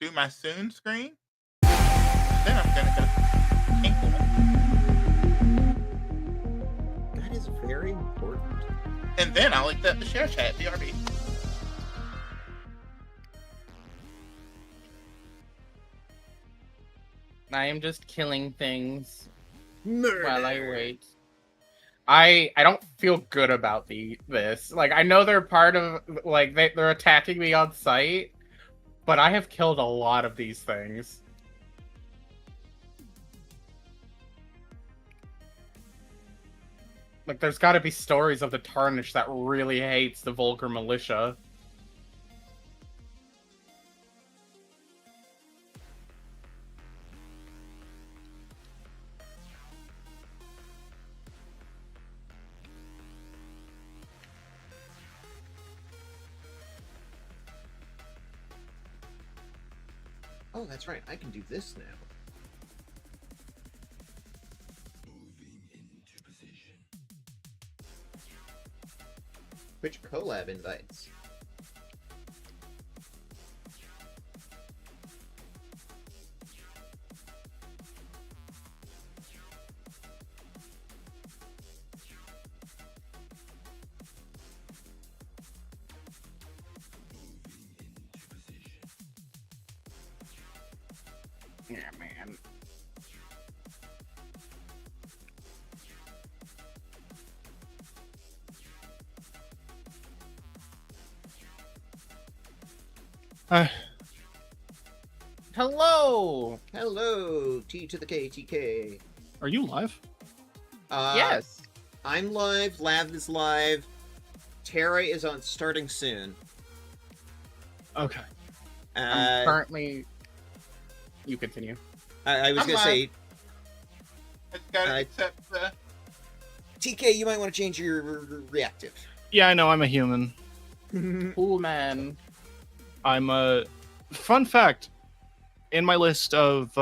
do my soon screen. Then I'm gonna go tinkle. That is very important. And then I'll accept the share chat, BRB. I am just killing things Murder. while I wait. I don't feel good about this. Like, I know they're part of, like, they're attacking me on sight, but I have killed a lot of these things. Like, there's got to be stories of the Tarnished that really hates the Vulgar Militia. Oh, that's right. I can do this now. Moving into position. Which collab invites? Yeah, man. Hello! Hello, T to the KTK. Are you live? Yes. I'm live, Lav is live, Terra is on starting soon. Okay. I'm currently... You continue. I was I'm gonna live. say, I just gotta accept the... TK, you might want to change your reactive. Yeah, I know, I'm a human. Cool, man. I'm a... Fun fact, in my list of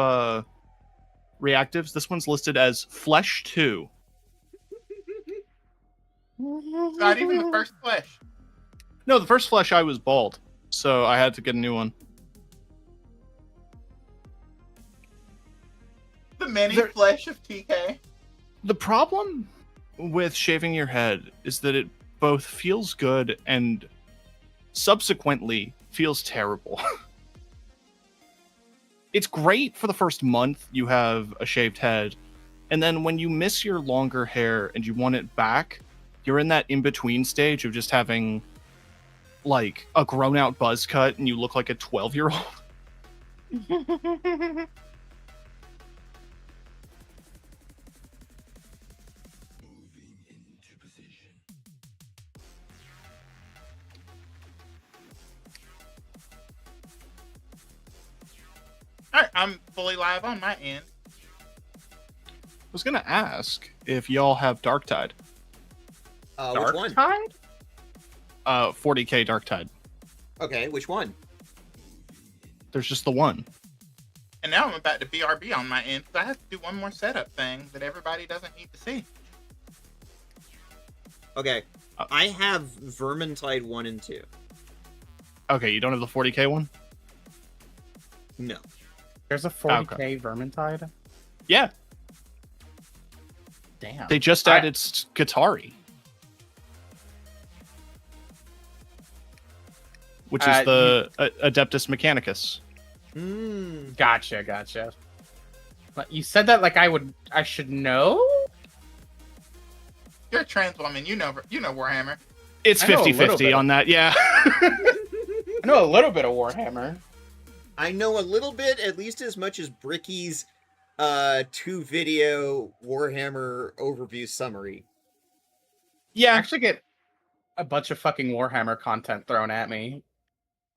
reactives, this one's listed as Flesh 2. Not even the first flesh. No, the first Flesh I was bald, so I had to get a new one. The mini There- flesh of TK. The problem with shaving your head is that it both feels good and subsequently feels terrible. It's great for the first month you have a shaved head, and then when you miss your longer hair and you want it back, you're in that in-between stage of just having like a grown-out buzz cut and you look like a 12-year-old. Moving into position. Alright, I'm fully live on my end. I was gonna ask if y'all have Darktide. Which one? Tide? 40k Darktide. Okay, which one? There's just the one. And now I'm about to BRB on my end, because I have to do one more setup thing that everybody doesn't need to see. Okay, I have Vermintide 1 and 2. Okay, you don't have the 40k one? No. There's a 40k Vermintide? Yeah, Damn. they just added Skitarii. Which is the Adeptus Mechanicus. Gotcha. But you said that like I should know? You're a trans woman, you know Warhammer. It's I know a little 50-50 bit. on that, yeah. I know a little bit of Warhammer. I know a little bit, at least as much as Bricky's 2-video Warhammer overview summary. I Yeah, actually get a bunch of fucking Warhammer content thrown at me.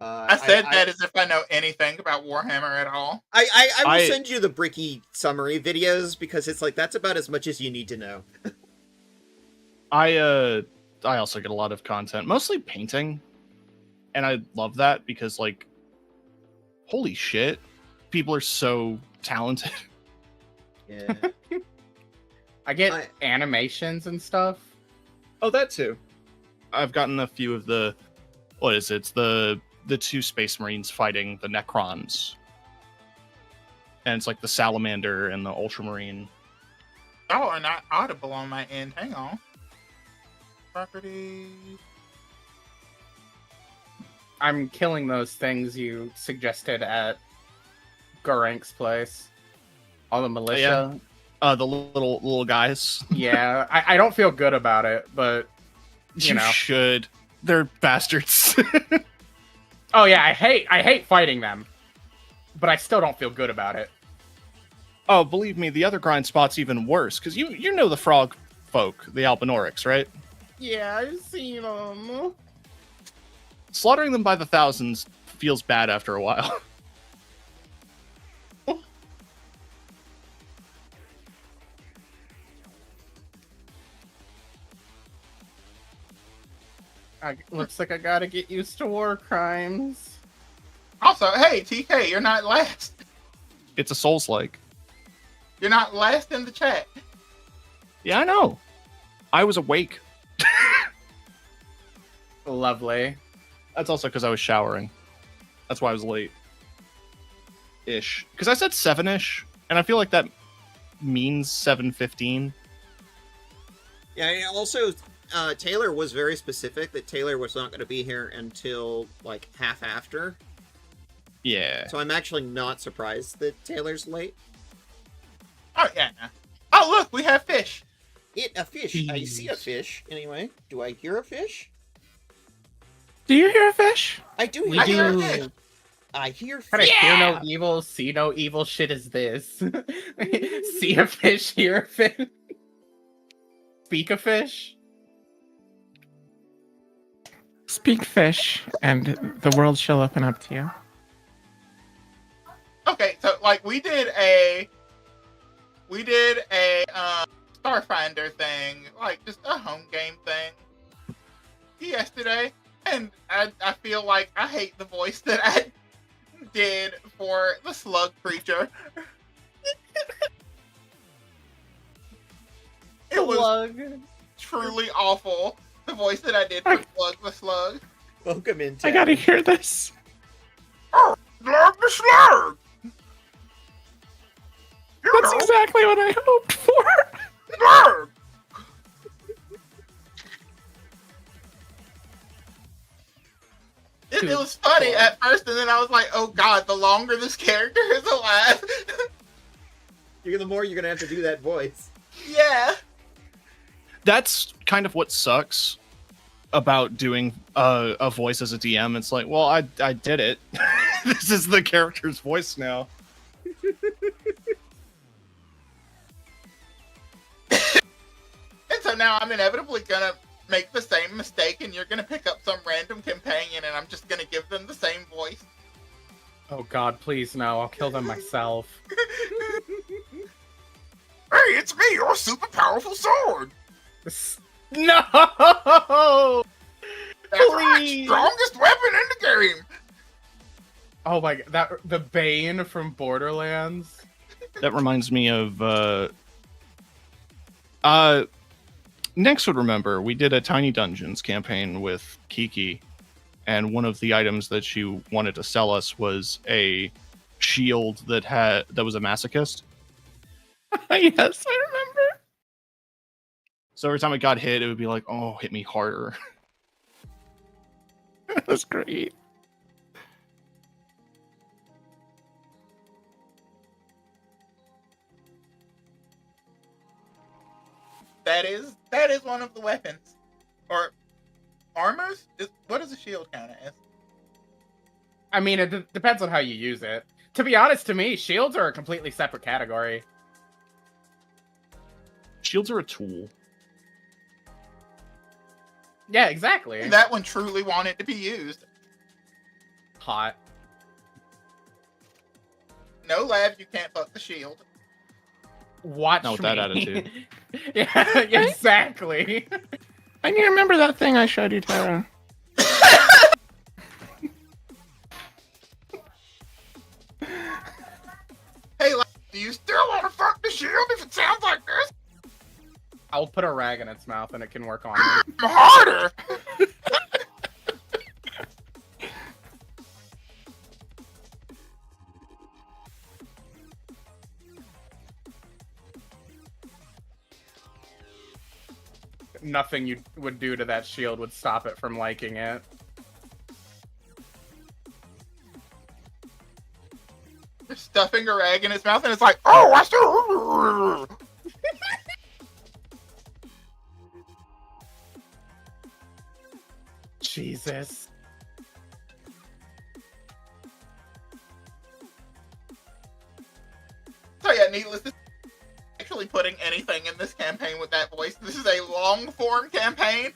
I said that as if I know anything about Warhammer at all. I will send you the Bricky summary videos because it's like that's about as much as you need to know. I also get a lot of content, mostly painting. And I love that because, like, holy shit, people are so talented. Yeah. I get animations and stuff. Oh, that too. I've gotten a few of the, what is it? It's the the two Space Marines fighting the Necrons. And it's like the Salamander and the Ultramarine. Y'all are not audible on my end. Hang on. Properties. I'm killing those things you suggested at Gorank's place. All the militia. The little guys. Yeah, I don't feel good about it, but you know. should. They're bastards. Oh yeah, I hate fighting them, but I still don't feel good about it. Oh, believe me, the other grind spot's even worse, because you know the frog folk, the Albinorics, right? Yeah, I've seen them. Slaughtering them by the thousands feels bad after a while. Looks like I gotta get used to war crimes. Also, hey, TK, you're not last. It's a Souls-like. You're not last in the chat. Yeah, I know. I was awake. Lovely. That's also because I was showering. That's why I was late. Ish. Because I said 7-ish, and I feel like that means 7:15. Yeah, and also, Taylor was very specific that Taylor was not going to be here until, like, half after. Yeah. So I'm actually not surprised that Taylor's late. Oh, yeah. Oh, look, we have fish. A fish. I see a fish, anyway. Do I hear a fish? Do you hear a fish? I do We hear hear a a fish. fish. I hear fish. Kind of hear no evil, see no evil shit is this. See a fish, hear a fish. Speak a fish. Speak fish, and the world shall open up to you. Okay, so, like, we did a Starfinder thing, like, just a home game thing yesterday, and I feel like I hate the voice that I did for the slug creature. It was truly awful, the voice that I did for Slug the Slug. Welcome in, I gotta hear this. Oh, Slug the Slug! That's exactly what I hoped for. Slug! It was funny at first, and then I was like, oh god, the longer this character is alive. The more you're going to have to do that voice. Yeah. That's kind of what sucks about doing a voice as a DM. It's like, well, I did it. This is the character's voice now. And so now I'm inevitably gonna make the same mistake, and you're gonna pick up some random companion, and I'm just gonna give them the same voice. Oh god, please no, I'll kill them myself. Hey, it's me, your super powerful sword! No! That's right, Please. strongest weapon in the game! Oh my god, the Bane from Borderlands. That reminds me of Next would remember we did a Tiny Dungeons campaign with Kiki, and one of the items that she wanted to sell us was a shield that was a masochist. Yes, I remember. So every time it got hit, it would be like, "Oh, hit me harder." That was great. That is one of the weapons. Or armors? What does a shield count as? I mean, it depends on how you use it. To be honest, to me, shields are a completely separate category. Shields are a tool. Yeah, exactly. That one truly wanted to be used. Hot. No, Lav, you can't fuck the shield. Watch Not with me. that attitude. Yeah, exactly. I need to remember that thing I showed you, Tara. Hey, Lav, do you still want to fuck the shield if it sounds like this? I'll put a rag in its mouth and it can work on me. Harder! nothing you would do to that shield would stop it from liking it. They're stuffing a rag in his mouth, and it's like, oh, I still. Jesus. So yeah, needless to say, actually putting anything in this campaign with that voice. This is a long form campaign.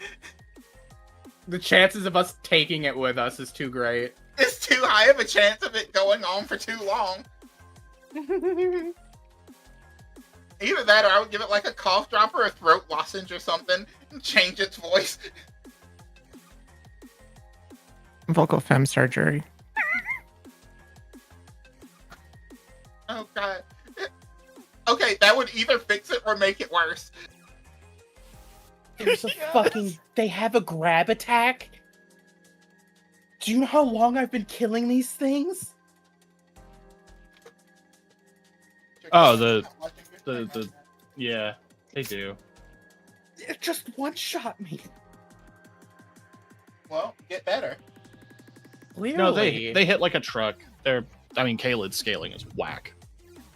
The chances of us taking it with us is too great. It's too high of a chance of it going on for too long. Either that, or I would give it like a cough drop or a throat lozenge or something, and change its voice. Vocal fem surgery. Oh god. Okay, that would either fix it or make it worse. There's a fucking... They have a grab attack? Do you know how long I've been killing these things? Oh, yeah, they do. It just one-shot me. Well, get better. Clearly. No, they hit like a truck. Kalid's scaling is whack.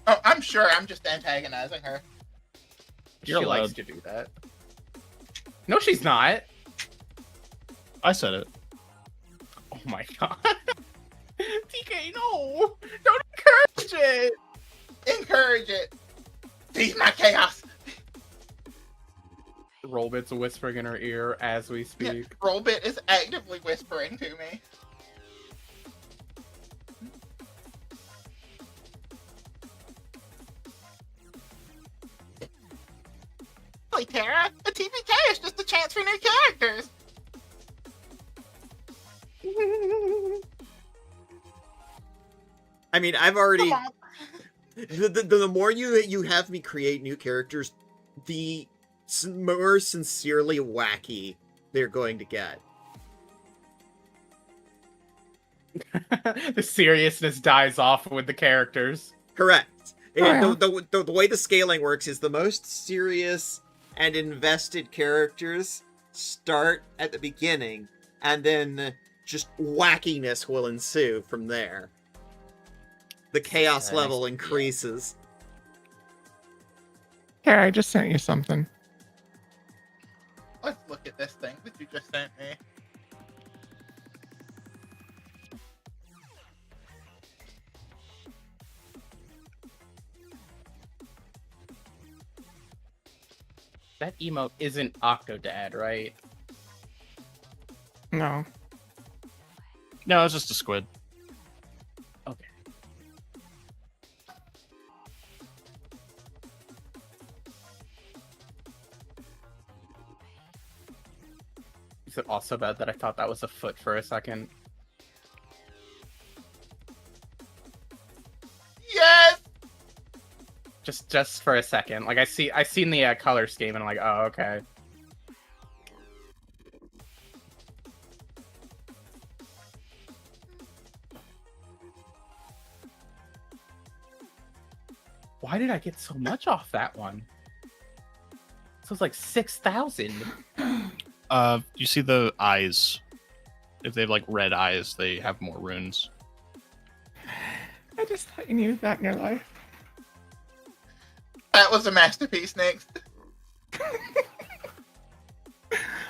Oh, I'm sure I'm just antagonizing her. She You're likes allowed. to do that. No, she's not. I said it. Oh my god. TK, no! Don't encourage it! Encourage it. Feed my chaos. Rollbit's whispering in her ear as we speak. Yeah, Rollbit is actively whispering to me. Hey Tara, a TPK is just a chance for new characters. I mean, I've already Come on. the more you have me create new characters, the more sincerely wacky they're going to get. The seriousness dies off with the characters. Correct. Oh, yeah. The way the scaling works is the most serious and invested characters start at the beginning, and then just wackiness will ensue from there. The chaos Okay. level increases. Here, I just sent you something. Let's look at this thing that you just sent me. That emote isn't Octodad, right? No. No, it's just a squid. Okay. Is it also bad that I thought that was a foot for a second? Yes! Just for a second. Like I seen the color scheme and I'm like, oh, okay. Why did I get so much off that one? So it's like 6,000. You see the eyes. If they have like red eyes, they have more runes. I just thought you needed that in your life. That was a masterpiece, Nix.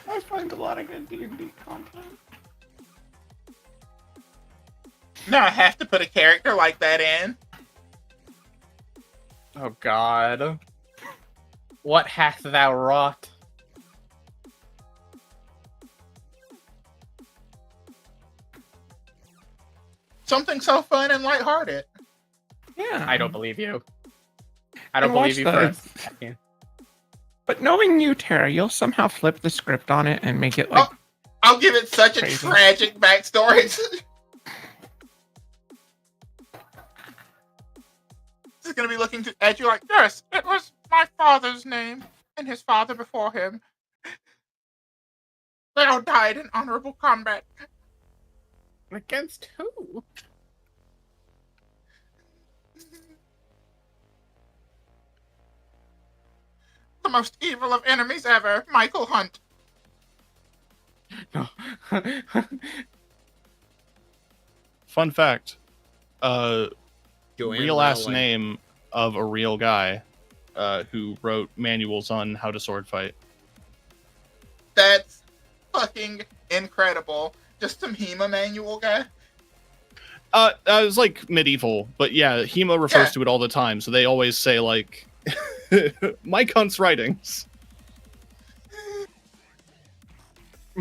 I find a lot of good D&D content. Now I have to put a character like that in. Oh god. What hast thou wrought? Something so fun and lighthearted. Yeah. I don't believe you. I don't And watch believe you for a the- second. But knowing you, Tara, you'll somehow flip the script on it and make it like... I'll give it such a Crazy. tragic backstory. This is gonna be looking at you like, yes, it was my father's name and his father before him. They all died in honorable combat. Against who? The most evil of enemies ever, Michael Hunt. No. Fun fact. Joanne Real last Rowling. name of a real guy who wrote manuals on how to sword fight. That's fucking incredible. Just some Hema manual guy. It was like medieval, but yeah, Hema refers Yeah. to it all the time, so they always say like Mike Hunt's writings.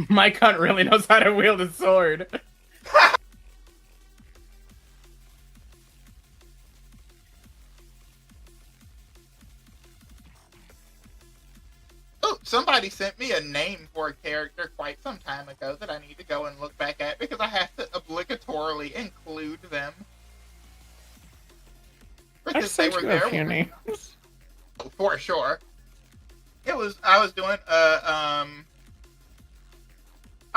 Mike Hunt really knows how to wield a sword. Oh, somebody sent me a name for a character quite some time ago that I need to go and look back at because I have to obligatorily include them. I Because they sent were you there a few when- names. for sure. I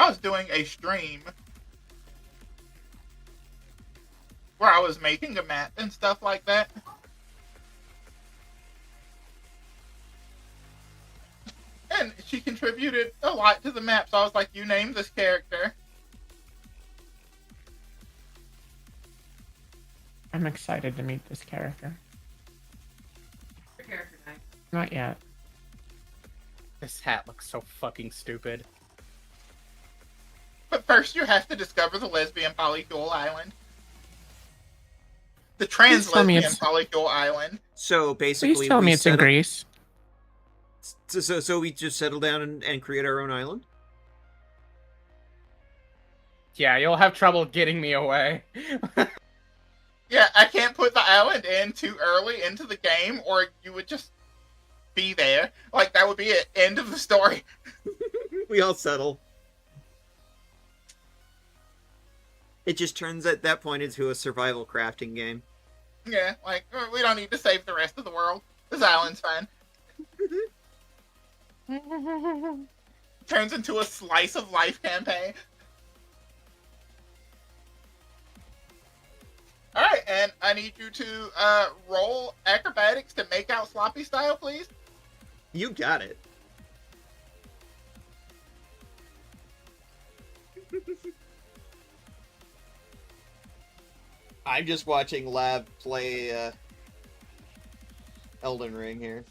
was doing a stream where I was making a map and stuff like that. And she contributed a lot to the map, so I was like, you name this character. I'm excited to meet this character. Not yet. This hat looks so fucking stupid. But first you have to discover the lesbian polycule island. The trans Please tell me lesbian it's- polycule island. So basically, Please tell me it's in Greece. So we just settle down and create our own island. Yeah, you'll have trouble getting me away. Yeah, I can't put the island in too early into the game, or you would just be there. Like, that would be it. End of the story. We all settle. It just turns at that point into a survival crafting game. Yeah, like, we don't need to save the rest of the world. This island's fine. Turns into a slice of life campaign. Alright, and I need you to roll acrobatics to make out sloppy style, please. You got it. I'm just watching Lab play Elden Ring here.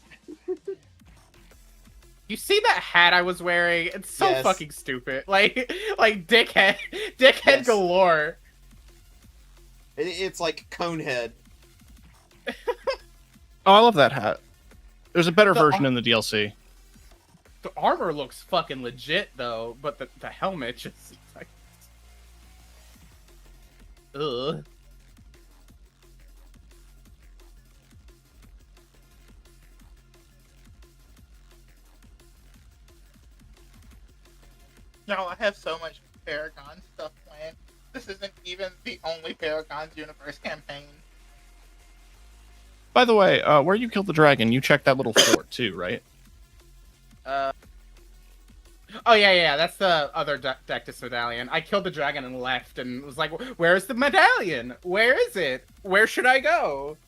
You see that hat I was wearing? It's so Yes. fucking stupid. Like dickhead Yes. galore. It's like Conehead. Oh, I love that hat. There's a better The- version in the DLC. The armor looks fucking legit though, but the helmet just like, ugh. Y'all, I have so much Paragon stuff planned. This isn't even the only Paragon's universe campaign. By the way, where you killed the dragon, you checked that little fort too, right? Oh yeah, that's the other Dectus medallion. I killed the dragon and left, and was like, "Where's the medallion? Where is it? Where should I go?"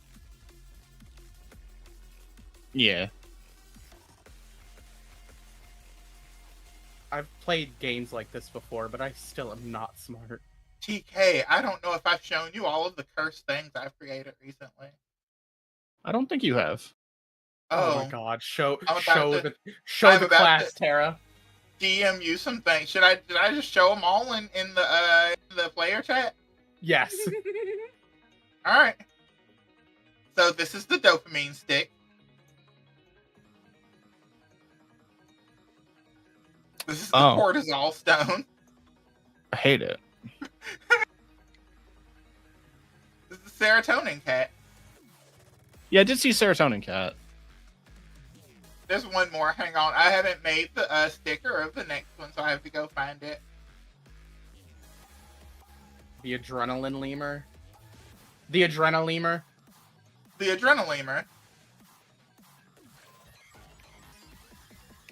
Yeah. I've played games like this before, but I still am not smart. TK, I don't know if I've shown you all of the cursed things I've created recently. I don't think you have. Oh, my god! Show I'm about show to- the show I'm the about class, to- Tara. DM you some things. Did I just show them all in the player chat? Yes. All right. So this is the dopamine stick. This is the Oh. cortisol stone. I hate it. This is the serotonin cat. Yeah, I did see Serotonin Cat. There's one more. Hang on. I haven't made the sticker of the next one, so I have to go find it. The adrenaline lemur. The adrenalemur. The adrenalimer.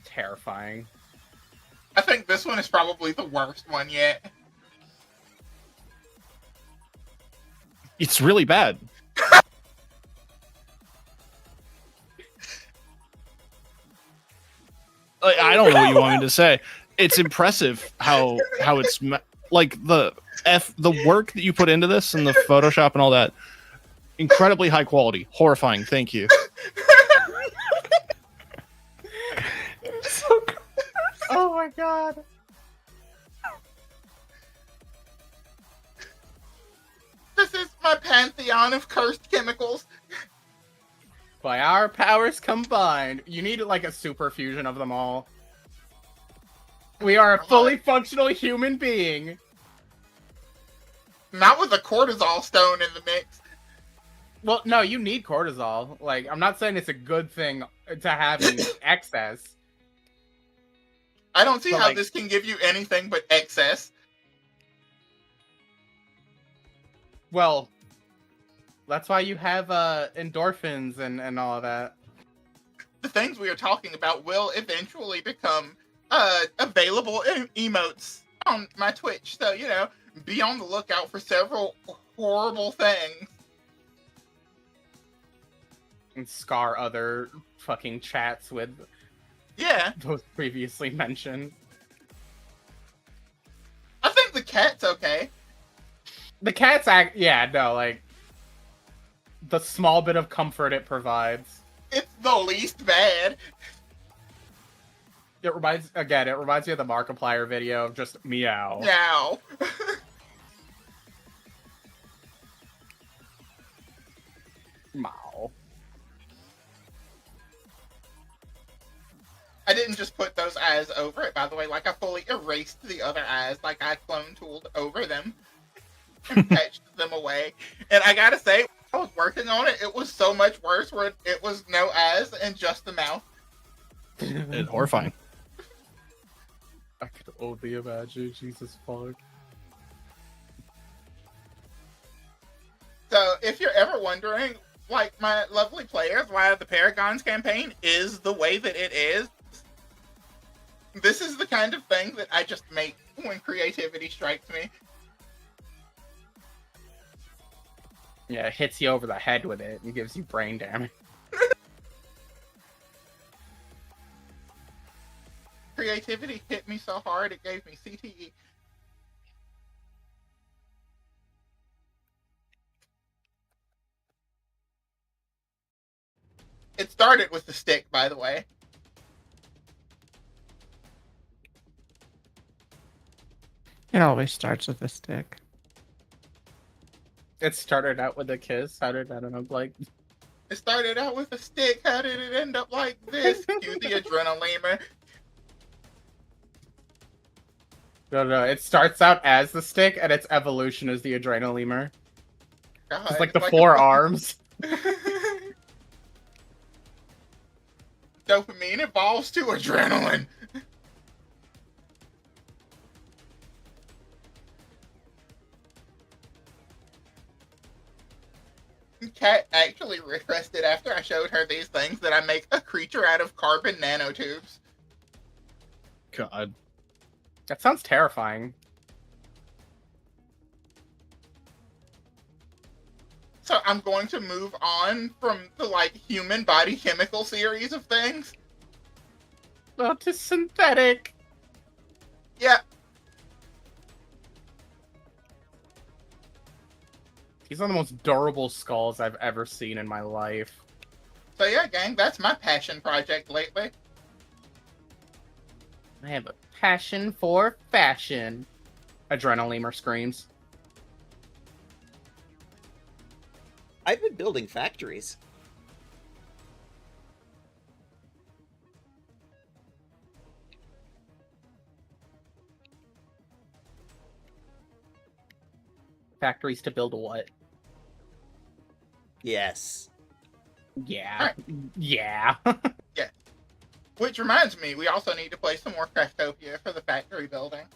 Terrifying. I think this one is probably the worst one yet. It's really bad. to say. It's impressive how it's like the work that you put into this and the Photoshop and all that. Incredibly high quality. Horrifying. Thank you. Oh my god. This is my pantheon of cursed chemicals. By our powers combined, you need like a super fusion of them all. We are a fully functional human being. Not with a cortisol stone in the mix. Well, no, you need cortisol. Like, I'm not saying it's a good thing to have in excess. I don't see But, how like- this can give you anything but excess. Well, that's why you have endorphins and all of that. The things we are talking about will eventually become available emotes on my Twitch. So, you know, be on the lookout for several horrible things. And scar other fucking chats with Yeah, those previously mentioned. I think the cat's okay. The cat's act, yeah, no, like the small bit of comfort it provides. It's the least bad. It reminds me of the Markiplier video of just meow. Now. Meow. I didn't just put those eyes over it, by the way. Like, I fully erased the other eyes. Like, I clone tooled over them and patched them away. And I gotta say, I was working on it. It was so much worse where it was no eyes and just the mouth. It's horrifying. I could only imagine, Jesus fuck. So, if you're ever wondering, like, my lovely players, why the Paragons campaign is the way that it is, this is the kind of thing that I just make when creativity strikes me. Yeah, it hits you over the head with it and gives you brain damage. Creativity hit me so hard it gave me CTE. It started with the stick, by the way. It always starts with a stick. It started out with a kiss. How did that end up like? It started out with a stick. How did it end up like this? Cue the adrenaline. No. It starts out as the stick, and its evolution is the adrenalimer. God, It's like the a- four arms. Dopamine evolves to adrenaline. Kat actually requested after I showed her these things that I make a creature out of carbon nanotubes. God. That sounds terrifying. So I'm going to move on from the, like, human body chemical series of things. Oh, to synthetic. Yeah, These are the most durable skulls I've ever seen in my life. so yeah, gang, that's my passion project lately. I have a passion for fashion. Adrenalimer screams. I've been building factories. Factories to build what? Yes. Yeah. Yeah. Which reminds me, we also need to play some more Craftopia for the factory building.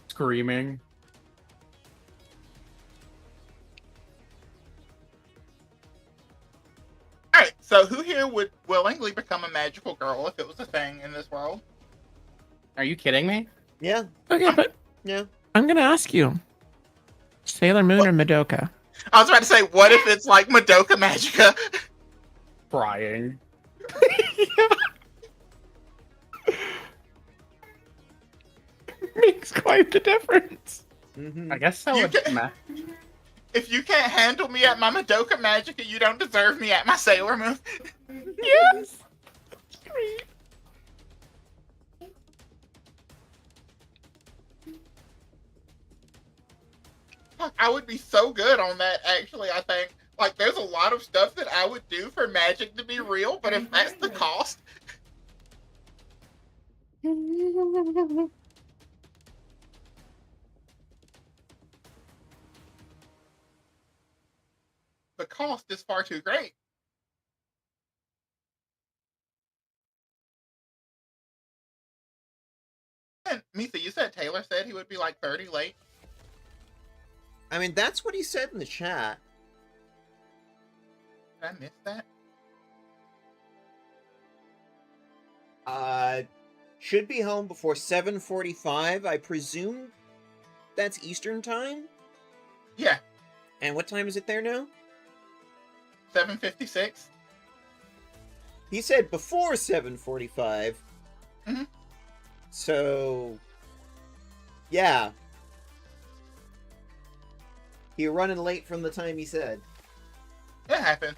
Screaming. Alright, so who here would willingly become a magical girl if it was a thing in this world? Are you kidding me? Yeah. Okay, but Yeah. I'm gonna ask you, Sailor Moon or Madoka? I was about to say, what if it's like Madoka Magica? crying. Makes quite the difference. Mhm. I guess that You would can- If you can't handle me at my Madoka Magica, you don't deserve me at my Sailor Moon. Yes. Great. Fuck, I would be so good on that, actually, I think. Like, there's a lot of stuff that I would do for magic to be real, but if that's the cost, the cost is far too great. And Misa, you said Taylor said he would be like 30 late. I mean, that's what he said in the chat. Did I miss that? Should be home before 7:45. I presume that's Eastern time. Yeah, And what time is it there now? 7:56. He said before 7:45. Mhm. So, yeah. You're running late from the time he said. It happened.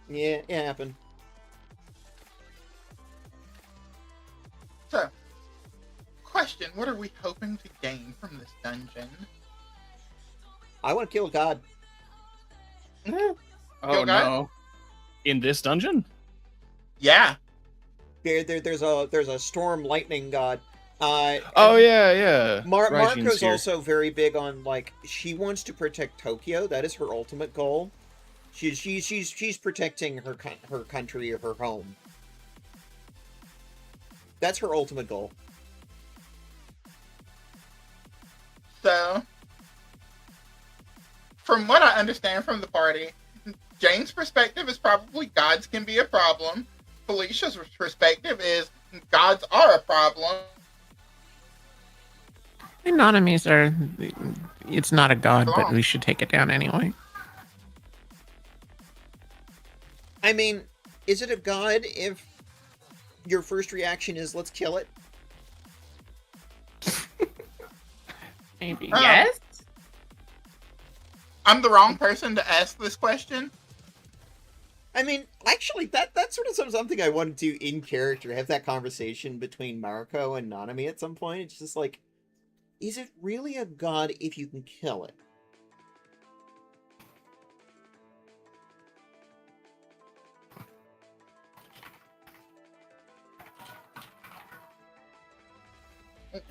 Yeah, it happened. So, question, what are we hoping to gain from this dungeon? I want to kill God. Oh Go, guy? no. In this dungeon? Yeah. There's a storm lightning god. Oh yeah. Raijine's Marco's here. also very big on, like, she wants to protect Tokyo. That is her ultimate goal. She's protecting her country or her home. That's her ultimate goal. So, from what I understand from the party, Jane's perspective is probably gods can be a problem. Felicia's perspective is gods are a problem. Anonymies are. It's not a god, but we should take it down anyway. I mean, is it a god if your first reaction is let's kill it? Maybe. Yes? I'm the wrong person to ask this question. I mean, actually, that's sort of something I want to do in character. Have that conversation between Mariko and Nanami at some point. It's just like, is it really a god if you can kill it?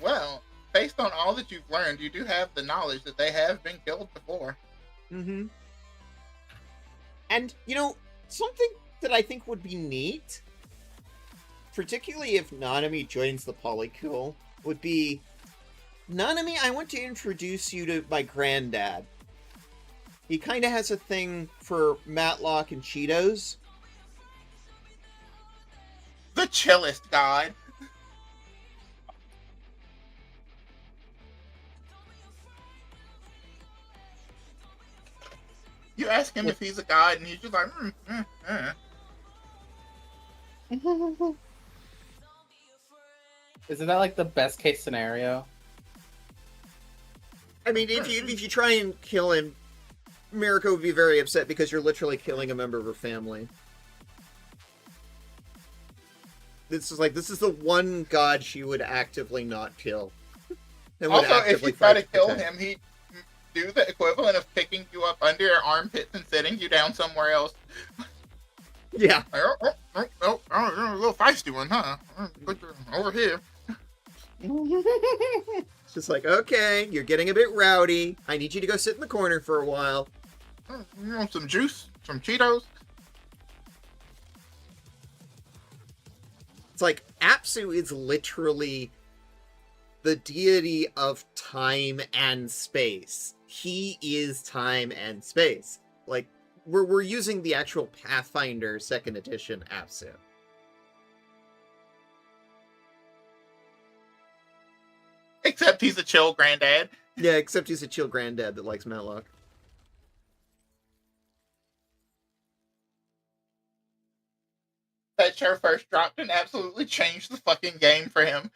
Well, based on all that you've learned, you do have the knowledge that they have been killed before. Mm-hmm. And, something that I think would be neat, particularly if Nanami joins the Polycool, would be, Nanami, I want to introduce you to my granddad. He kind of has a thing for Matlock and Cheetos. The chillest god. You ask him if he's a god, and he's just like, Isn't that like the best case scenario? I mean, if you try and kill him, Mariko would be very upset because you're literally killing a member of her family. This is the one god she would actively not kill. And would Also, if actively you try fight to kill protect. him, he'd do the equivalent of picking you up under your armpits and sitting you down somewhere else. Yeah. You're a little feisty one, huh? Put you over here. It's just like, okay, you're getting a bit rowdy. I need you to go sit in the corner for a while. You want some juice? Some Cheetos? It's like, Apsu is literally the deity of time and space. He is time and space. Like, we're using the actual Pathfinder 2nd edition Apsu. Except he's a chill granddad. Yeah, except he's a chill granddad that likes Matlock. that show first dropped and absolutely changed the fucking game for him.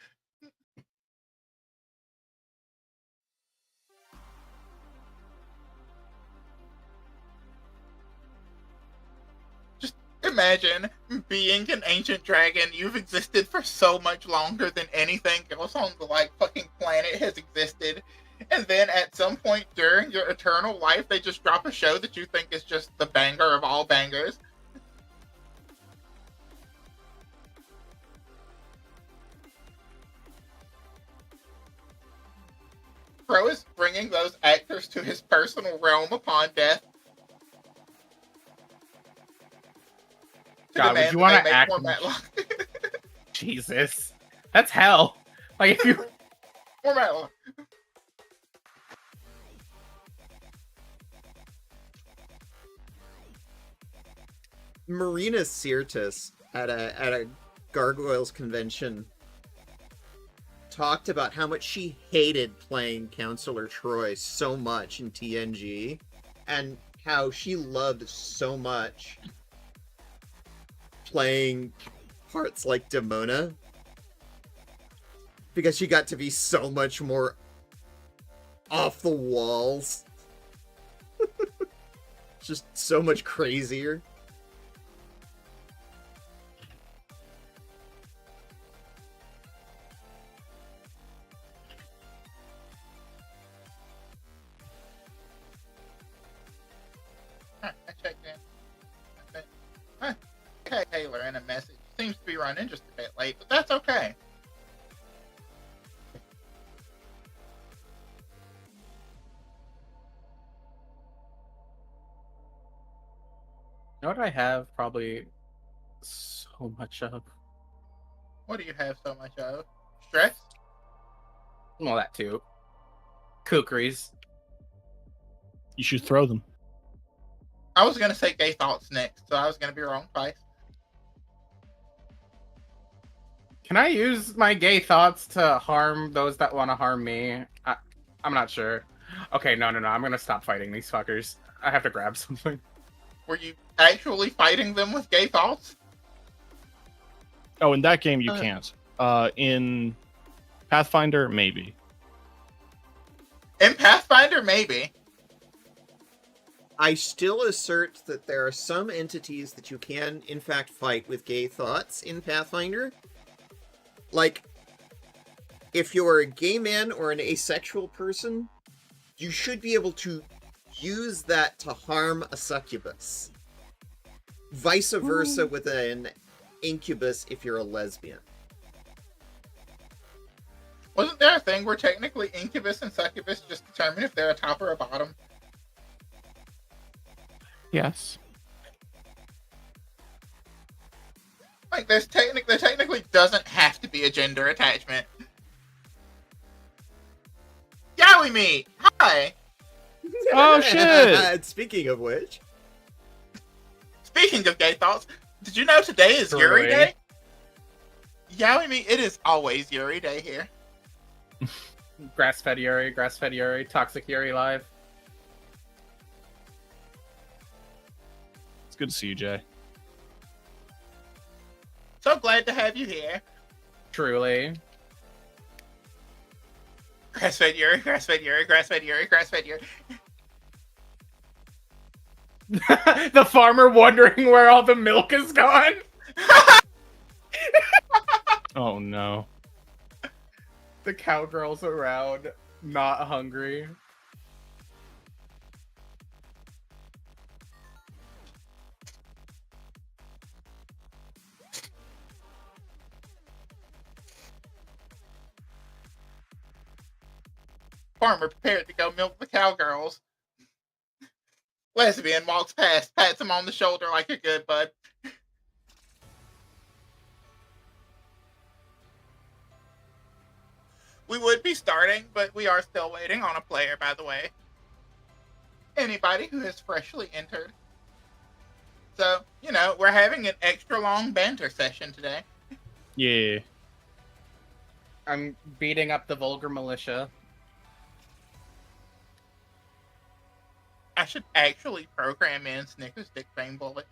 Just imagine being an ancient dragon. You've existed for so much longer than anything else on the fucking planet has existed. And then at some point during your eternal life, they just drop a show that you think is just the banger of all bangers. Crow is bringing those actors to his personal realm upon death. God, would you want to act? More Matlock. Jesus, that's hell. Like if you. More Matlock. Marina Sirtis at a Gargoyles convention talked about how much she hated playing Counselor Troy so much in TNG, and how she loved so much playing parts like Demona, because she got to be so much more off the walls. Just so much crazier. I checked in. I tagged Taylor in a message. Seems to be running just a bit late, but that's okay. You know what I have probably so much of? What do you have so much of? Stress? Well, that too. Kukris. You should throw them. I was gonna say gay thoughts next, so I was gonna be wrong twice. Can I use my gay thoughts to harm those that want to harm me? I'm not sure. Okay, no. I'm gonna stop fighting these fuckers. I have to grab something. Were you actually fighting them with gay thoughts? Oh, in that game you can't. In Pathfinder, maybe. In Pathfinder, maybe. I still assert that there are some entities that you can, in fact, fight with gay thoughts in Pathfinder. Like, if you're a gay man or an asexual person, you should be able to use that to harm a succubus. Vice versa with an incubus if you're a lesbian. Wasn't there a thing where technically incubus and succubus just determine if they're a top or a bottom? Yes. Like, there technically doesn't have to be a gender attachment. Yowie me! Hi! Oh, shit! Speaking of which... Speaking of gay thoughts, did you know today is Yuri Really? Day? Yowie me, it is always Yuri Day here. Grass-fed Yuri, Toxic Yuri live. It's good to see you, Jay. So glad to have you here. Truly. Grass-fed Yuri, grass-fed Yuri, grass-fed Yuri, grass-fed Yuri. The farmer wondering where all the milk is gone. Oh, no. The cowgirls around, not hungry. Farmer prepared to go milk the cowgirls. Lesbian walks past, pats him on the shoulder like a good bud. We would be starting, but we are still waiting on a player, by the way. Anybody who has freshly entered. So, you know, we're having an extra long banter session today. Yeah. I'm beating up the vulgar militia. I should actually program in Snickers Dick Bang bullets.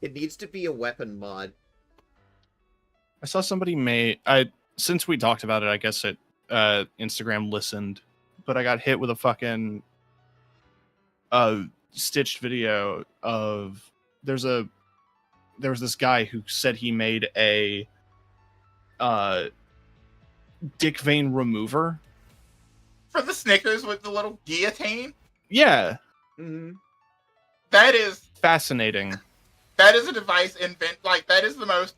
It needs to be a weapon mod. I saw somebody since we talked about it, I guess Instagram listened, but I got hit with a fucking stitched video of there was this guy who said he made a dick vein remover For the Snickers with the little guillotine? Yeah, Mm-hmm. That is fascinating. That is a device that is the most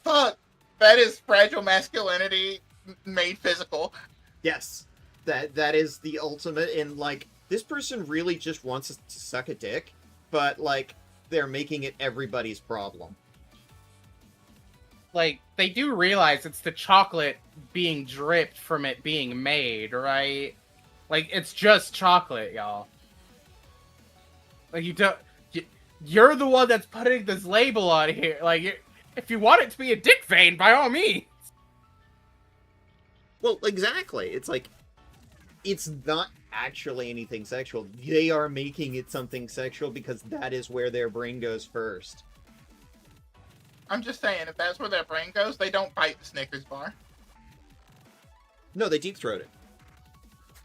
fuck. That is fragile masculinity made physical. Yes, that is the ultimate. In like, this person really just wants us to suck a dick, but like they're making it everybody's problem. Like, they do realize it's the chocolate being dripped from it being made, right? Like, it's just chocolate, y'all. Like, you're the one that's putting this label on here. Like, if you want it to be a dick vein, by all means. Well, exactly. It's like, it's not actually anything sexual. They are making it something sexual because that is where their brain goes first. I'm just saying, if that's where their brain goes, they don't bite the Snickers bar. No, they deep throat it.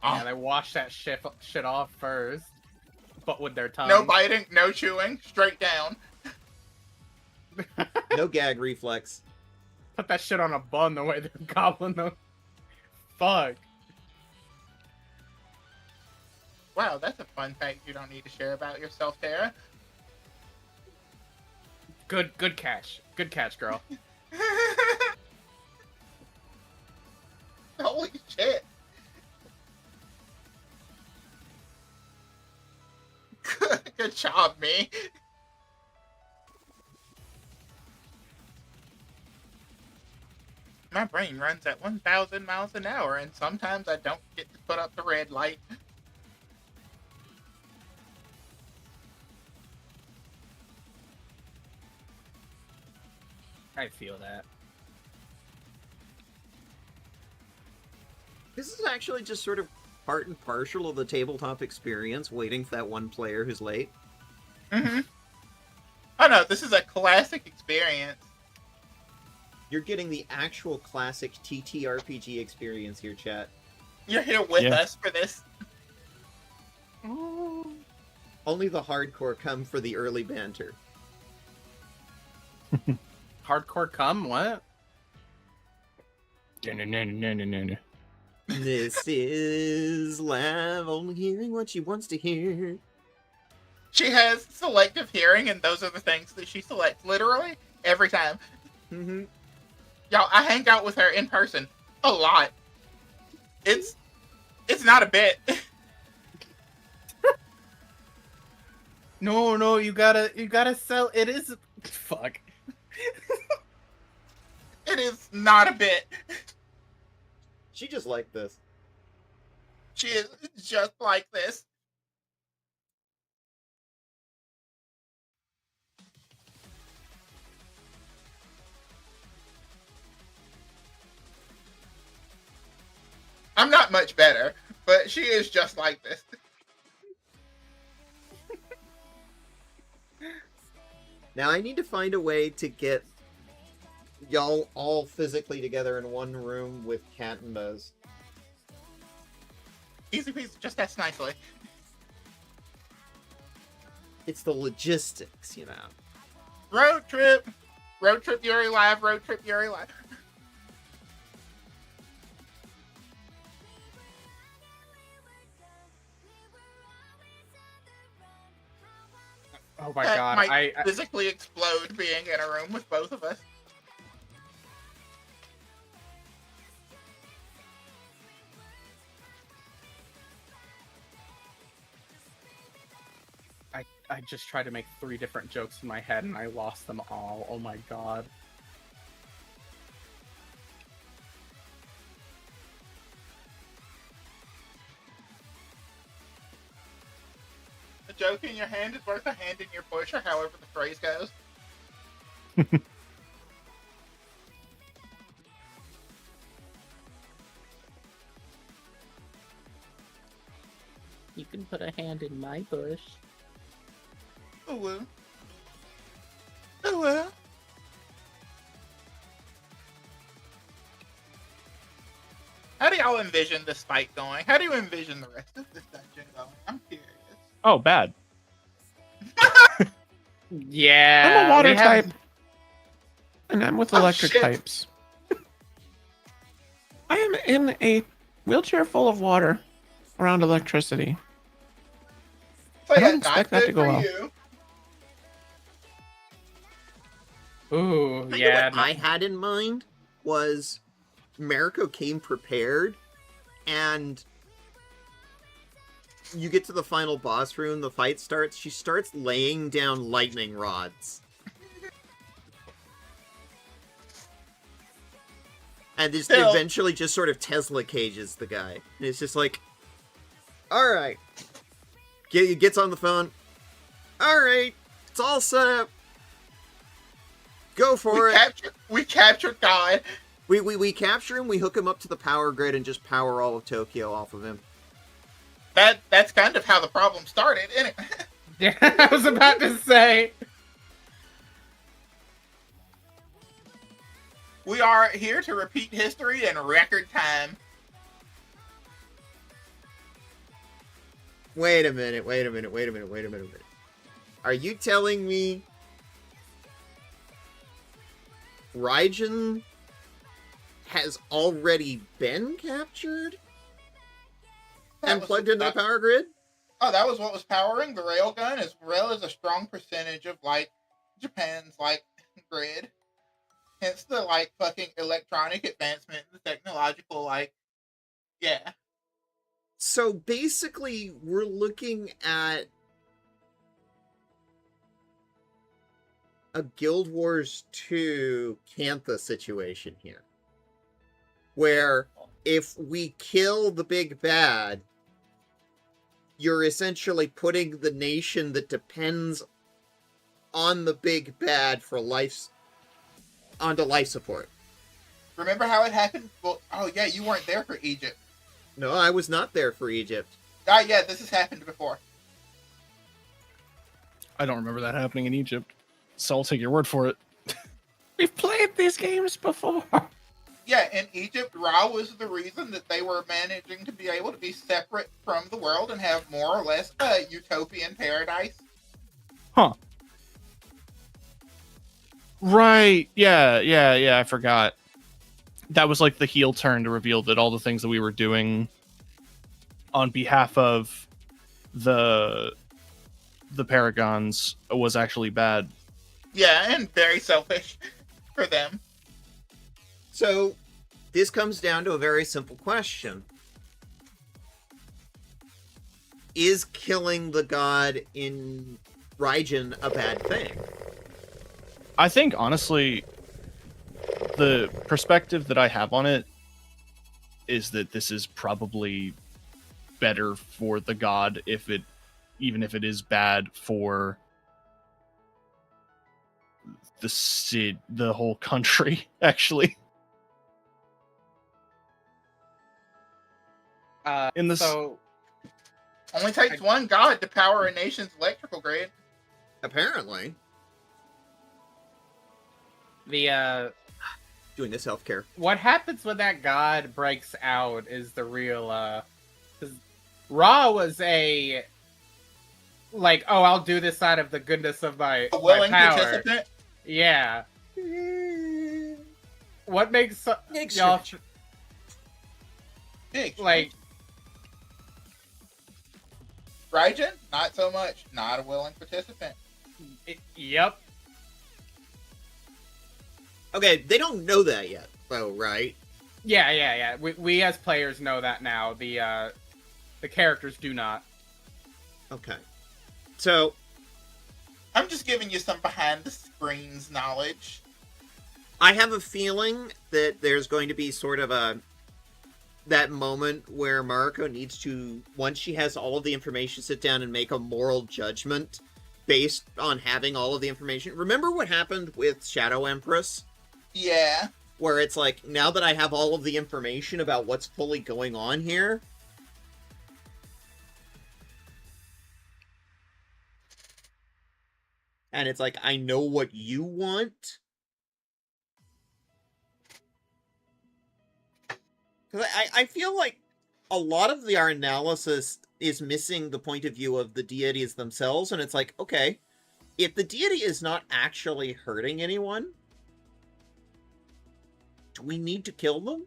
Yeah, they wash that shit off first. But with their tongue. No biting, no chewing, straight down. No gag reflex. Put that shit on a bun the way they're gobbling them. Fuck. Wow, that's a fun fact you don't need to share about yourself, Tara. Good catch. Good catch, girl. Holy shit. Good job, me. My brain runs at 1,000 miles an hour, and sometimes I don't get to put up the red light. I feel that. This is actually just sort of part and partial of the tabletop experience, waiting for that one player who's late. Mm-hmm. Oh no, this is a classic experience. You're getting the actual classic TTRPG experience here, chat. You're here with Yeah. us for this. Only the hardcore come for the early banter. Hardcore cum? What? This is Lav, only hearing what she wants to hear. She has selective hearing, and those are the things that she selects literally every time. Mm-hmm. Y'all, I hang out with her in person a lot. It's not a bit. No, you gotta sell. It is. Fuck. It is not a bit. She just liked this. She is just like this. I'm not much better, but she is just like this. Now I need to find a way to get y'all all physically together in one room with Cat and Buzz. Easy peasy, just ask nicely. It's the logistics, you know. Road trip Yuri live, road trip Yuri live. Oh my That god. might I physically explode being in a room with both of us. I just tried to make 3 different jokes in my head and I lost them all. Oh my god. A joke in your hand is worth a hand in your bush, or however the phrase goes. You can put a hand in my bush. Ooh. How do y'all envision this fight going? How do you envision the rest of this dungeon going? I'm curious. Oh, bad. Yeah. I'm a water we have- type, and I'm with Oh, electric shit. types. I am in a wheelchair full of water around electricity. So I don't yeah, expect not that good to go for well. you. Ooh, Kind of yeah. what I had in mind was Mariko came prepared, and you get to the final boss room, the fight starts, she starts laying down lightning rods. And just Still- eventually just sort of Tesla cages the guy. And it's just like, alright. Gets on the phone. Alright, it's all set up. Go for it. We captured God. We capture him, we hook him up to the power grid, and just power all of Tokyo off of him. That's kind of how the problem started, isn't it? Yeah, I was about to say. We are here to repeat history in record time. Wait a minute. Are you telling me Raijin has already been captured That and was- plugged into the power grid? Oh, that was what was powering the railgun, as well as a strong percentage of like Japan's like grid. Hence the like fucking electronic advancement, the technological like, yeah. So basically, we're looking at a Guild Wars 2 Cantha situation here. Where if we kill the big bad, you're essentially putting the nation that depends on the big bad for life onto life support. Remember how it happened? Well, oh yeah, you weren't there for Egypt. No, I was not there for Egypt. Ah, yeah, this has happened before. I don't remember that happening in Egypt, so I'll take your word for it. We've played these games before. Yeah, in Egypt, Ra was the reason that they were managing to be able to be separate from the world and have more or less a utopian paradise. Huh. Right. Yeah, I forgot. That was like the heel turn to reveal that all the things that we were doing on behalf of the Paragons was actually bad. Yeah, and very selfish for them. So, this comes down to a very simple question. Is killing the god in Raijin a bad thing? I think, honestly, the perspective that I have on it is that this is probably better for the god even if it is bad for the whole country, actually. In this- So Only takes one god to power a nation's electrical grid. Apparently. the Doing this healthcare. what happens when that god breaks out is the real 'cause Ra was a like, oh, I'll do this out of the goodness of my, A willing my power. participant. Yeah. What makes y'all Big. like Raijin? Not so much. Not a willing participant. yep. Okay, they don't know that yet, though, right? Yeah. We as players know that now. The characters do not. Okay. So, I'm just giving you some behind the screens knowledge. I have a feeling that there's going to be sort of that moment where Mariko needs to, once she has all of the information, sit down and make a moral judgment based on having all of the information. Remember what happened with Shadow Empress? Yeah. Where it's like, now that I have all of the information about what's fully going on here, and it's like, I know what you want. 'Cause I feel like a lot of our analysis is missing the point of view of the deities themselves, and it's like, okay, if the deity is not actually hurting anyone, do we need to kill them?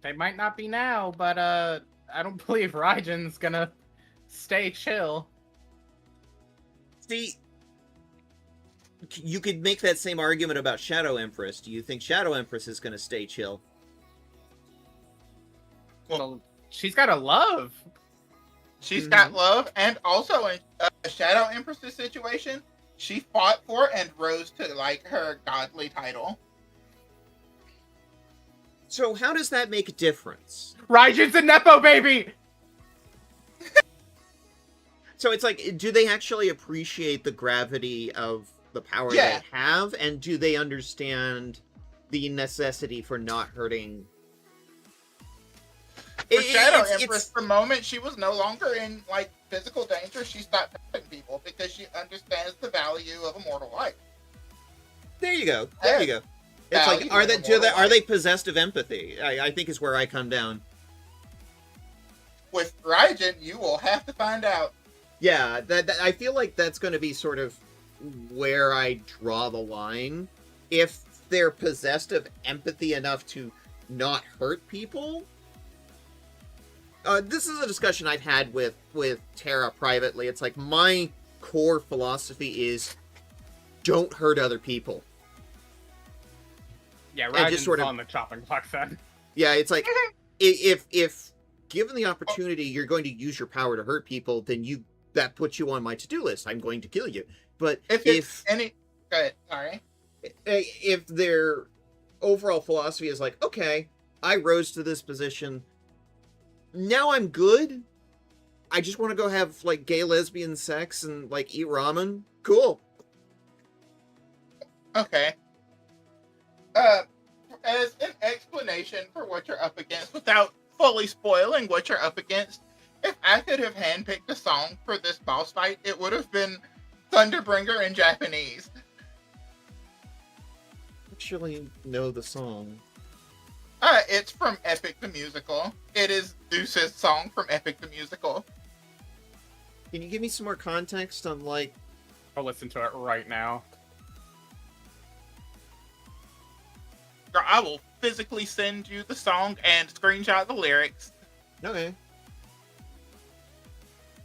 They might not be now, but I don't believe Raijin's gonna stay chill. See, you could make that same argument about Shadow Empress. Do you think Shadow Empress is going to stay chill? Well, she's got a love. She's got love, and also in Shadow Empress's situation, she fought for and rose to like her godly title. So how does that make a difference? Raijin's a Nepo baby! So it's like, do they actually appreciate the gravity of the power Yeah. they have, and do they understand the necessity for not hurting? For Shadow Empress, the moment she was no longer in like physical danger, she stopped hurting people because she understands the value of immortal life. There you go. There you go. It's like, are they possessed of empathy? I think is where I come down. With Raijin, you will have to find out. Yeah, that I feel like that's going to be sort of where I draw the line. If they're possessed of empathy enough to not hurt people. This is a discussion I've had with Tara privately. It's like, my core philosophy is don't hurt other people. Yeah, And Raijin's just sort of- on the chopping block then. Yeah, it's like, if given the opportunity, you're going to use your power to hurt people, then that puts you on my to-do list. I'm going to kill you. But Go ahead, sorry. if their overall philosophy is like, okay, I rose to this position, now I'm good, I just want to go have like gay lesbian sex and like eat ramen, cool. Okay. As an explanation for what you're up against, without fully spoiling what you're up against, if I could have handpicked a song for this boss fight, it would have been Thunderbringer in Japanese. Actually know the song. It's from Epic the Musical. It is Zeus's song from Epic the Musical. Can you give me some more context on like... I'll listen to it right now. Or I will physically send you the song and screenshot the lyrics. Okay.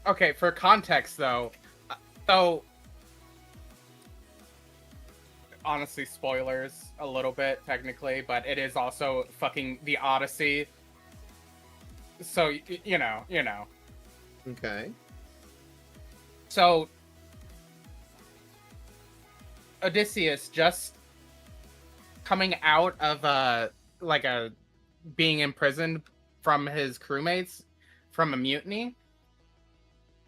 Okay, for context though, so honestly, spoilers a little bit technically, but it is also fucking the Odyssey. So you know. Okay. So Odysseus just coming out of being imprisoned from his crewmates from a mutiny,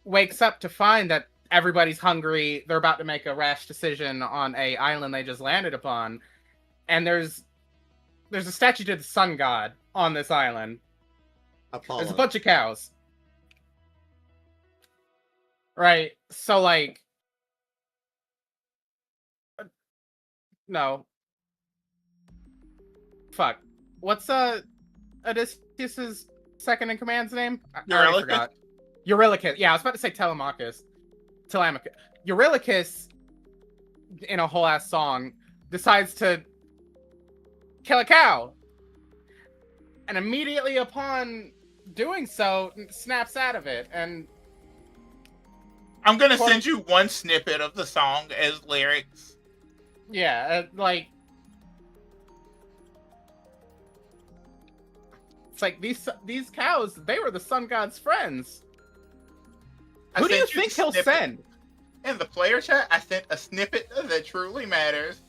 wakes up to find that everybody's hungry. They're about to make a rash decision on a island they just landed upon, and there's a statue to the sun god on this island. Apollo. There's a bunch of cows. Right. So like, no. Fuck. What's Odysseus's second in command's name? I already forgot. Eurylochus. Yeah, I was about to say Telemachus. Eurylochus, in a whole ass song, decides to kill a cow. And immediately upon doing so, snaps out of it. And I'm gonna send you one snippet of the song as lyrics. yeah, it's like these cows, they were the sun god's friends. Who do you think he'll send? In the player chat, I sent a snippet that truly matters.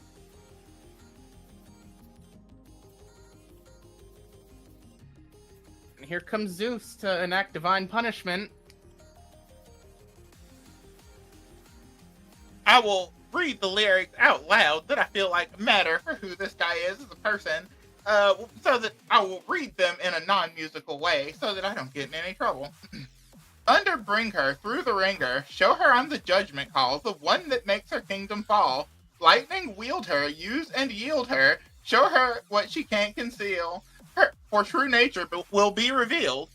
And here comes Zeus to enact divine punishment. I will read the lyrics out loud that I feel like matter for who this guy is as a person, so that I will read them in a non-musical way so that I don't get in any trouble. Underbring her through the ringer, show her on the judgment call, the one that makes her kingdom fall. Lightning wield her, use and yield her, Show her what she can't conceal. For true nature will be revealed.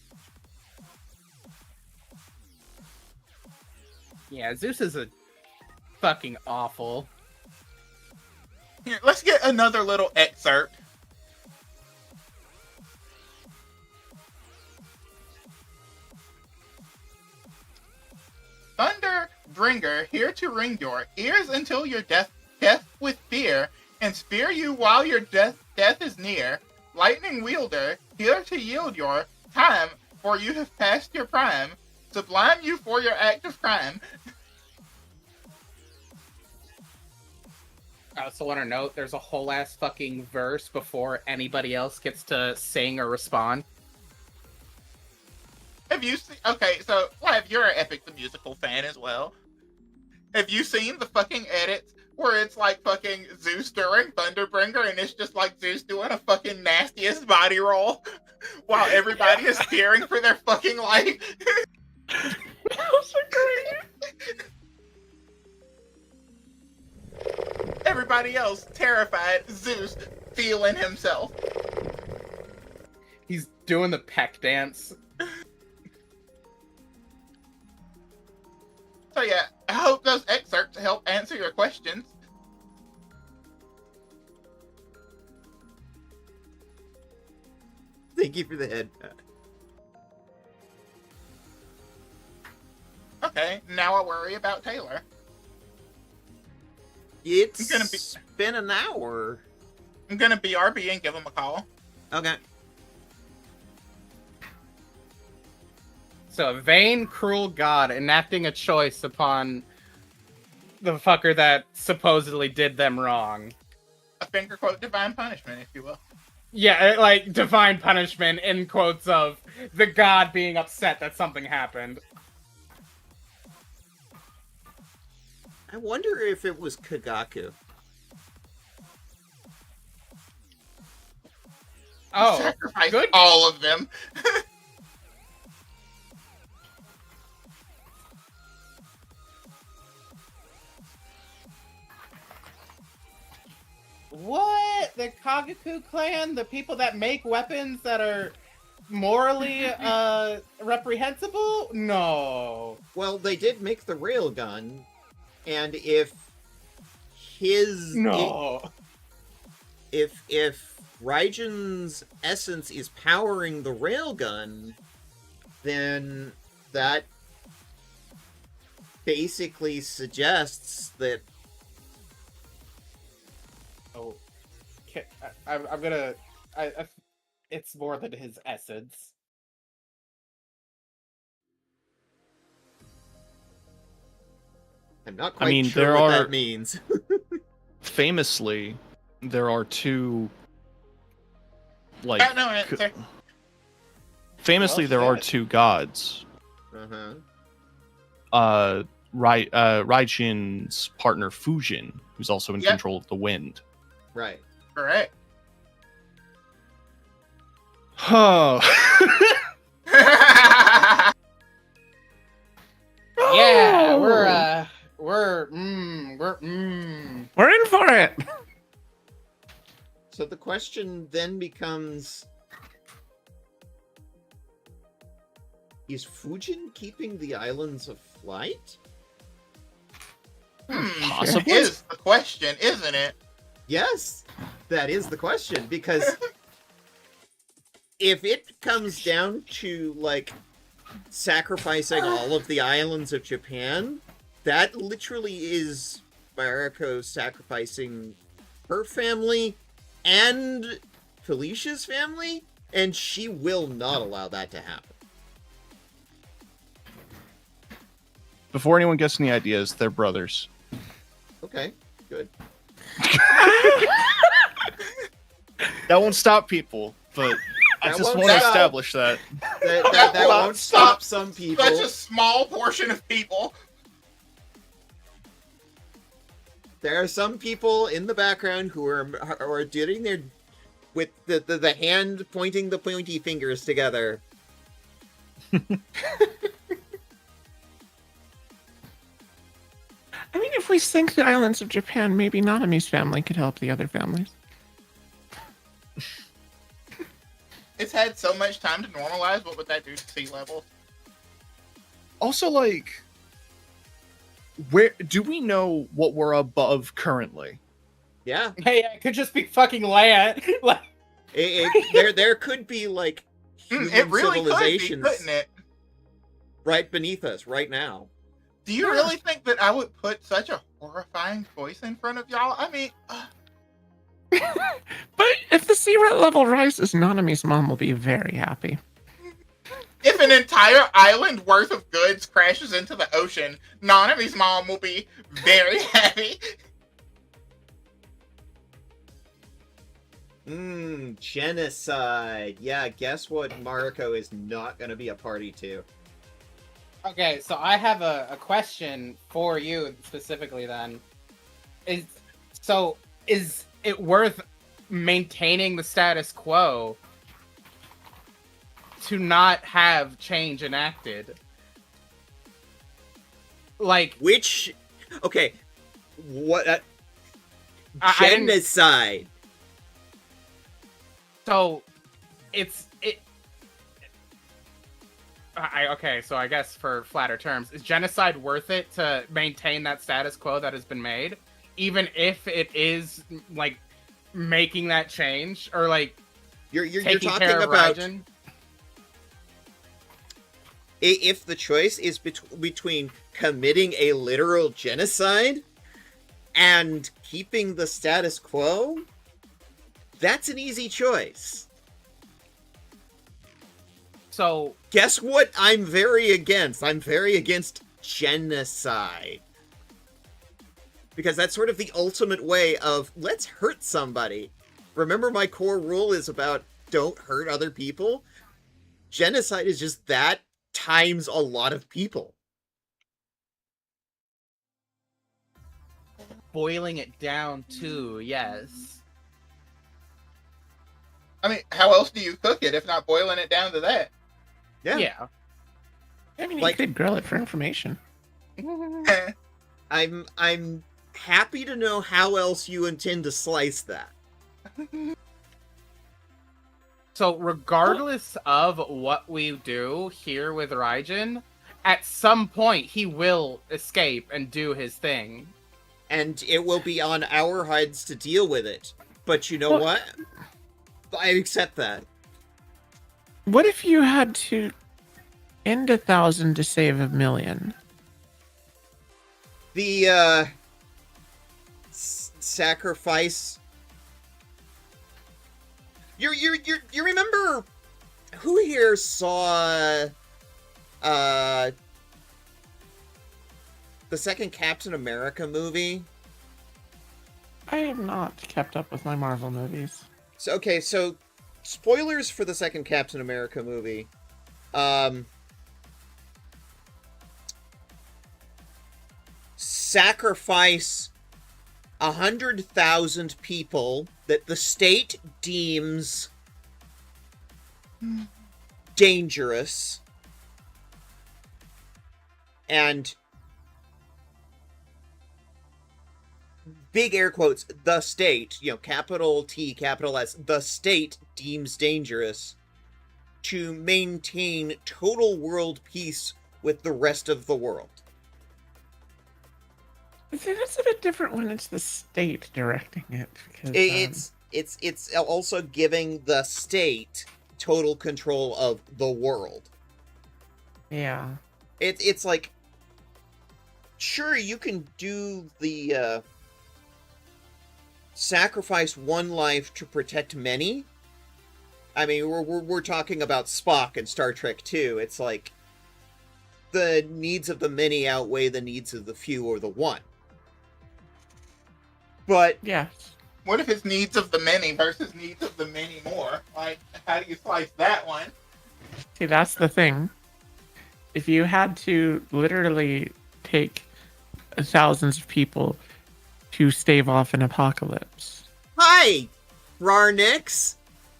Yeah, Zeus is a fucking awful. Here, let's get another little excerpt. Thunder bringer, here to ring your ears until your death with fear, and spear you while your death is near. Lightning wielder, here to yield your time, for you have passed your prime. Sublime you for your act of crime. I also want to note there's a whole ass fucking verse before anybody else gets to sing or respond. Have you seen? Okay, so Live, you're an Epic the Musical fan as well. Have you seen the fucking edits where it's like fucking Zeus during Thunderbringer and it's just like Zeus doing a fucking nastiest body roll while everybody is fearing for their fucking life? Everybody else terrified, Zeus feeling himself. He's doing the peck dance. So yeah, I hope those excerpts help answer your questions. Thank you for the head pat. Okay, now I worry about Taylor. It's gonna been an hour. I'm gonna BRB and give him a call. Okay. So, a vain, cruel god enacting a choice upon the fucker that supposedly did them wrong. A finger quote divine punishment, if you will. Yeah, like, divine punishment in quotes of the god being upset that something happened. I wonder if it was Kagaku. Oh, Sacrifice good. all of them. What? The Kagaku clan? The people that make weapons that are morally reprehensible? No. Well, they did make the railgun, and if his No. if Raijin's essence is powering the railgun, then that basically suggests that Oh. I'm gonna... it's more than his essence. I'm not quite sure there what are that means. famously, there are two, like, Got no answer. famously Well, there are shit. two gods. Uh-huh. Raijin's partner Fujin, who's also in Yep. control of the wind. Right. Correct. Oh. Yeah, Oh. we're We're in for it. So the question then becomes, is Fujin keeping the Islands of Flight? Possibly. Is the question, isn't it? Yes, that is the question, because if it comes down to, like, sacrificing all of the islands of Japan, that literally is Barako sacrificing her family and Felicia's family, and she will not allow that to happen. Before anyone gets any ideas, they're brothers. Okay, good. That won't stop people, but I That just won't want to stop. establish that. That won't stop some people. Such a small portion of people. There are some people in the background who are doing their with the hand pointing the pointy fingers together. I mean, if we sink the islands of Japan, maybe Nanami's family could help the other families. It's had so much time to normalize. What would that do to sea level? Also, like, where do we know what we're above currently? Yeah. Hey, it could just be fucking land. Like, There could be like human It really could be, civilizations couldn't it? right beneath us right now. Do you really think that I would put such a horrifying choice in front of y'all? I mean, But if the sea level rises, Nanami's mom will be very happy. if an entire island worth of goods crashes into the ocean, Nanami's mom will be very happy. Genocide. Yeah, guess what Mariko is not going to be a party to? okay, so I have a question for you specifically then. Is it worth maintaining the status quo to not have change enacted? Like, Which, okay, what, I didn't- genocide. so okay, so I guess for flatter terms, is genocide worth it to maintain that status quo that has been made, even if it is like making that change or like You're taking talking care of about Raijin? if the choice is between committing a literal genocide and keeping the status quo, that's an easy choice. So Guess what I'm very against? I'm very against genocide. Because that's sort of the ultimate way of, let's hurt somebody. Remember my core rule is about don't hurt other people? Genocide is just that times a lot of people. boiling it down to, yes. I mean, how else do you cook it if not boiling it down to that? Yeah. I mean, Like- you could grill it for information. I'm happy to know how else you intend to slice that. So regardless of what we do here with Raijin, at some point he will escape and do his thing. And it will be on our heads to deal with it. But you know Well- what? I accept that. What if you had to end 1,000 to save 1,000,000? The sacrifice. You remember who here saw the second Captain America movie? I have not kept up with my Marvel movies. So spoilers for the second Captain America movie. Sacrifice 100,000 people that the state deems dangerous, and big air quotes, the state, capital T, capital S, the state deems dangerous, to maintain total world peace with the rest of the world. See, that's a bit different when it's the state directing it. Because, It's also giving the state total control of the world. yeah. It's like, sure, you can do the sacrifice one life to protect many. I mean, we're talking about Spock and Star Trek 2. It's like the needs of the many outweigh the needs of the few or the one. But Yes. What if it's needs of the many versus needs of the many more? Like, how do you slice that one? See, that's the thing. If you had to literally take thousands of people to stave off an apocalypse. hi, Rarnix.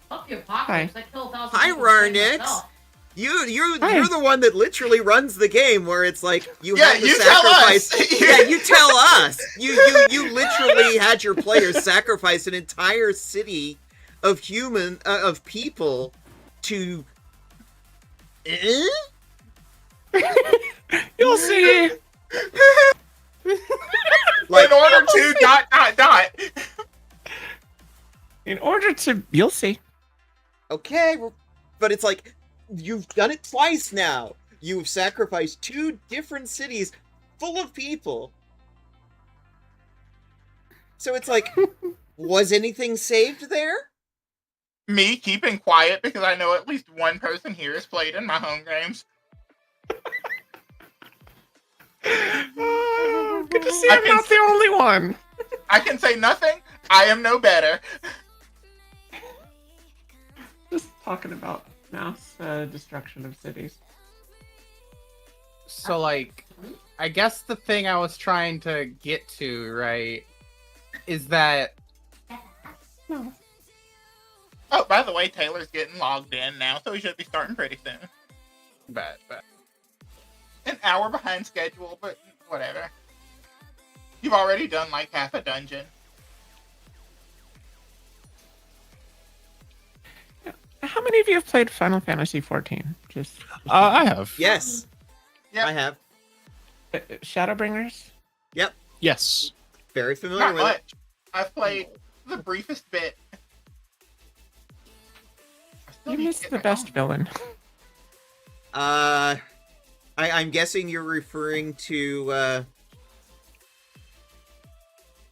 Fuck the apocalypse. I killed 1,000 Hi, people to save Rarnix. myself. You're Hi. the one that literally runs the game, where it's like you Yeah, have to you tell sacrifice. us. Yeah, you tell us. You literally had your players sacrifice an entire city of people to. You'll see. Like, in order to dot. In order to, you'll see. okay, but it's like you've done it twice now. You've sacrificed 2 different cities full of people. So it's like, was anything saved there? Me keeping quiet because I know at least one person here has played in my home games. Good to see I I'm can not the only one. I can say nothing. I am no better. Just talking about mass destruction of cities. So, like, I guess the thing I was trying to get to, right, is that No. Oh, by the way, Taylor's getting logged in now, so he should be starting pretty soon. but An hour behind schedule, but whatever. You've already done like half a dungeon. How many of you have played Final Fantasy XIV? Just I have. Yes. Yep. I have. Shadowbringers? Yes. Very familiar Not with much. it. I've played the briefest bit. I still You need to missed get the back best on. villain. I'm guessing you're referring to,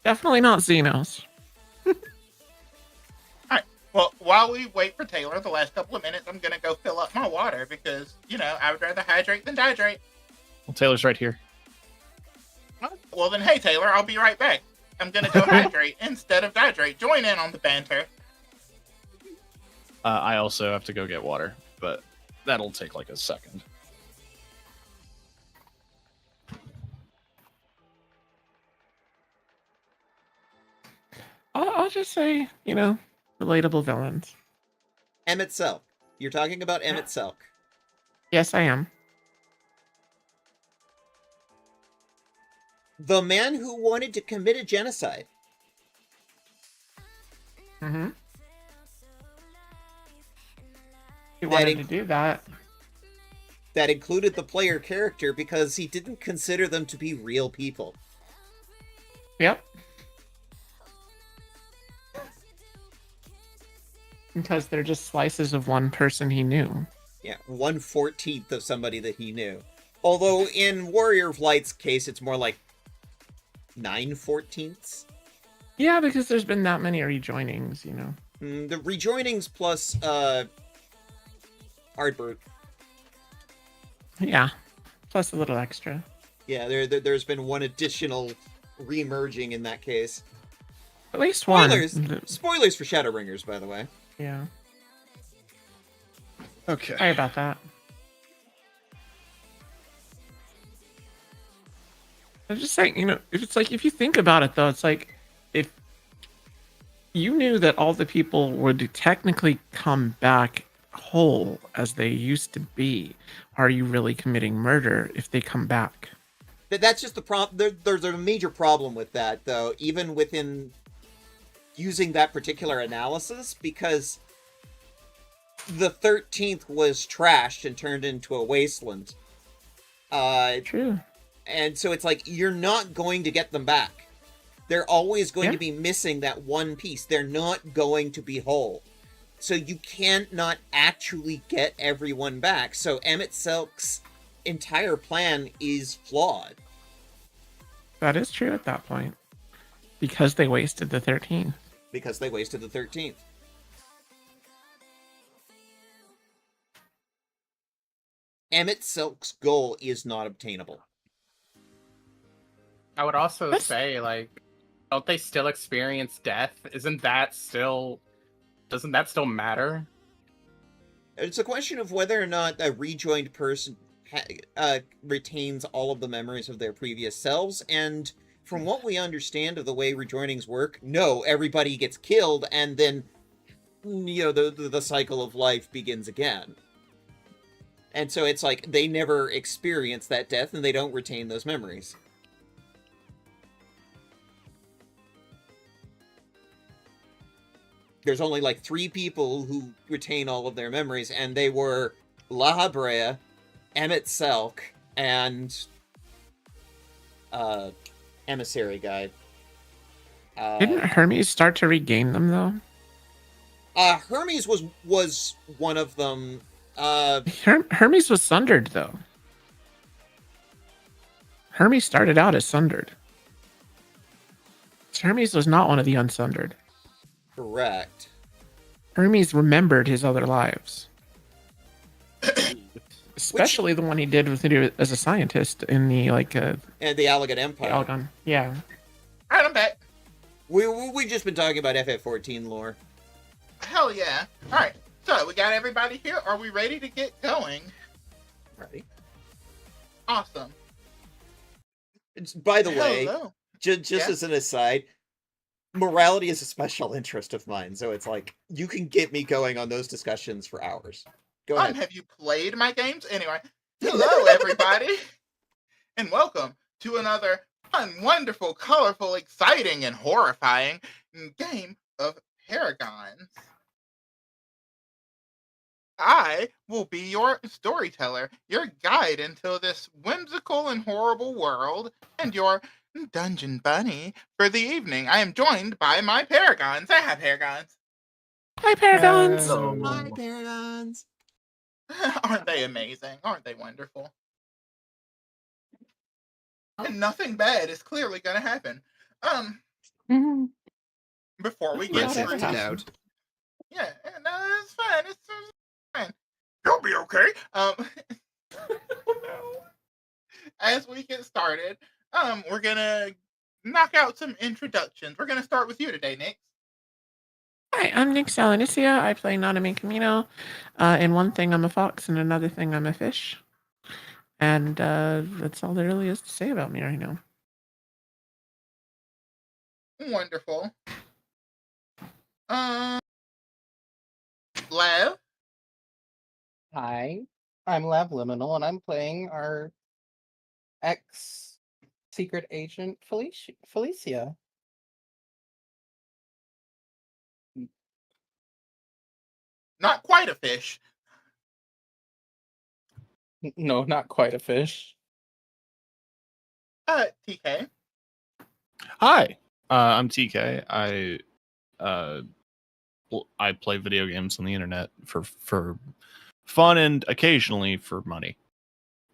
Definitely not Xenos. Well, while we wait for Taylor the last couple of minutes, I'm gonna go fill up my water because, you know, I would rather hydrate than dihydrate. Well, Taylor's right here. Well then, hey Taylor, I'll be right back. I'm gonna go hydrate instead of dihydrate. Join in on the banter. I also have to go get water, but that'll take like a second. I'll just say, relatable villains. Emmett Selk. You're talking about Emmett Selk. Yes, I am. The man who wanted to commit a genocide. Mm-hmm. He That wanted to do that. That included the player character because he didn't consider them to be real people. Yep. Because they're just slices of one person he knew. Yeah, 1/14 of somebody that he knew. Although in Warrior of Light's case, it's more like 9/14. Yeah, because there's been that many rejoinings, The rejoinings plus Hardbird. Yeah. Plus a little extra. Yeah, there's been one additional remerging in that case. At least one. Spoilers for Shadowbringers, by the way. Yeah. Okay. Sorry about that. I'm just saying, if you think about it, though, it's like, if you knew that all the people would technically come back whole as they used to be, are you really committing murder if they come back? That's just the problem. There's a major problem with that, though, even within using that particular analysis, because the 13th was trashed and turned into a wasteland. True. And so it's like, you're not going to get them back. They're always going Yeah. to be missing that one piece. They're not going to be whole. So you can't not actually get everyone back. So Emmett Selk's entire plan is flawed. That is true at that point. Because they wasted the 13th. Because they wasted the 13th. Emmett Selk's goal is not obtainable. I would also That's- say, like, don't they still experience death? Doesn't that still matter? It's a question of whether or not a rejoined person retains all of the memories of their previous selves, and from what we understand of the way rejoinings work, no, everybody gets killed, and then, the cycle of life begins again. And so it's like, they never experience that death, and they don't retain those memories. there's only like 3 people who retain all of their memories, and they were La Habrea, Emmett Selk, and emissary guy. Didn't Hermes start to regain them though? Hermes was one of them. Hermes was sundered though. Hermes started out as sundered. Hermes was not one of the unsundered. Correct. Hermes remembered his other lives. Especially the one he did with as a scientist in the And the Allegan Empire. Algon. Yeah. Alright, I'm back. We just been talking about FF14 lore. Hell yeah. Alright, so we got everybody here. Are we ready to get going? Ready. Awesome. By the way, Hello. just Yeah? as an aside, morality is a special interest of mine, so it's like, you can get me going on those discussions for hours. Go ahead. Have you played my games? Anyway, hello everybody, and welcome to another fun, wonderful, colorful, exciting, and horrifying game of Paragons. I will be your storyteller, your guide into this whimsical and horrible world, and your dungeon bunny for the evening. I am joined by my Paragons. I have Paragons. Hi, Paragons. Hi, Paragons. Aren't they amazing? Aren't they wonderful? And nothing bad is clearly going to happen. Before we get Yes, it's started, out. yeah, no, it's fine. It's fine. You'll be okay. As we get started, we're gonna knock out some introductions. We're gonna start with you today, Nick. Hi, I'm Nick Salanicia. I play Nanami Camino. In one thing, I'm a fox, and another thing, I'm a fish. And that's all there really is to say about me right now. Wonderful. Lev. Hi, I'm Lab Liminal, and I'm playing our ex-secret agent Felicia. Not quite a fish. No, not quite a fish. TK. Hi, I'm TK. I play video games on the internet for fun and occasionally for money,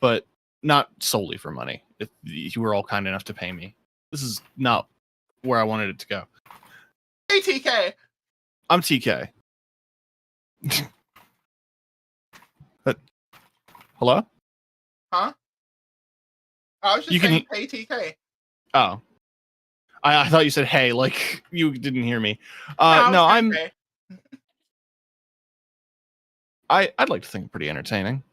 but not solely for money. If you were all kind enough to pay me, this is not where I wanted it to go. Hey, TK. I'm TK. But hello? Huh? I was just You can saying, hey, TK. Oh, I thought you said hey, like you didn't hear me. I was No, saying I'm. hey. I'd like to think pretty entertaining.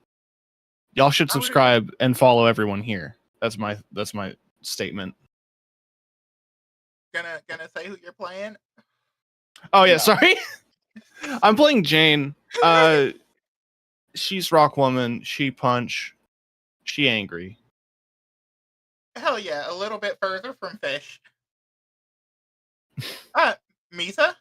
Y'all should I would- subscribe and follow everyone here. That's my statement. Gonna say who you're playing. Oh yeah, Yeah. sorry. I'm playing Jane. She's rock woman. She punch. She angry. Hell yeah, a little bit further from fish. Mitha.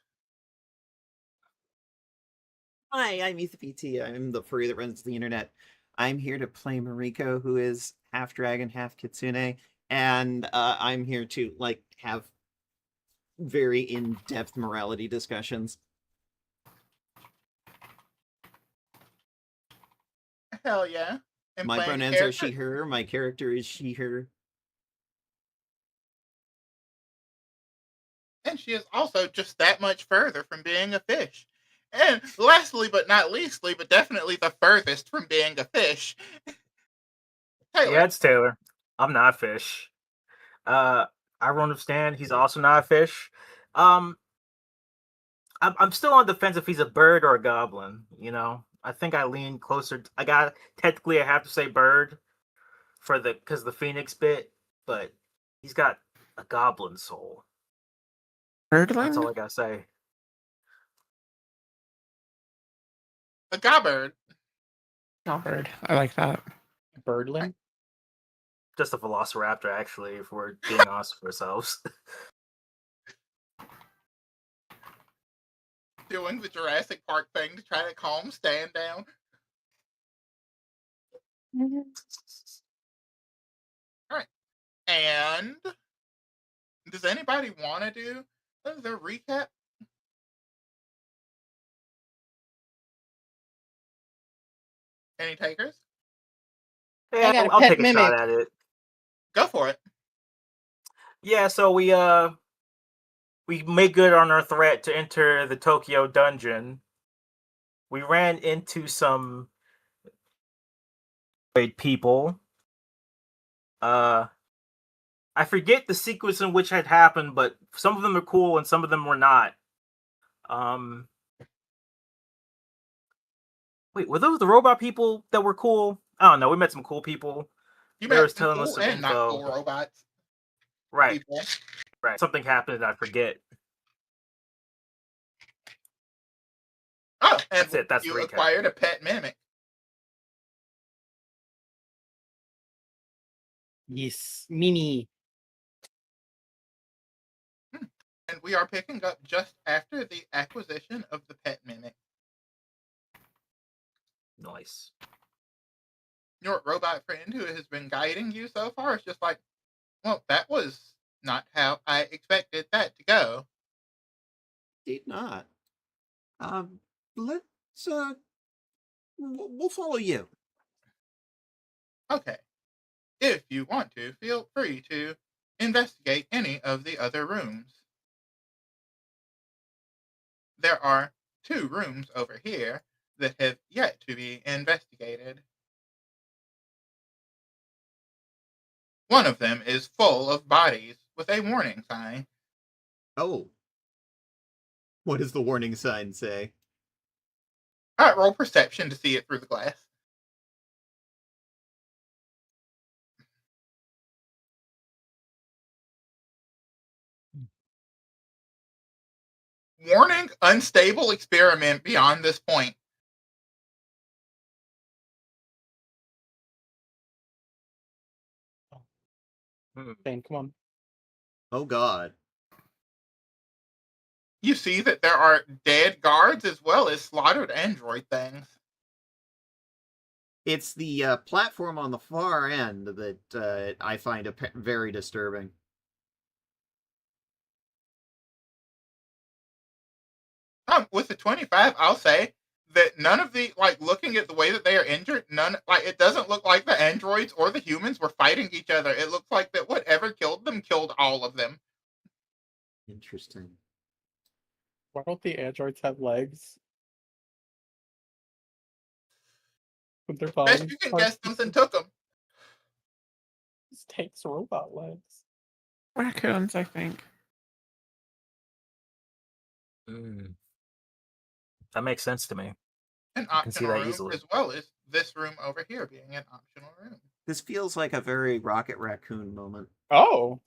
Hi, I'm MithaVT. I'm the furry that runs the internet. I'm here to play Mariko, who is half dragon, half kitsune, and I'm here to have very in-depth morality discussions. Hell yeah. And My playing pronouns are character- she/her. My character is she/her. And she is also just that much further from being a fish. And lastly, but not leastly, but definitely the furthest from being a fish. Taylor. Yeah, it's Taylor. I'm not a fish. I don't understand. He's also not a fish. I'm still on the fence if he's a bird or a goblin. You know, I think I lean closer. I have to say bird because the phoenix bit, but he's got a goblin soul. That's all I Birdland? gotta say. A gobbird. Bird. I like that. Birdland? Just a velociraptor, actually, if we're being honest with ourselves. doing the Jurassic Park thing to try to calm Stan down. Alright. And does anybody want to do the recap? Any takers? Yeah, got a I'll pet take a shot mimic. at it. Go for it. Yeah, so we made good on our threat to enter the Tokyo dungeon. We ran into some great people. I forget the sequence in which had happened, but some of them are cool and some of them were not. Wait, were those the robot people that were cool? I don't know. We met some cool people. You They met was some telling us cool some and not info. cool robots. Right, People. right. Something happened and I forget. Oh, and That's it. That's the you recap. acquired a pet mimic. Yes, Mimi. And we are picking up just after the acquisition of the pet mimic. Nice. Your robot friend who has been guiding you so far is just like, well, that was not how I expected that to go. Indeed not. Let's we'll follow you. Okay. If you want to, feel free to investigate any of the other rooms. There are 2 rooms over here that have yet to be investigated. One of them is full of bodies with a warning sign. Oh. What does the warning sign say? Alright, roll perception to see it through the glass. Warning, unstable experiment beyond this point. Shane, come on. Oh god. You see that there are dead guards as well as slaughtered android things. It's the platform on the far end that I find very disturbing. With the 25, I'll say that none of the, like, looking at the way that they are injured, it doesn't look like the androids or the humans were fighting each other. It looks like that whatever killed them killed all of them. Interesting. Why don't the androids have legs? With their body Best you can parts guess, something took them. just takes robot legs. Raccoons, I think. That makes sense to me. An I can see optional that room, easily. as well as this room over here being an optional room. This feels like a very Rocket Raccoon moment. Oh.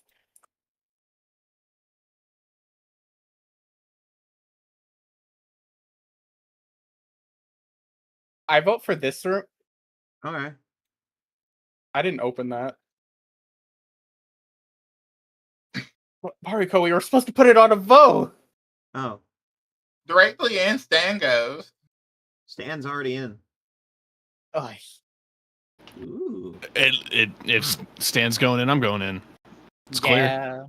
I vote for this room. Okay. I didn't open that. Mariko, we were supposed to put it on a vote. Oh, Directly in, Stan goes. Stan's already in. Ugh. Ooh. If Stan's going in, I'm going in. It's clear.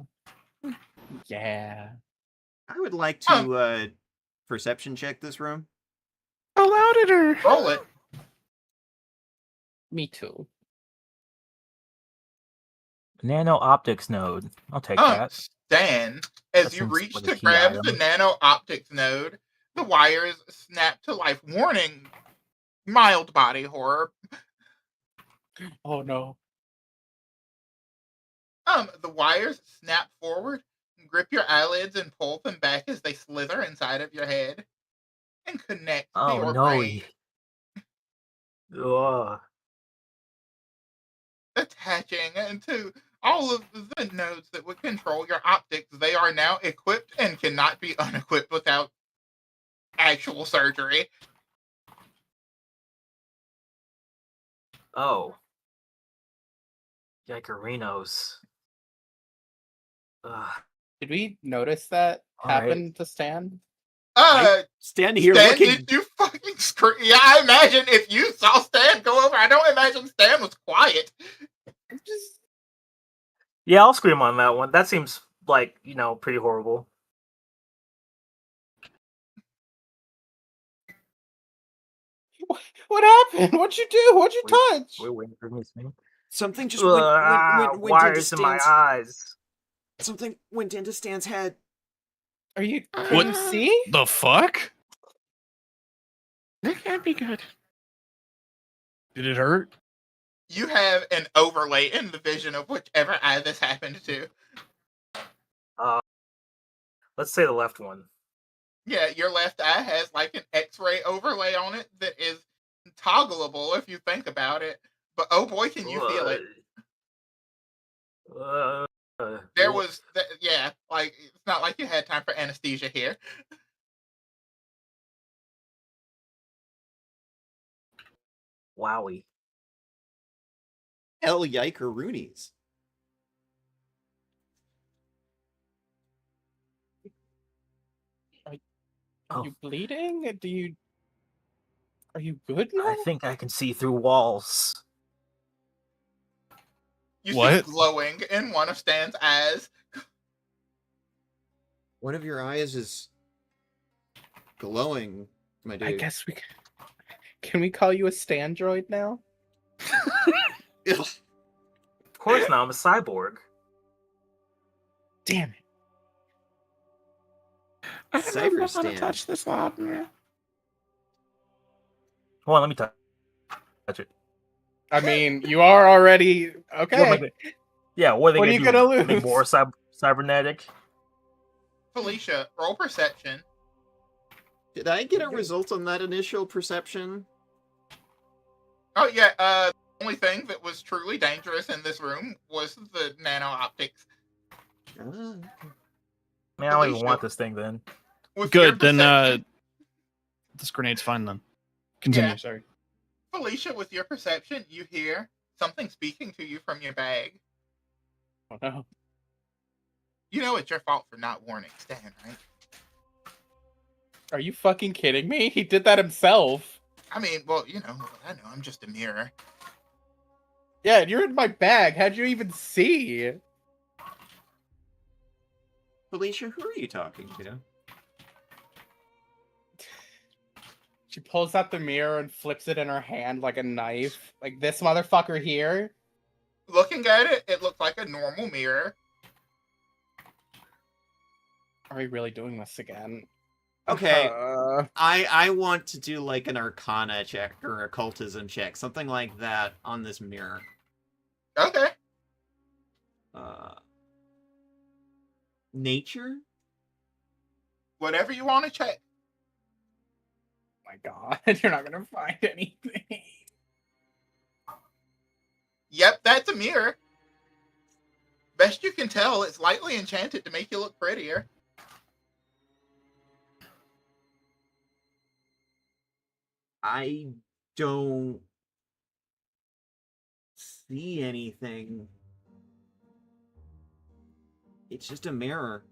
Yeah. I would like to perception check this room. Allow it. Roll it. Me too. Nano optics node. I'll take that. Stan, as That you seems reach like a to key grab item. the nano optics node, the wires snap to life. Warning, mild body horror. Oh no. The wires snap forward, grip your eyelids, and pull them back as they slither inside of your head and connect to Oh your no. brain, Ugh. attaching to all of the nodes that would control your optics. They are now equipped and cannot be unequipped without actual surgery. Oh. Yikerinos. Ugh. Did we notice that All right. happen to Stan? Standing here Stan, looking. did you fucking scream? Yeah, I imagine if you saw Stan go over, I don't imagine Stan was quiet. Yeah, I'll scream on that one. That seems like, pretty horrible. What happened? What'd you do? What'd you touch? We're waiting for me to speak. Something just went into Wires in my Stan's. eyes. Something went into Stan's head. Are you? Can What? you see? The fuck? That can't be good. Did it hurt? You have an overlay in the vision of whichever eye this happened to. Let's say the left one. Yeah, your left eye has like an X-ray overlay on it that is toggleable if you think about it. But oh boy, can you feel it? There was, yeah, like it's not like you had time for anesthesia here. Wowie. Hell, yiker Roonies. Are Oh. you bleeding? Are you good now? I think I can see through walls. You see What? glowing in one of Stan's eyes. One of your eyes is glowing, my dude. I guess we can we call you a Standroid now? Ugh. Of course not, I'm a cyborg. Damn it. I don't Cyber know how to Stan. touch this ladder. Hold on, let me touch it. I mean, you are already What am I okay. gonna- Yeah, what are they What are gonna you do? gonna Make lose? more cybernetic? Felicia, roll perception. Did I get a result on that initial perception? Oh yeah, the only thing that was truly dangerous in this room was the nano-optics. Ah. Man, I don't even Alicia. want this thing then. With your Good, then perception- this grenade's fine then. Continue, Yeah. sorry. Felicia, with your perception, you hear something speaking to you from your bag. Oh, no. You know it's your fault for not warning Stan, right? Are you fucking kidding me? He did that himself. I mean, well, I know I'm just a mirror. Yeah, and you're in my bag. How'd you even see? Felicia, who are you talking to? She pulls out the mirror and flips it in her hand like a knife. Like this motherfucker here. Looking at it, it looks like a normal mirror. Are we really doing this again? Okay, Uh, I want to do like an Arcana check or occultism check, something like that on this mirror. Okay. Nature? Whatever you want to check. my God, you're not gonna find anything. Yep, that's a mirror. Best you can tell, it's lightly enchanted to make you look prettier. I don't see anything. It's just a mirror.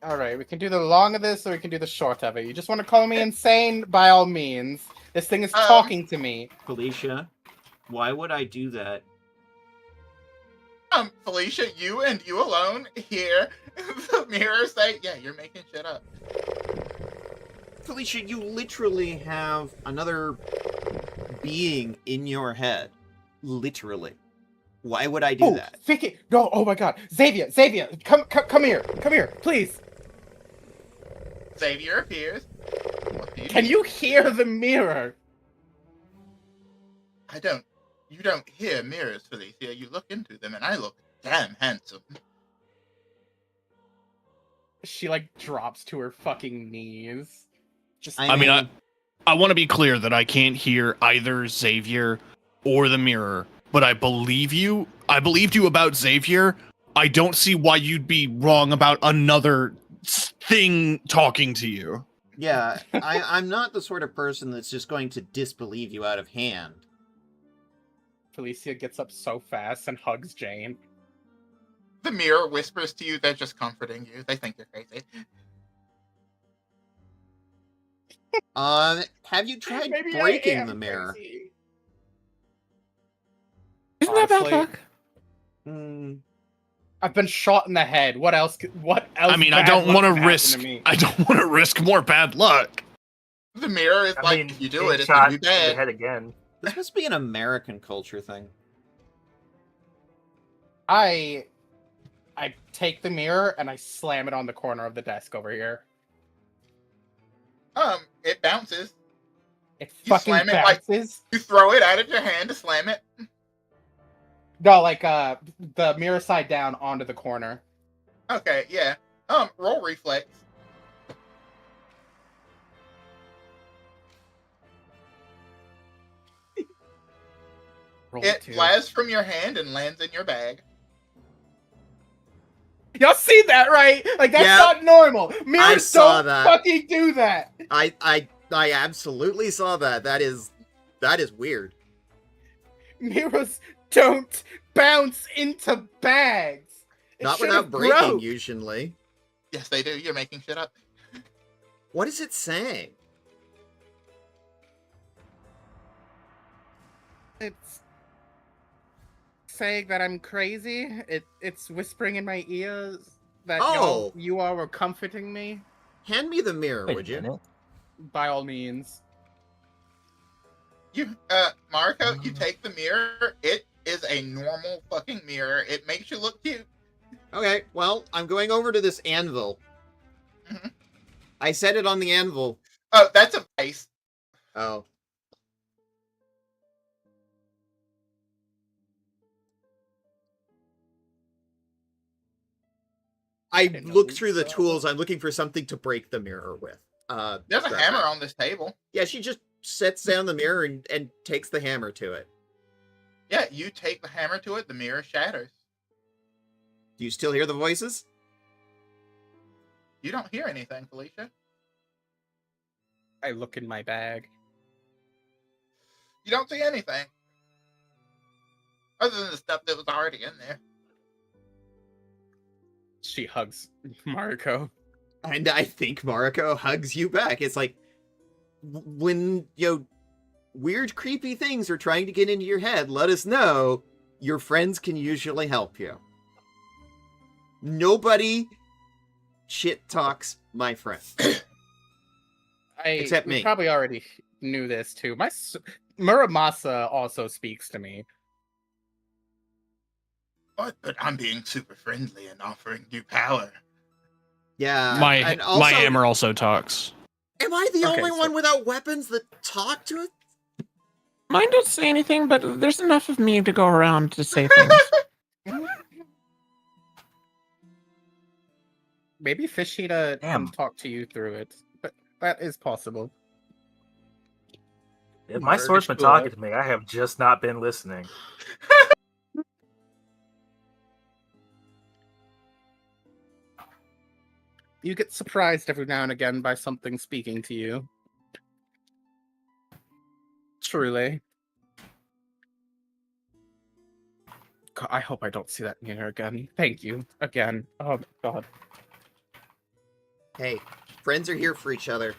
All right, we can do the long of this or we can do the short of it. You just want to call me insane? By all means. This thing is talking to me. Felicia, why would I do that? Felicia, you and you alone hear the mirror say, yeah, you're making shit up. Felicia, you literally have another being in your head. Literally. Why would I do that? Vicky, no, oh my God. Xavier, come here, please. Xavier appears. What do you Can need? you hear the mirror? You don't hear mirrors, Felicia. You look into them, and I look damn handsome. She like drops to her fucking knees. Just I mean, I want to be clear that I can't hear either Xavier or the mirror, but I believe you. I believed you about Xavier. I don't see why you'd be wrong about another thing talking to you. Yeah, I'm not the sort of person that's just going to disbelieve you out of hand. Felicia gets up so fast and hugs Jane. The mirror whispers to you they're just comforting you. They think you're crazy. Have you tried Maybe I breaking am the mirror? crazy. Isn't that bad Honestly, luck? Hmm. I've been shot in the head. What else? What else? I mean, I bad don't luck want could to happen risk. me? I don't want to risk more bad luck. The mirror is I like, mean, if you do being it, it's gonna shot be in the bad. head again. This must be an American culture thing. I take the mirror and I slam it on the corner of the desk over here. It bounces. It You fucking slam it like- bounces. You throw it out of your hand to slam it. No, like the mirror side down onto the corner. Okay, yeah. Roll reflex. Roll It two. flies from your hand and lands in your bag. Y'all see that, right? Like that's Yeah. not normal. Mirrors saw don't that. fucking do that. I absolutely saw that. That is weird. Mirrors don't bounce into bags. It Not should've without breaking, broke. usually. Yes, they do. You're making shit up. What is it saying? It's saying that I'm crazy. It's whispering in my ears that Oh. you all were comforting me. Hand me the mirror, Wait would a you? minute. By all means. You, Marco, you take the mirror. It is a normal fucking mirror. It makes you look cute. Okay, well, I'm going over to this anvil. Mhm. I set it on the anvil. Oh, that's a vase. Oh. I didn't know look we through the saw- tools. I'm looking for something to break the mirror with. There's a scrap hammer it. on this table. Yeah, she just sets down the mirror and takes the hammer to it. Yeah, you take the hammer to it. The mirror shatters. Do you still hear the voices? You don't hear anything, Felicia. I look in my bag. You don't see anything. Other than the stuff that was already in there. She hugs Mariko. And I think Mariko hugs you back. It's like when weird, creepy things are trying to get into your head, let us know. Your friends can usually help you. Nobody shit talks my friend. Except we me. probably already knew this too. Muramasa also speaks to me. But I'm being super friendly and offering you power. Yeah. My and also, my hammer also talks. Am I the Okay, only so- one without weapons that talk to it? Mine don't say anything, but there's enough of me to go around to say things. Maybe Fishita Damn. can talk to you through it. But that is possible. If my sword's been Good. talking to me, I have just not been listening. You get surprised every now and again by something speaking to you. Truly. God, I hope I don't see that mirror again. Thank you again. Oh my god. Hey, friends are here for each other.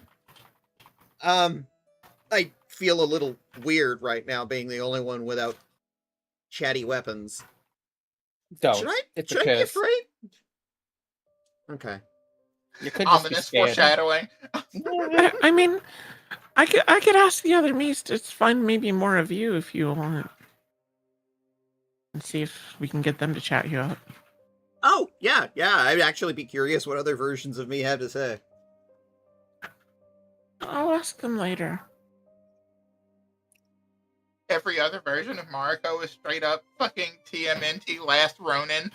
I feel a little weird right now being the only one without chatty weapons. Don't. Should I It's should a I be kiss. afraid? Okay. You could just be Ominous scared. foreshadowing. I mean, I could ask the other Mees to find maybe more of you if you want, and see if we can get them to chat you up. Oh, yeah. I'd actually be curious what other versions of me have to say. I'll ask them later. Every other version of Mariko is straight up fucking TMNT Last Ronin.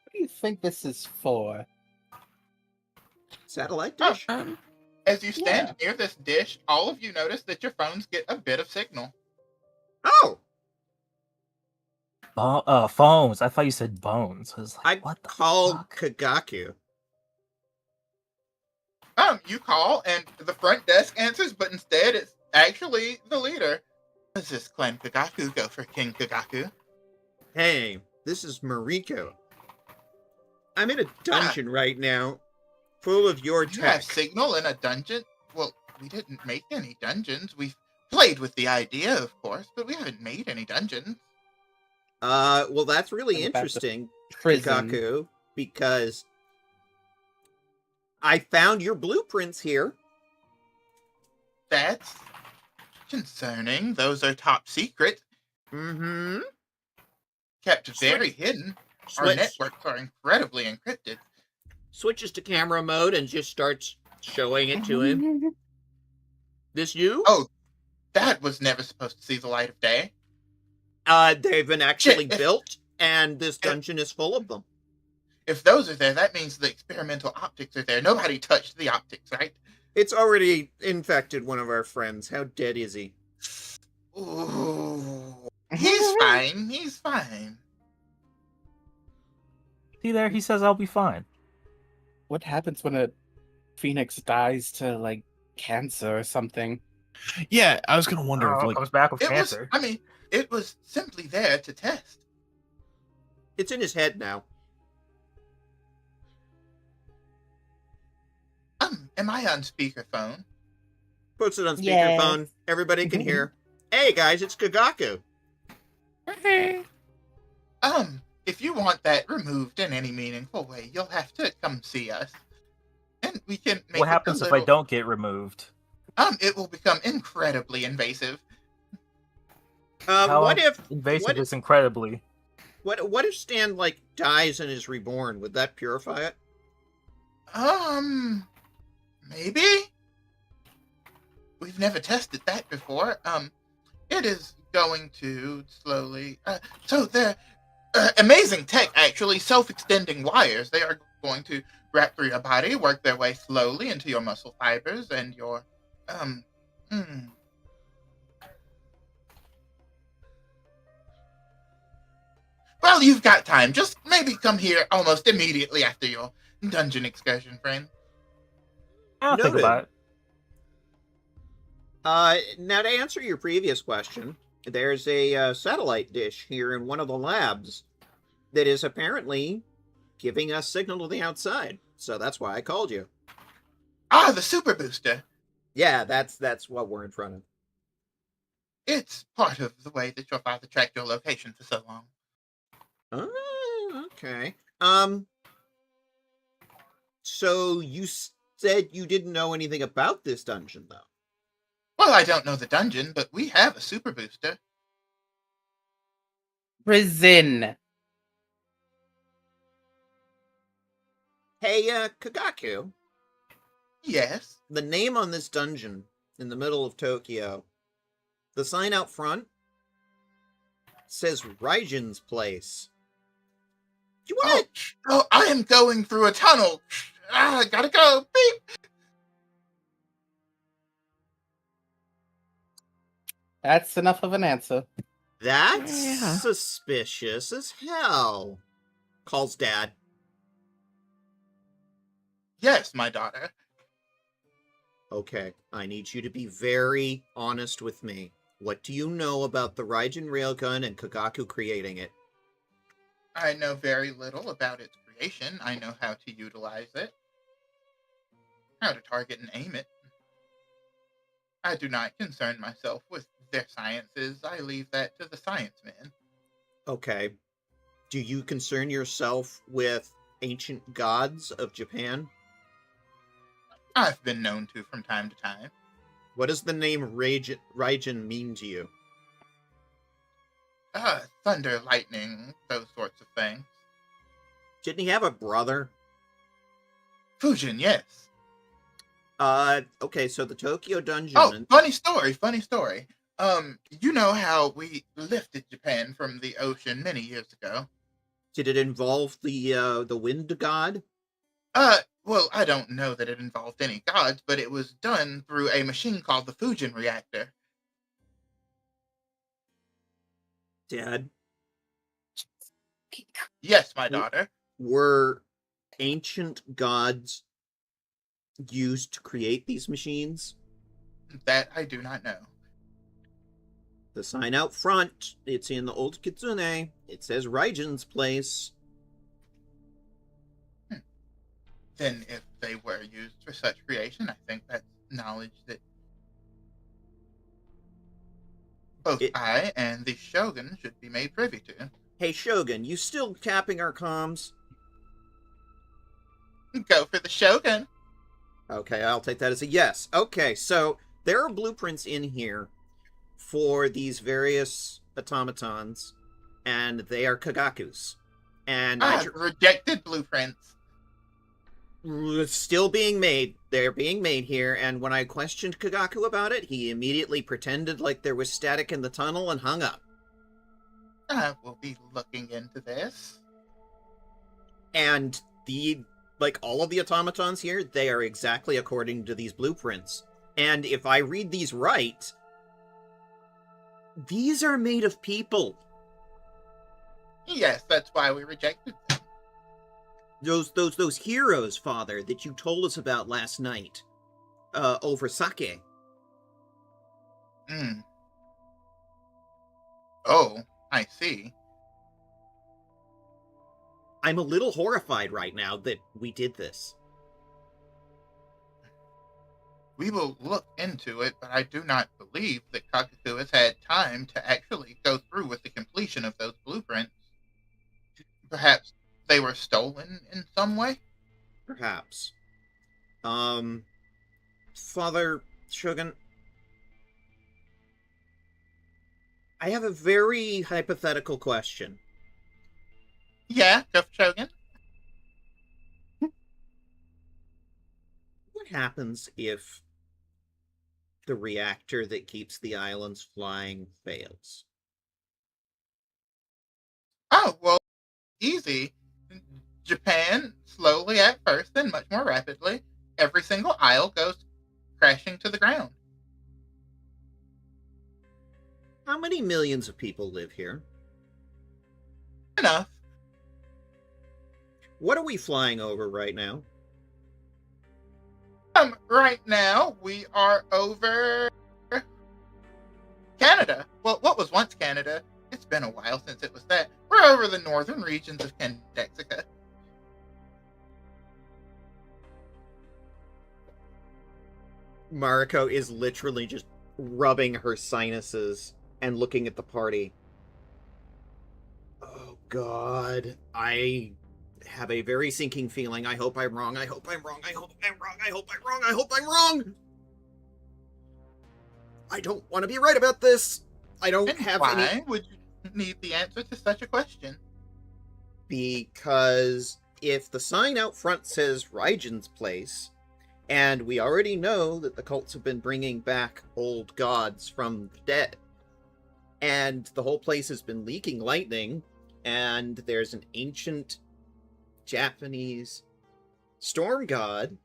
What do you think this is for? Satellite Oh. dish? As you stand near this dish, all of you notice that your phones get a bit of signal. Oh! Phones. I thought you said bones. I was like, I what the called fuck? Kagaku. You call and the front desk answers, but instead it's actually the leader. Does this clan Kagaku go for King Kagaku? Hey, This is Mariko. I'm in a dungeon right now, full of your You have tech. signal in a dungeon? Well, we didn't make any dungeons. We've played with the idea, of course, but we haven't made any dungeons. Well, that's really What about the interesting, prison? Kikaku, because I found your blueprints here. That's concerning. Those are top secret, Mm-hmm. kept very hidden. Our networks are incredibly encrypted. Switches to camera mode and just starts showing it to him. This you? Oh, that was never supposed to see the light of day. They've been actually Shit, if- built, and this dungeon is full of them. If those are there, that means the experimental optics are there. Nobody touched the optics, right? It's already infected one of our friends. How dead is he? Ooh. He's fine. He's fine. See there, he says I'll be fine. What happens when a phoenix dies to like cancer or something? Yeah, I was gonna wonder if like comes back with It was, cancer. I mean, it was simply there to test. It's in his head now. Am I on speakerphone? Puts it on Yes. speakerphone. Everybody can hear. Hey guys, it's Kagaku. If you want that removed in any meaningful way, you'll have to come see us. And we can make What it happens a if I little- don't get removed? It will become incredibly invasive. How What if invasive what- is incredibly? what if Stan like dies and is reborn? Would that purify it? Maybe? We've never tested that before. It is going to slowly. So they're amazing tech, actually. Self-extending wires. They are going to wrap through your body, work their way slowly into your muscle fibers and your. Well, you've got time. Just maybe come here almost immediately after your dungeon excursion, friend. I'll think Noted. about it. Now to answer your previous question, there's a satellite dish here in one of the labs that is apparently giving us signal to the outside. So that's why I called you. Ah, the super booster. Yeah, that's what we're in front of. It's part of the way that your father tracked your location for so long. Oh, okay. So you said you didn't know anything about this dungeon, though. Well, I don't know the dungeon, but we have a super booster. Prison. Hey, Kagaku, Yes. the name on this dungeon in the middle of Tokyo, the sign out front says Raijin's place. You want it? Oh, I am going through a tunnel. Gotta go. Beep. That's enough of an answer. That's Yeah. suspicious as hell. Calls Dad. Yes, my daughter. Okay, I need you to be very honest with me. What do you know about the Raijin railgun and Kagaku creating it? I know very little about its creation. I know how to utilize it, how to target and aim it. I do not concern myself with their sciences. I leave that to the science men. Okay. Do you concern yourself with ancient gods of Japan? I've been known to from time to time. What does the name Raijin mean to you? Thunder, lightning, those sorts of things. Didn't he have a brother? Fusion, yes. Okay, so the Tokyo dungeon. Oh, funny story. You know how we lifted Japan from the ocean many years ago? Did it involve the wind god? Well, I don't know that it involved any gods, but it was done through a machine called the Fusion reactor. Dad, Yes, my daughter. were ancient gods used to create these machines? That I do not know. The sign out front, it's in the old Kitsune. It says Raigen's place. Then if they were used for such creation, I think that's knowledge that both I and the Shogun should be made privy to. Hey, Shogun, you still capping our comms? Go for the Shogun. Okay, I'll take that as a yes. Okay, so there are blueprints in here for these various automatons, and they are Kagaku's. And rejected blueprints. Still being made. They're being made here, and when I questioned Kagaku about it, he immediately pretended like there was static in the tunnel and hung up. I will be looking into this. And all of the automatons here, they are exactly according to these blueprints. And if I read these right, these are made of people. Yes, that's why we rejected them. Those heroes, Father, that you told us about last night, over sake. Oh, I see. I'm a little horrified right now that we did this. We will look into it, but I do not believe that Kagaku has had time to actually go through with the completion of those blueprints. Perhaps they were stolen in some way? Perhaps. Father Shogun, I have a very hypothetical question. Yeah, go for Shogun. What happens if the reactor that keeps the islands flying fails? Oh, well, easy. Japan, slowly at first, then much more rapidly, every single isle goes crashing to the ground. How many millions of people live here? Enough. What are we flying over right now? Right now, we are over Canada. Well, what was once Canada? It's been a while since it was that. We're over the northern regions of Kendexica. Mariko is literally just rubbing her sinuses and looking at the party. Oh, God. I have a very sinking feeling. I hope I'm wrong. I hope I'm wrong. I hope I'm wrong. I hope I'm wrong. I hope I'm wrong. I don't want to be right about this. I don't have Why any... would you need the answer to such a question? Because if the sign out front says Raigen's place, and we already know that the cults have been bringing back old gods from the dead, and the whole place has been leaking lightning, and there's an ancient Japanese storm god.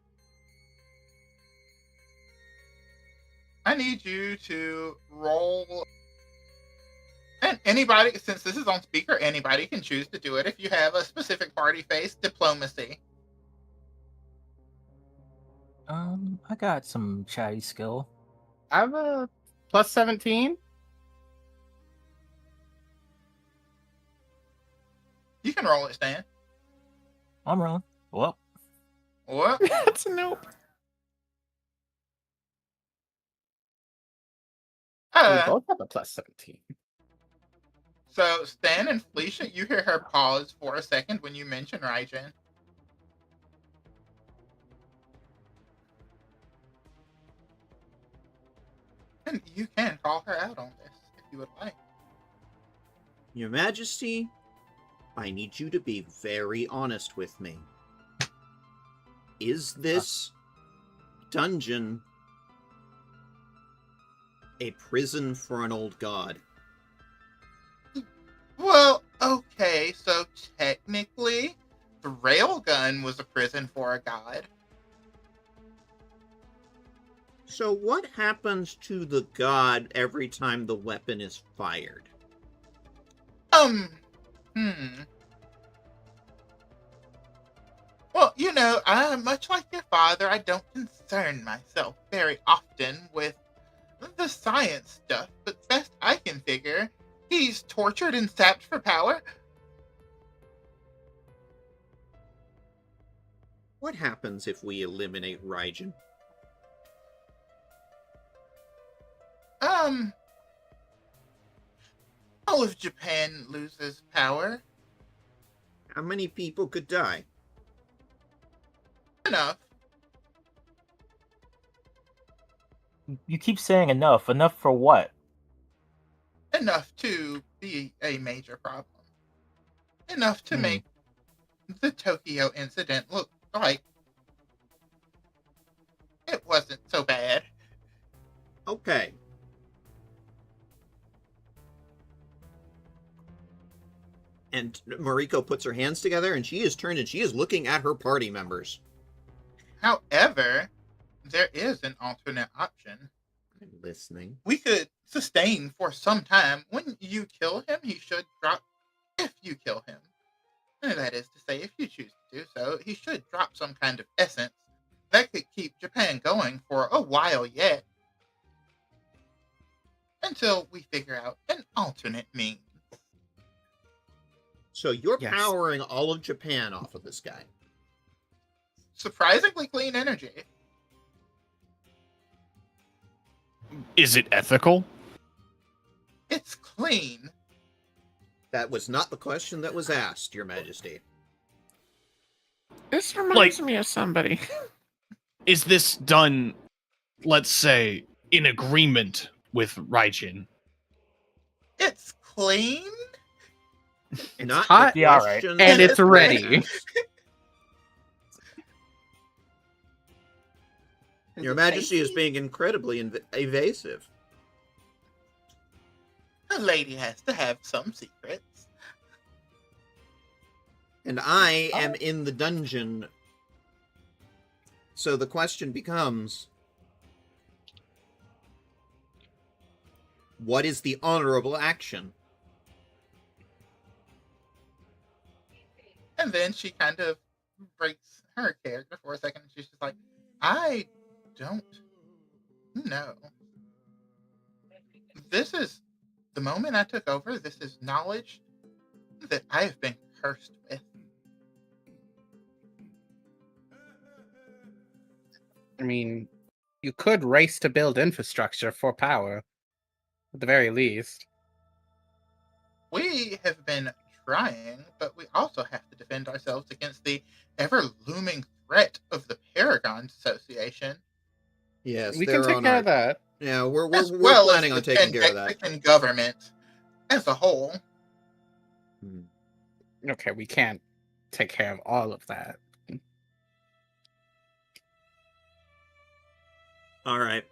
I need you to roll. And anybody, since this is on speaker, anybody can choose to do it if you have a specific party face. Diplomacy. I got some chatty skill. I have a plus 17. You can roll it, Stan. I'm rolling. Well, What? That's a nope. We both have a plus 17. So Stan and Felicia, you hear her pause for a second when you mention Raigen. And you can call her out on this if you would like. Your Majesty, I need you to be very honest with me. Is this dungeon a prison for an old god? Well, okay, so technically, the railgun was a prison for a god. So what happens to the god every time the weapon is fired? Well, you know, much like your father, I don't concern myself very often with the science stuff, but best I can figure, he's tortured and sapped for power. What happens if we eliminate Raijin? All of Japan loses power. How many people could die? Enough. You keep saying enough. Enough for what? Enough to be a major problem. Enough to make the Tokyo incident look like it wasn't so bad. Okay. And Mariko puts her hands together, and she is turned, and she is looking at her party members. However, there is an alternate option. I'm listening. We could sustain for some time. When you kill him, he should drop. If you kill him, and that is to say, if you choose to do so, he should drop some kind of essence that could keep Japan going for a while yet, until we figure out an alternate means. So you're Yes. powering all of Japan off of this guy. Surprisingly clean energy. Is it ethical? It's clean. That was not the question that was asked, Your Majesty. This reminds me of somebody. Is this done, let's say, in agreement with Raijin? It's clean. Not hot, the yeah, right. question And that it's was ready. asked. Your Majesty is being incredibly evasive. A lady has to have some secrets. And I am in the dungeon. So the question becomes, what is the honorable action? And then she kind of breaks her character for a second. She's just like, I don't know. This is the moment I took over. This is knowledge that I have been cursed with. I mean, you could race to build infrastructure for power, at the very least. We have been trying, but we also have to defend ourselves against the ever-looming threat of the Paragons Association. Yes, We they're can take on care our... of that. Yeah, we're as well planning as on the taking care of that. Mexican government as a whole. Okay, we can't take care of all of that. All right.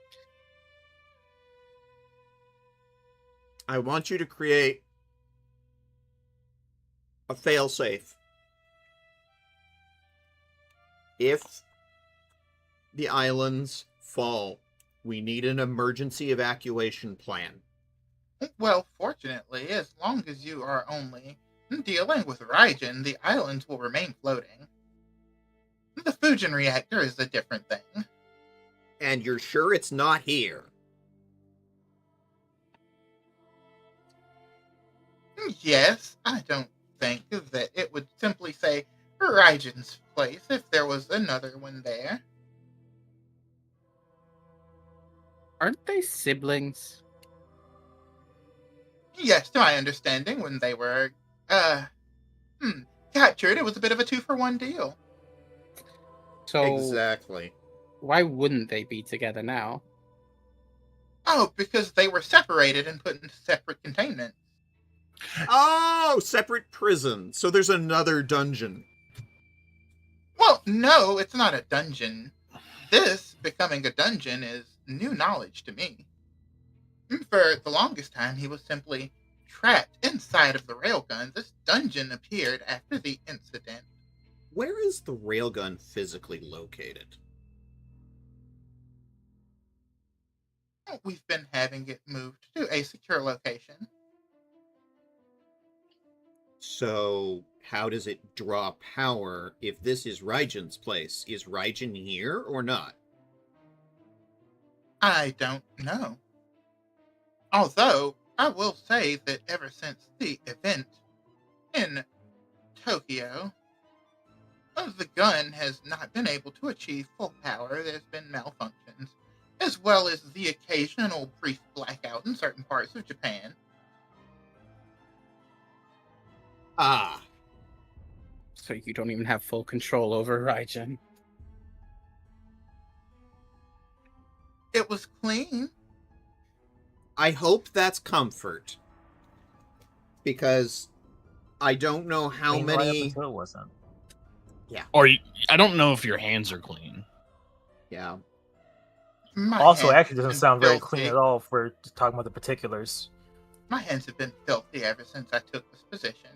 I want you to create a failsafe. If the islands fall, we need an emergency evacuation plan. Well, fortunately, as long as you are only dealing with Raijin, the islands will remain floating. The Fusion reactor is a different thing. And you're sure it's not here? Yes, I don't think that it would simply say Raijin's place if there was another one there. Aren't they siblings? Yes, to my understanding, when they were, captured, it was a bit of a 2-for-1 deal. So Exactly. why wouldn't they be together now? Oh, because they were separated and put into separate containment. Oh, separate prison. So there's another dungeon. Well, no, it's not a dungeon. This becoming a dungeon is new knowledge to me. For the longest time, he was simply trapped inside of the railgun. This dungeon appeared after the incident. Where is the railgun physically located? We've been having it moved to a secure location. So, how does it draw power if this is Raijin's place? Is Raijin here or not? I don't know. Although, I will say that ever since the event in Tokyo, the gun has not been able to achieve full power. There's been malfunctions, as well as the occasional brief blackout in certain parts of Japan. Ah, So you don't even have full control over Raijin. It was clean. I hope that's comfort. Because I don't know how Clean right up many... until it wasn't. Or I don't know if your hands are clean. Yeah. My Also, it hands actually have doesn't been sound very filthy. clean at all if we're just talking about the particulars. My hands have been filthy ever since I took this position.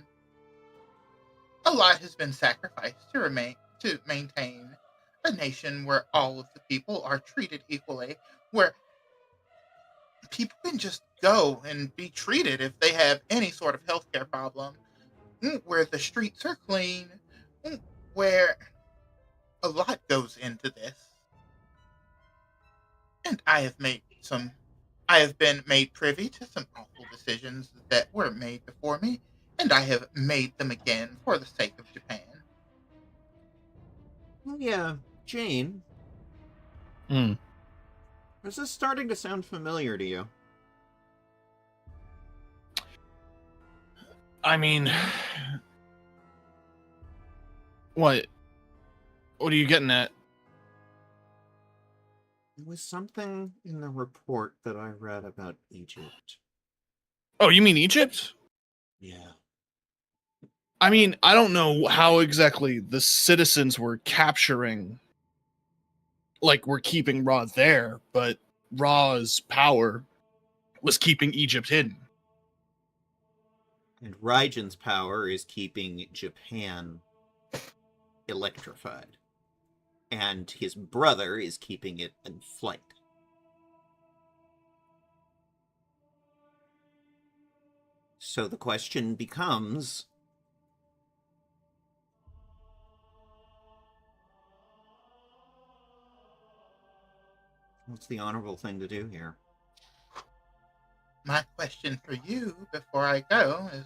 A lot has been sacrificed to maintain a nation where all of the people are treated equally, where people can just go and be treated if they have any sort of healthcare problem, where the streets are clean, where a lot goes into this. And I have been made privy to some awful decisions that were made before me, and I have made them again for the sake of Japan. Oh, yeah. Jane, Hmm. is this starting to sound familiar to you? I mean, what? What are you getting at? There was something in the report that I read about Egypt. Oh, you mean Egypt? Yeah. I mean, I don't know how exactly the citizens were capturing, like, were keeping Ra there, but Ra's power was keeping Egypt hidden. And Raijin's power is keeping Japan electrified. And his brother is keeping it in flight. So the question becomes... what's the honorable thing to do here? My question for you before I go is,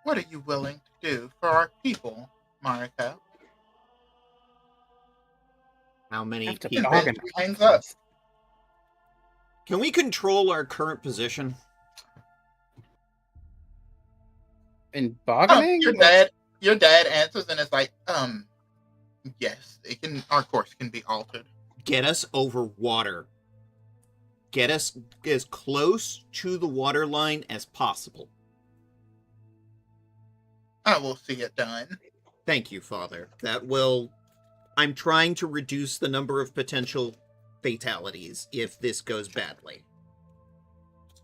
what are you willing to do for our people, Mariko? How many Have to people... bargain. He hangs up. Can we control our current position? In bargaining? Your dad answers and is like, yes, it can. Our course can be altered. Get us over water. Get us as close to the water line as possible. I will see it done. Thank you, Father. That will... I'm trying to reduce the number of potential fatalities if this goes badly.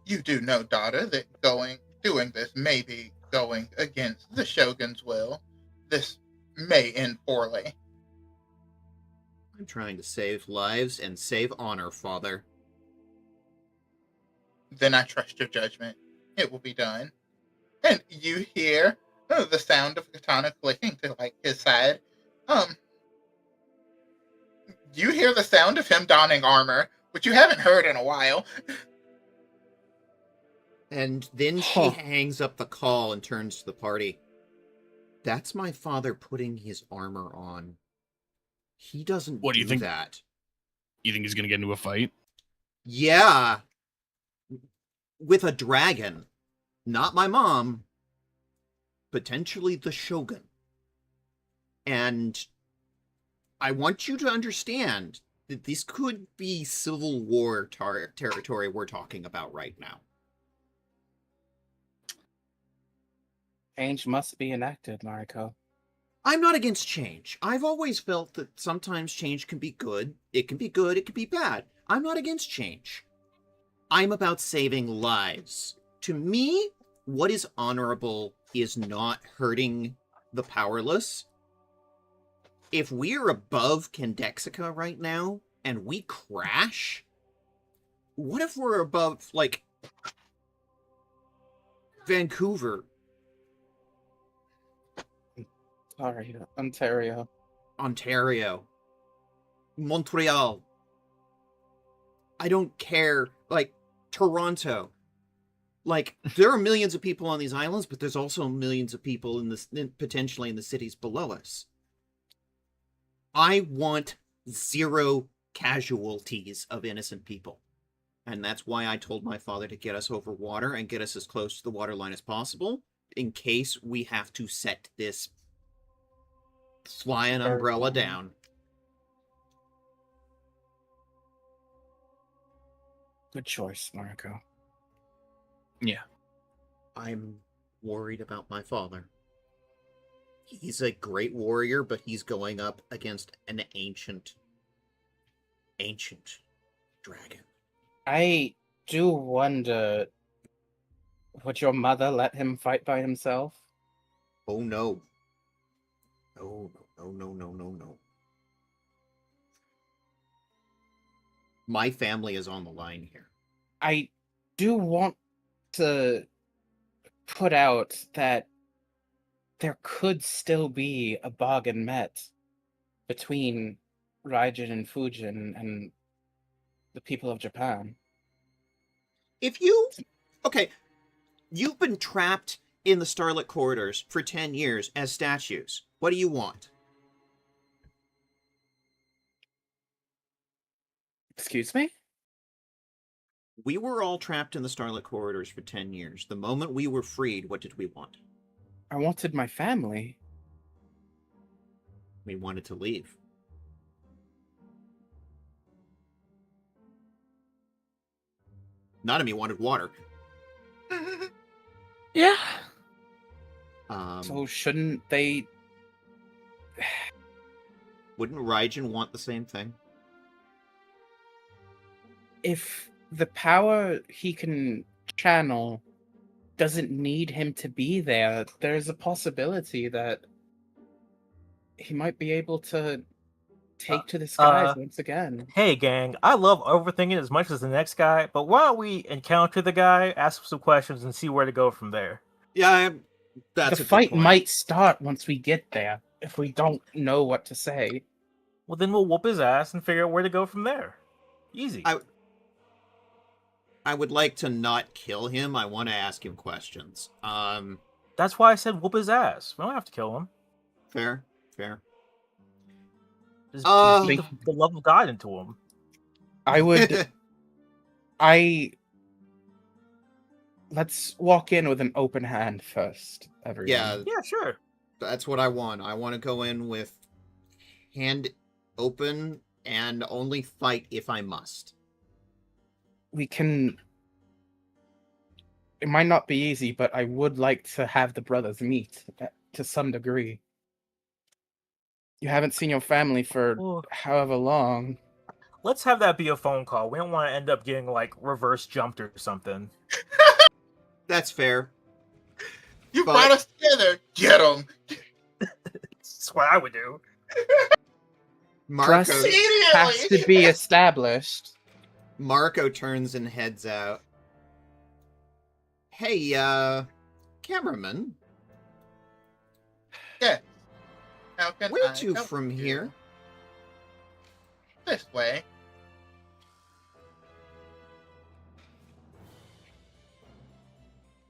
You do know, daughter, that doing this may be going against the Shogun's will. This may end poorly. I'm trying to save lives and save honor, Father. Then I trust your judgment. It will be done. And you hear the sound of katana clicking to like his side. You hear the sound of him donning armor, which you haven't heard in a while. And then she hangs up the call and turns to the party. That's my father putting his armor on. He doesn't What do you think? that. You think he's gonna get into a fight? Yeah. With a dragon. Not my mom. Potentially the Shogun. And I want you to understand that this could be Civil War territory we're talking about right now. Change must be enacted, Mariko. I'm not against change. I've always felt that sometimes change can be good. It can be good, it can be bad. I'm not against change. I'm about saving lives. To me, what is honorable is not hurting the powerless. If we're above Candexica right now, and we crash, what if we're above, like, Vancouver? Sorry, Ontario. Montreal. I don't care. Like, Toronto. Like, there are millions of people on these islands, but there's also millions of people potentially in the cities below us. I want 0 casualties of innocent people. And that's why I told my father to get us over water and get us as close to the waterline as possible, in case we have to set this flying umbrella down. Good choice, Marco. Yeah. I'm worried about my father. He's a great warrior, but he's going up against an ancient dragon. I do wonder, would your mother let him fight by himself? Oh no. No. My family is on the line here. I do want to put out that there could still be a bargain met between Raijin and Fujin and the people of Japan. Okay, you've been trapped in the Starlit Corridors for 10 years as statues. What do you want? Excuse me? We were all trapped in the Starlit Corridors for 10 years. The moment we were freed, what did we want? I wanted my family. We wanted to leave. None of me wanted water. Yeah. So shouldn't they... Wouldn't Raijin want the same thing? If the power he can channel doesn't need him to be there, there's a possibility that he might be able to take to the skies once again. Hey, gang, I love overthinking as much as the next guy, but why don't we encounter the guy, ask him some questions, and see where to go from there? Yeah, that's the fight might start once we get there, if we don't know what to say. Well, then we'll whoop his ass and figure out where to go from there. Easy. I would like to not kill him. I want to ask him questions. That's why I said whoop his ass. We don't have to kill him. Fair. Just beat the love of God into him. Let's walk in with an open hand first, everyone. Yeah, sure. That's what I want. I want to go in with hand open and only fight if I must. We can... It might not be easy, but I would like to have the brothers meet to some degree. You haven't seen your family for however long. Let's have that be a phone call. We don't want to end up getting, like, reverse jumped or something. That's fair. You brought us together. Get them. That's what I would do. Trust has to be established. Marco turns and heads out. Hey, cameraman. Yeah. How can Where I to help from you? here? This way.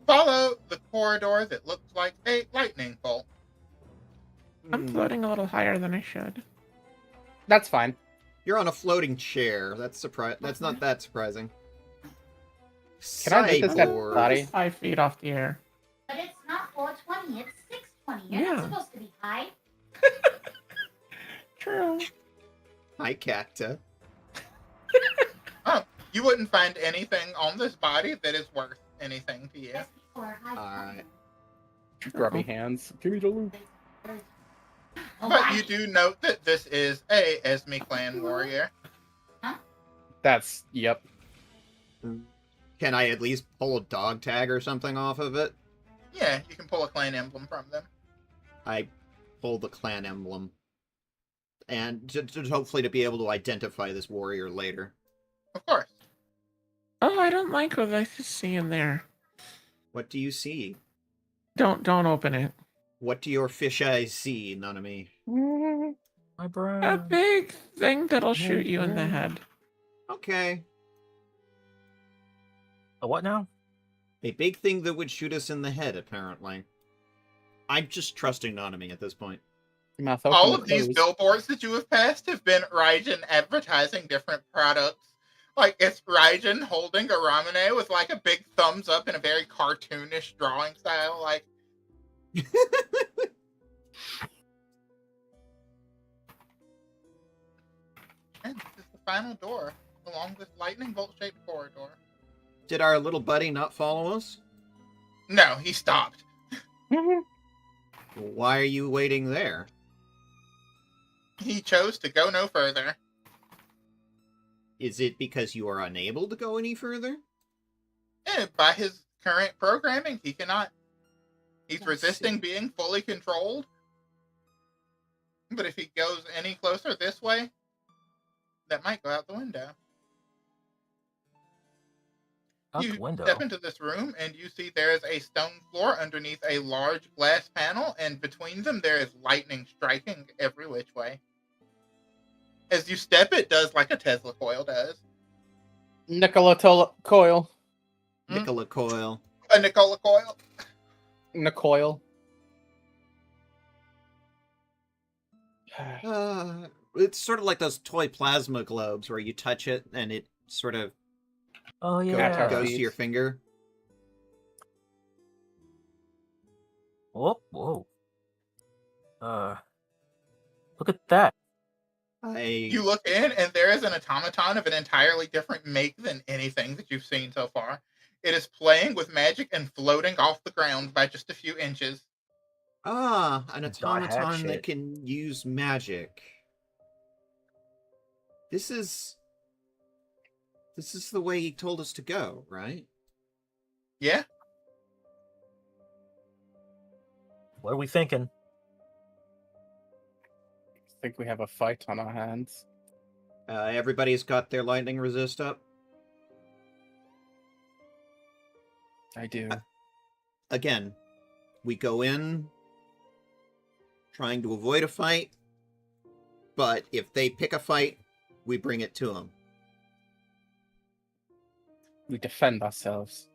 Follow the corridor that looks like a lightning bolt. I'm floating a little higher than I should. That's fine. You're on a floating chair. That's not that surprising. Can I make this guy's Cyborg. body? 5 feet off the air. But it's not 420, it's 620. You're Yeah. not supposed to be high. True. Hi, Cacta. You wouldn't find anything on this body that is worth anything to you. That's before high. Alright. Grubby hands. Give me the loot. But you do note that this is a Esme clan warrior. Yep. Can I at least pull a dog tag or something off of it? Yeah, you can pull a clan emblem from them. I pull the clan emblem. And hopefully to be able to identify this warrior later. Of course. Oh, I don't like what I see in there. What do you see? Don't open it. What do your fish eyes see, Nanami? My brain. A big thing that'll shoot you in the head. Okay. A what now? A big thing that would shoot us in the head, apparently. I'm just trusting Nanami at this point. Mouth open All or of these closed? billboards that you have passed have been Raijin advertising different products. Like, it's Raijin holding a ramune with, like, a big thumbs up in a very cartoonish drawing style. Like, and this is the final door along this lightning bolt-shaped corridor. Did our little buddy not follow us? No, he stopped. Why are you waiting there? He chose to go no further. Is it because you are unable to go any further? And by his current programming, he cannot. He's I resisting see. being fully controlled. But if he goes any closer this way, that might go out the window. Out You the window. step into this room and you see there is a stone floor underneath a large glass panel, and between them there is lightning striking every which way. As you step, it does like a Tesla coil does. Coil. Hmm? Nicola Coil. A Nikola coil. Nicoil. It's sort of like those toy plasma globes where you touch it and it sort of Oh That's our goes feet. to your finger. Whoa, whoa. Look at that. You look in, and there is an automaton of an entirely different make than anything that you've seen so far. It is playing with magic and floating off the ground by just a few inches. An Die hack automaton that shit. can use magic. This is the way he told us to go, right? Yeah? What are we thinking? I think we have a fight on our hands. Everybody's got their lightning resist up. I do. Again, we go in trying to avoid a fight, but if they pick a fight, we bring it to them. We defend ourselves.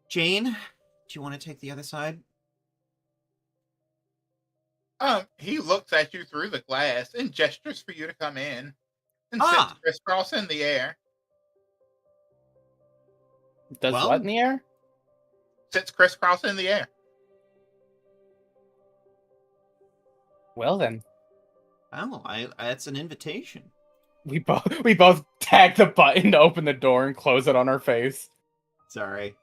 Jane, do you want to take the other side? He looks at you through the glass and gestures for you to come in and Ah. sits crisscross in the air. Does Well- what in the air? Sits crisscross in the air. Well then, Oh, that's an invitation. we both tag the button to open the door and close it on our face. Sorry.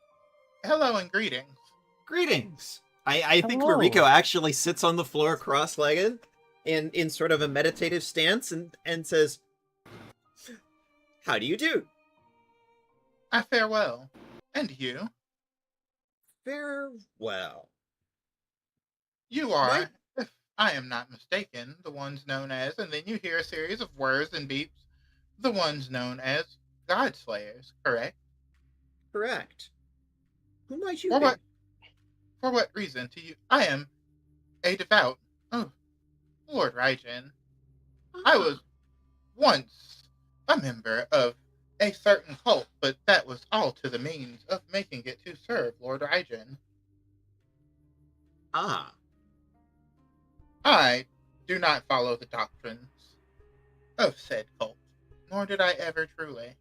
Hello and greetings. Greetings. I think Hello. Mariko actually sits on the floor cross-legged in sort of a meditative stance and says, "How do you do?" I fare well. And you? Farewell. You are, Right. if I am not mistaken, the ones known as, and then you hear a series of whirs and beeps, the ones known as God Slayers, correct? Correct. Who might you For be? for what reason to you? I am a devout. Oh, Lord Raijin. I was once a member of a certain cult, but that was all to the means of making it to serve Lord Raijin. Ah, I do not follow the doctrines of said cult, nor did I ever truly.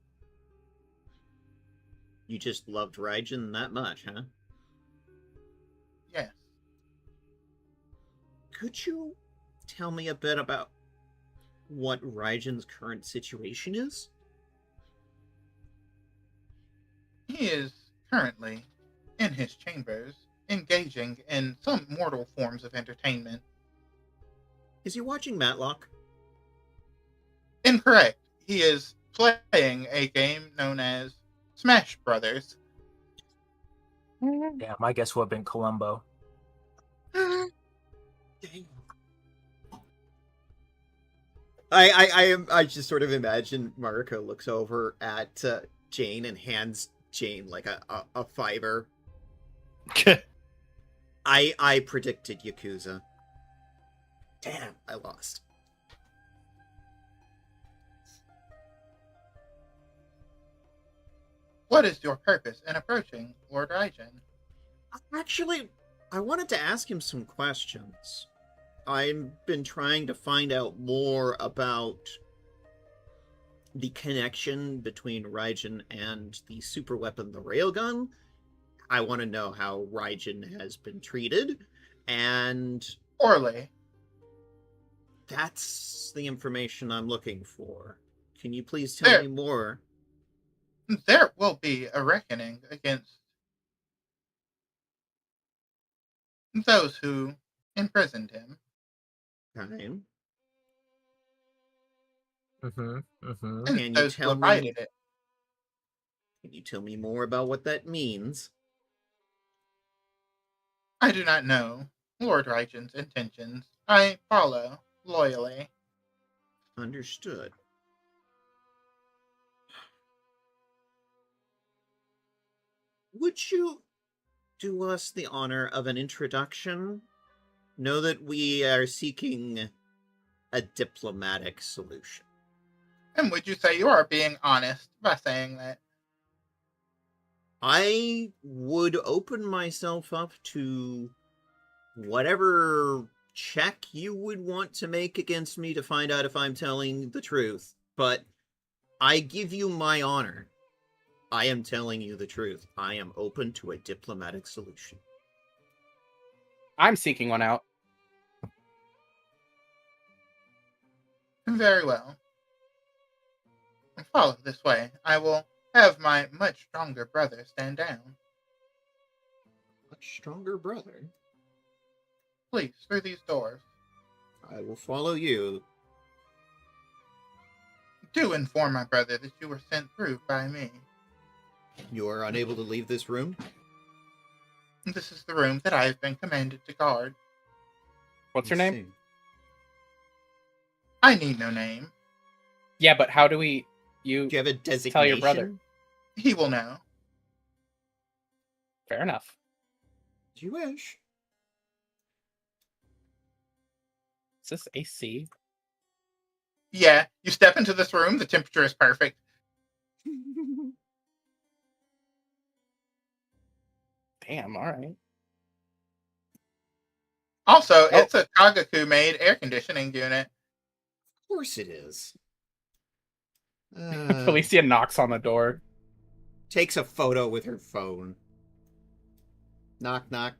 you just loved Raijin that much, huh? Yes. Could you tell me a bit about what Raijin's current situation is? He is currently in his chambers, engaging in some mortal forms of entertainment. Is he watching Matlock? Incorrect. He is playing a game known as Smash Brothers. Damn, I guess would have been Columbo. Dang. I just sort of imagine Mariko looks over at Jane and hands Jane like a fiver. I predicted Yakuza. Damn, I lost. What is your purpose in approaching Lord Raijin? Actually, I wanted to ask him some questions. I've been trying to find out more about the connection between Raijin and the super weapon, the railgun. I want to know how Raijin has been treated, and Poorly. that's the information I'm looking for. Can you please tell me more? There will be a reckoning against those who imprisoned him. Okay. Mm-hmm. Mm-hmm. And Can you those who tell me? abided it. Can you tell me more about what that means? I do not know Lord Raijin's intentions. I follow loyally. Understood. Would you do us the honor of an introduction? Know that we are seeking a diplomatic solution. And would you say you are being honest by saying that? I would open myself up to whatever check you would want to make against me to find out if I'm telling the truth, but I give you my honor. I am telling you the truth. I am open to a diplomatic solution. I'm seeking one out. Very well. Follow this way. I will have my much stronger brother stand down. Much stronger brother? Please, through these doors. I will follow you. Do inform my brother that you were sent through by me. You are unable to leave this room? This is the room that I have been commanded to guard. What's your name? I need no name. Yeah, but how do we... You Do you have a designation? tell your brother. He will know. Fair enough. Do you wish? Is this AC? Yeah, you step into this room, the temperature is perfect. Damn, alright. Also, it's a Kagaku-made air conditioning unit. Of course it is. Felicia knocks on the door. Takes a photo with her phone. Knock, knock.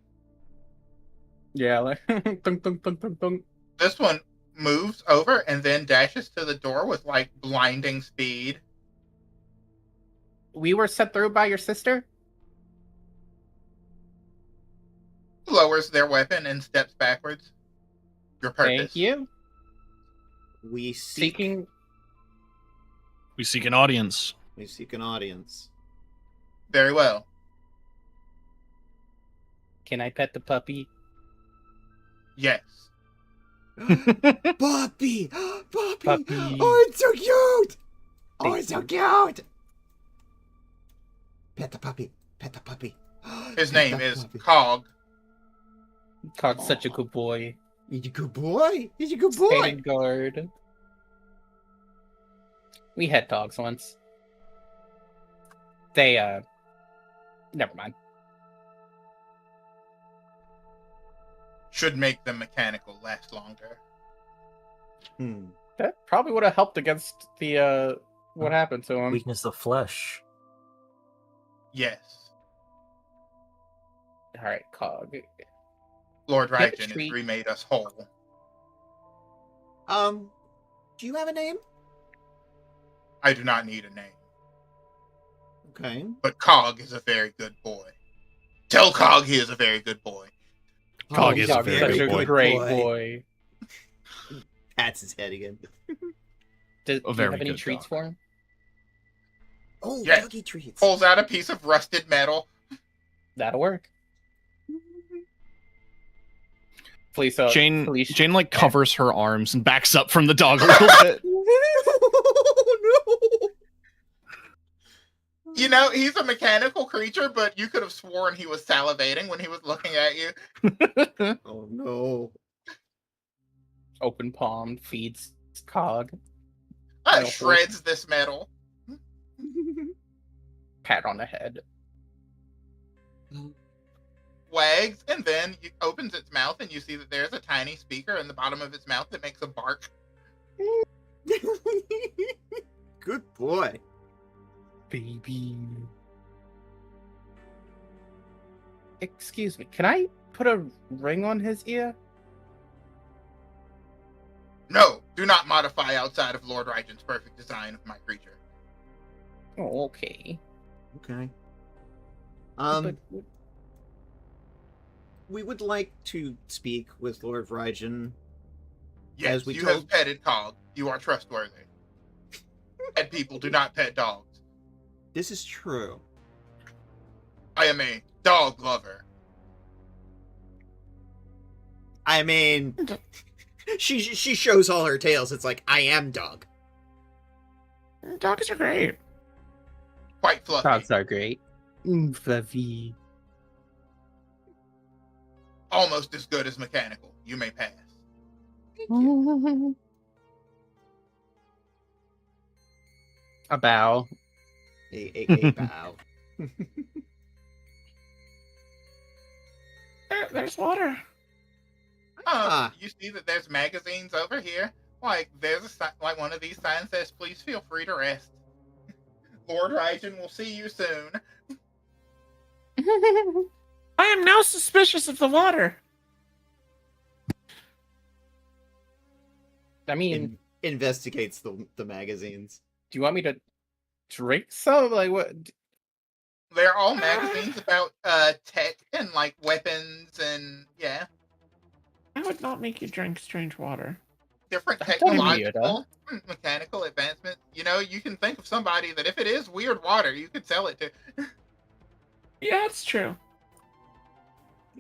Yeah, like dunk, dunk, dunk, dunk, dunk. This one moves over and then dashes to the door with like blinding speed. We were sent through by your sister? Lowers their weapon and steps backwards. Your purpose. Thank you. We seek Seeking... We seek an audience. We seek an audience. Very well. Can I pet the puppy? Yes. Puppy! Puppy! Puppy. Oh, it's so cute! Oh, Thank it's so cute! Pet the puppy. Pet the puppy. His Pet name the is puppy. Cog. Cog's such a good boy. He's a good boy. He's a good boy. Standing guard. We had dogs once. They, never mind. Should make the mechanical last longer. Hmm. That probably would have helped against the what happened to him. Weakness of flesh. Yes. Alright, Cog. Lord Have a Raijin has treat. remade us whole. Do you have a name? I do not need a name. Okay. But Cog is a very good boy. Tell Cog he is a very good boy. Cog is a Cog's very such good a boy. great boy. Pats his head again. Do you very have any good treats dog. for him? Oh, Yes. doggy treats. Pulls out a piece of rusted metal. That'll work. Felicia, Jane like covers her arms and backs up from the dog a little bit. Oh, no! You know, he's a mechanical creature, but you could have sworn he was salivating when he was looking at you. Oh, no. open palm feeds Cog. That Metal shreds this metal. pat on the head. Wags, and then it opens its mouth, and you see that there's a tiny speaker in the bottom of its mouth that makes a bark. Good boy. Baby. Excuse me, can I put a ring on his ear? No, do not modify outside of Lord Rygen's perfect design of my creature. Oh, okay. Okay. But We would like to speak with Lord Rygen. Yes, As we you told- have petted Cog. You are trustworthy. Pet people do not pet dogs. This is true. I am a dog lover. I mean, she shows all her tails. It's like, I am dog. Dogs are great. Quite fluffy. dogs are great. MithaVT. Almost as good as mechanical. You may pass. A bow. A bow. There's water. You see that there's magazines over here. Like there's like one of these signs says, "Please feel free to rest." Lord Rygen will see you soon. I am now suspicious of the water. I mean, Investigates the magazines. do you want me to drink some? Like what? They're all magazines about tech and like weapons and yeah, I would not make you drink strange water. different Don't be technological, mechanical advancements. You know, you can think of somebody that if it is weird water, you could sell it to. Yeah, it's true.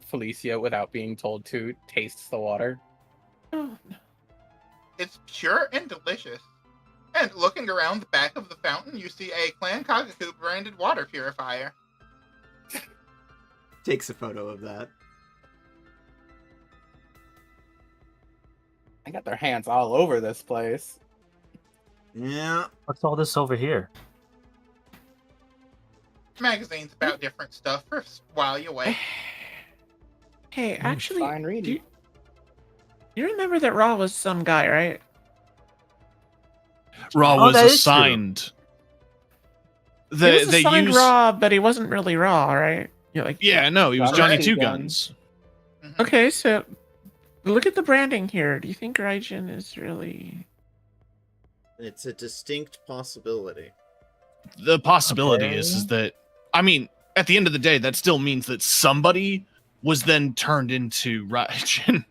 Felicia, without being told to, tastes the water. Oh, no. It's pure and delicious. And looking around the back of the fountain, you see a Clan Kagaku branded water purifier. Takes a photo of that. They got their hands all over this place. Yeah. What's all this over here? Magazines about different stuff for while you wait. Hey, actually, Fine do reading. you remember that Raw was some guy, right? Raw Oh, was that is true. assigned. He was assigned use. Raw, but he wasn't really Raw, right? You're like, Yeah, no, he was Johnny Johnny Two Two Guns. Mhm. Okay, so look at the branding here. Do you think Raijin is really? It's a distinct possibility. The possibility is Okay. that, I mean, at the end of the day, that still means that somebody was then turned into Raijin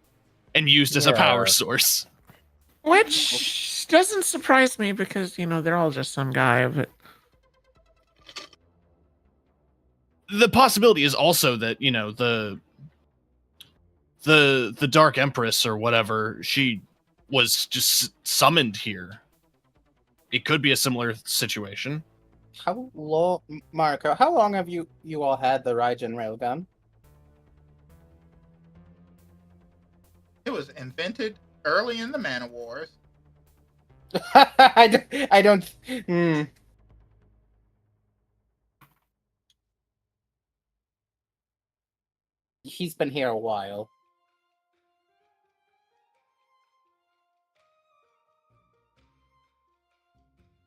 and used as a power Yeah. source. Which doesn't surprise me because they're all just some guy. But The possibility is also that the Dark Empress or whatever, she was just summoned here. It could be a similar situation. How long, Marco? How long have you all had the Raijin railgun? It was invented early in the Mana Wars. I don't. He's been here a while.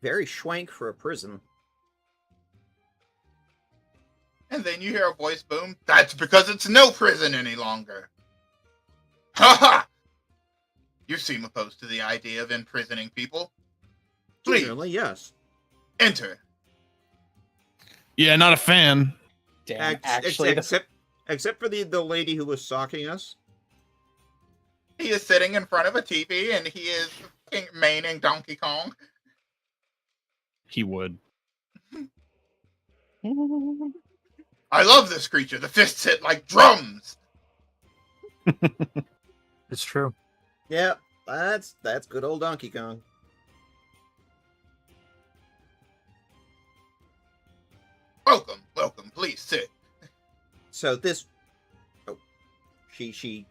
Very schwank for a prison. And then you hear a voice boom. That's because it's no prison any longer. Ha ha! You seem opposed to the idea of imprisoning people. Please, Generally, yes. enter. Yeah, not a fan. Damn, actually, Except for the lady who was stalking us. He is sitting in front of a TV and he is maining Donkey Kong. He would. I love this creature. The fists hit like drums. It's true. Yeah, that's good old Donkey Kong. Welcome, welcome. Please sit. So this, she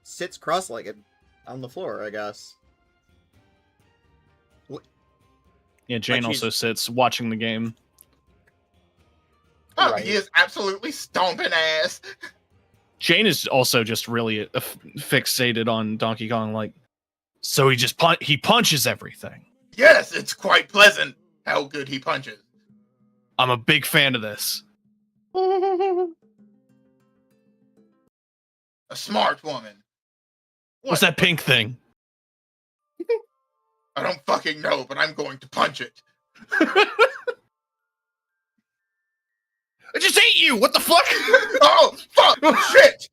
sits cross-legged on the floor, I guess. Yeah, Jane Like she's- also sits watching the game. Oh, Right. he is absolutely stomping ass. Jane is also just really fixated on Donkey Kong. Like, so he just he punches everything. Yes, it's quite pleasant how good he punches. I'm a big fan of this. A smart woman. What's that pink thing? I don't fucking know, but I'm going to punch it. I just ate you. What the fuck? Oh, fuck! Shit!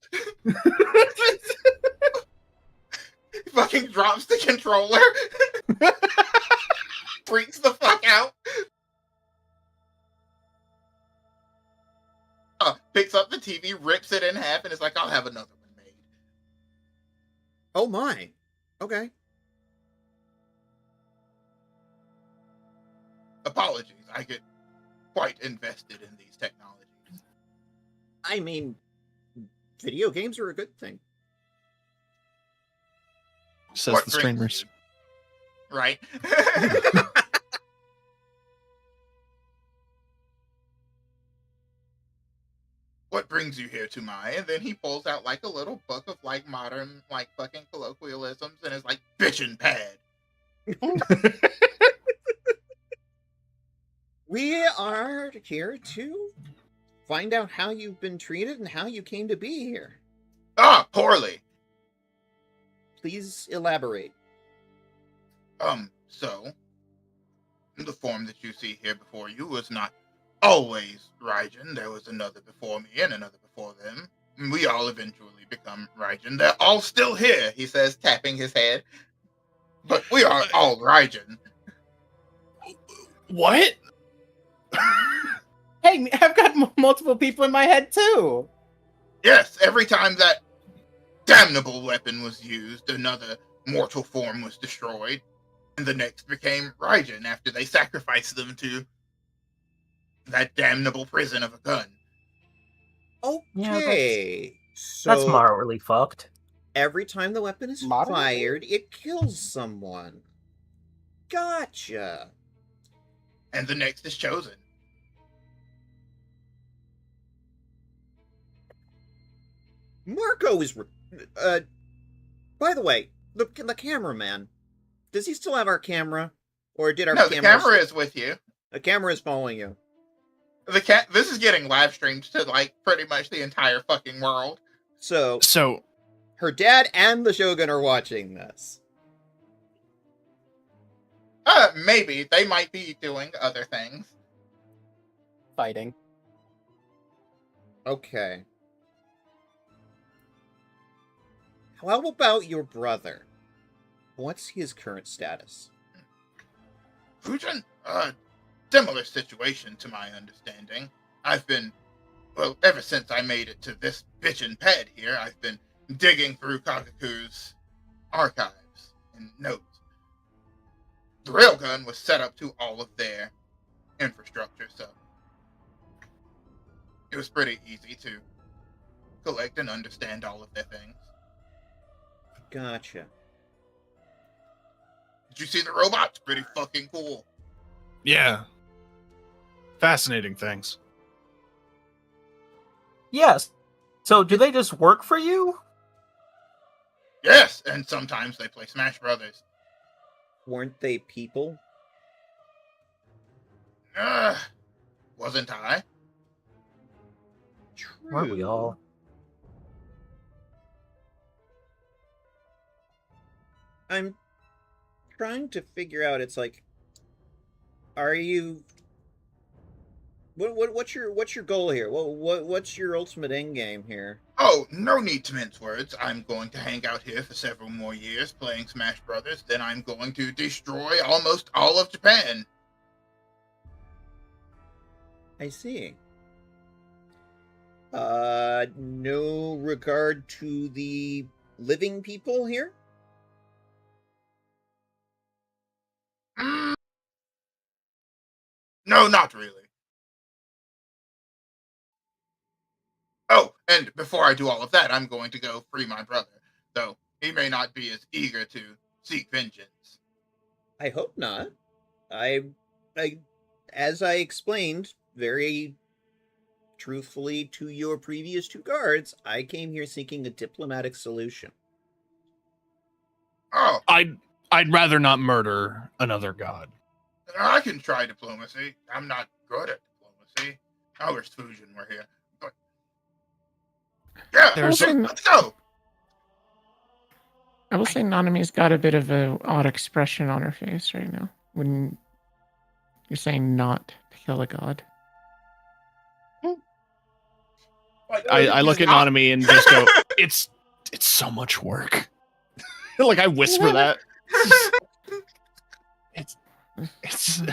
He fucking drops the controller. Freaks the fuck out. Picks up the TV, rips it in half, and is like, I'll have another one made. Oh my. Okay. Apologies, I get quite invested in these technologies. I mean, video games are a good thing. Says What the brings streamers. you? Right? What brings you here to my? And then he pulls out like a little book of like modern like fucking colloquialisms and is like bitchin' pad. We are here to find out how you've been treated and how you came to be here. Ah, poorly. Please elaborate. So the form that you see here before you was not always Raijin. There was another before me and another before them. We all eventually become Raijin. They're all still here, he says, tapping his head. But we are all Raijin. What? Hey, I've got multiple people in my head too. Yes, every time that damnable weapon was used, another mortal form was destroyed, and the next became Raijin after they sacrificed them to that damnable prison of a gun. Okay. So That's moderately fucked. every time the weapon is Moderately? fired, it kills someone. Gotcha. And the next is chosen. Marco is. By the way, the cameraman. Does he still have our camera, or did our No, the camera is with you. The camera is following you. This is getting live streamed to like pretty much the entire fucking world. So So her dad and the Shogun are watching this. Maybe they might be doing other things. Fighting. Okay. How about your brother? What's his current status? Fujin, similar situation to my understanding. I've been, well, ever since I made it to this bitchin' pad here, I've been digging through Kakaku's archives and notes. The railgun was set up to all of their infrastructure, so it was pretty easy to collect and understand all of their things. Gotcha. Did you see the robots? Pretty fucking cool. yeah, fascinating things. Yes. So do they just work for you? Yes, and sometimes they play Smash Brothers. Weren't they people? Wasn't I? Weren't we all? I'm trying to figure out. It's like, are you? What's your goal here? What's your ultimate end game here? Oh, no need to mince words. I'm going to hang out here for several more years playing Smash Brothers. Then I'm going to destroy almost all of Japan. I see. No regard to the living people here? No, not really. Oh, and before I do all of that, I'm going to go free my brother, though he may not be as eager to seek vengeance. I hope not. I as I explained very truthfully to your previous two guards, I came here seeking a diplomatic solution. Oh, I'd rather not murder another god. I can try diplomacy. I'm not good at diplomacy. I wish Fusion were here. But yeah, There's let's go. I will say Nanami's got a bit of an odd expression on her face right now when you're saying not to kill a god. I look at Nanami and just go, it's so much work. Like I whisper that. It's so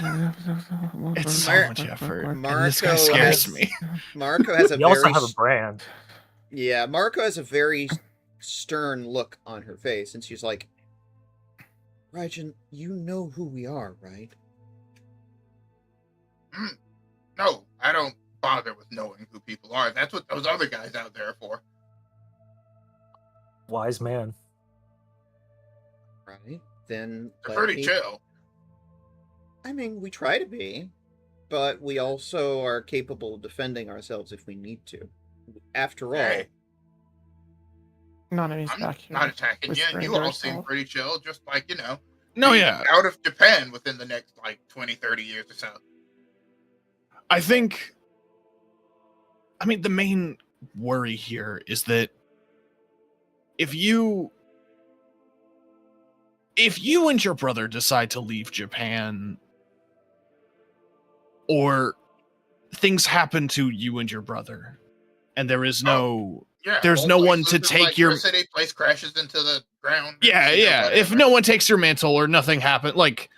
much effort. And this guy scares me. Marco has a You also very have a brand. Yeah, Marco has a very stern look on her face, and she's like, Raijin, you know who we are, right? No, I don't bother with knowing who people are. That's what those other guys out there are for. Wise man. Right? Then They're let pretty me- chill. I mean, we try to be, but we also are capable of defending ourselves if we need to. After all, Hey. Nanami's I'm back here. not attacking you. whispering You to all seem herself. pretty chill, just like, No, being yeah. out of Japan within the next, 20, 30 years or so. I think, the main worry here is that if you and your brother decide to leave Japan, or things happen to you and your brother, and there is no, Yeah, there's whole no place one to loses take your, electricity, place crashes into the ground. yeah, if whatever. no one takes your mantle or nothing happens, like,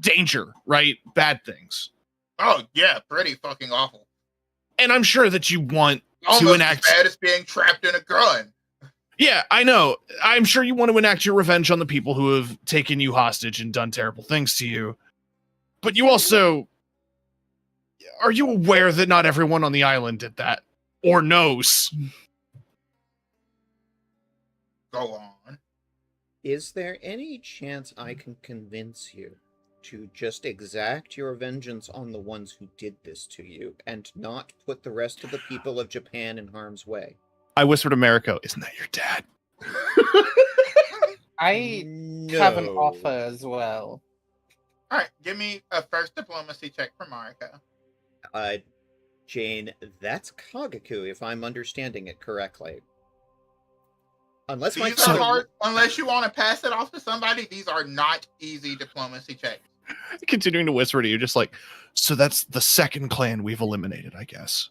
danger, right? Bad things. Oh, yeah, pretty fucking awful. And I'm sure that you want Almost to enact... as bad as being trapped in a gun. Yeah, I know. I'm sure you want to enact your revenge on the people who have taken you hostage and done terrible things to you. But you also... Are you aware that not everyone on the island did that? Or knows? Go on. is there any chance I can convince you to just exact your vengeance on the ones who did this to you and not put the rest of the people of Japan in harm's way? I whispered to Mariko, isn't that your dad? I No. have an offer as well. Alright, give me a first diplomacy check for Mariko. Jane, that's Kagaku, if I'm understanding it correctly. Unless my These are hard, unless you want to pass it off to somebody, these are not easy diplomacy checks. Continuing to whisper to you, just like, so that's the second clan we've eliminated, I guess.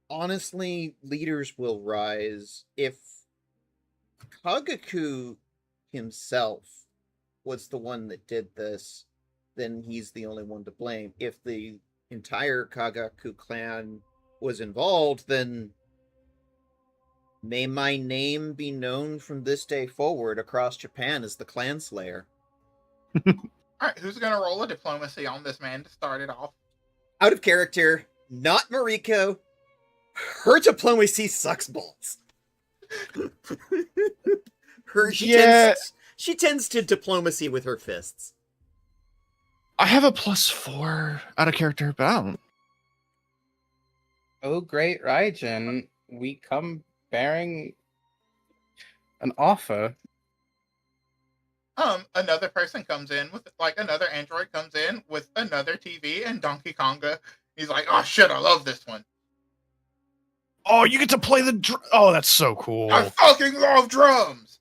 Honestly, leaders will rise. If Kagaku himself was the one that did this, then he's the only one to blame. If the entire Kagaku clan was involved, then may my name be known from this day forward across Japan as the Clan Slayer. Alright, who's gonna roll a diplomacy on this man to start it off? Out of character, not Mariko. Her diplomacy sucks balls. She tends to diplomacy with her fists. I have a +4 out of character, but I don't... Oh, great Raijin, we come bearing an offer. Another person comes in with, another android comes in with another TV, and Donkey Konga, he's like, oh shit, I love this one. Oh, you get to play the... Oh, that's so cool. I fucking love drums!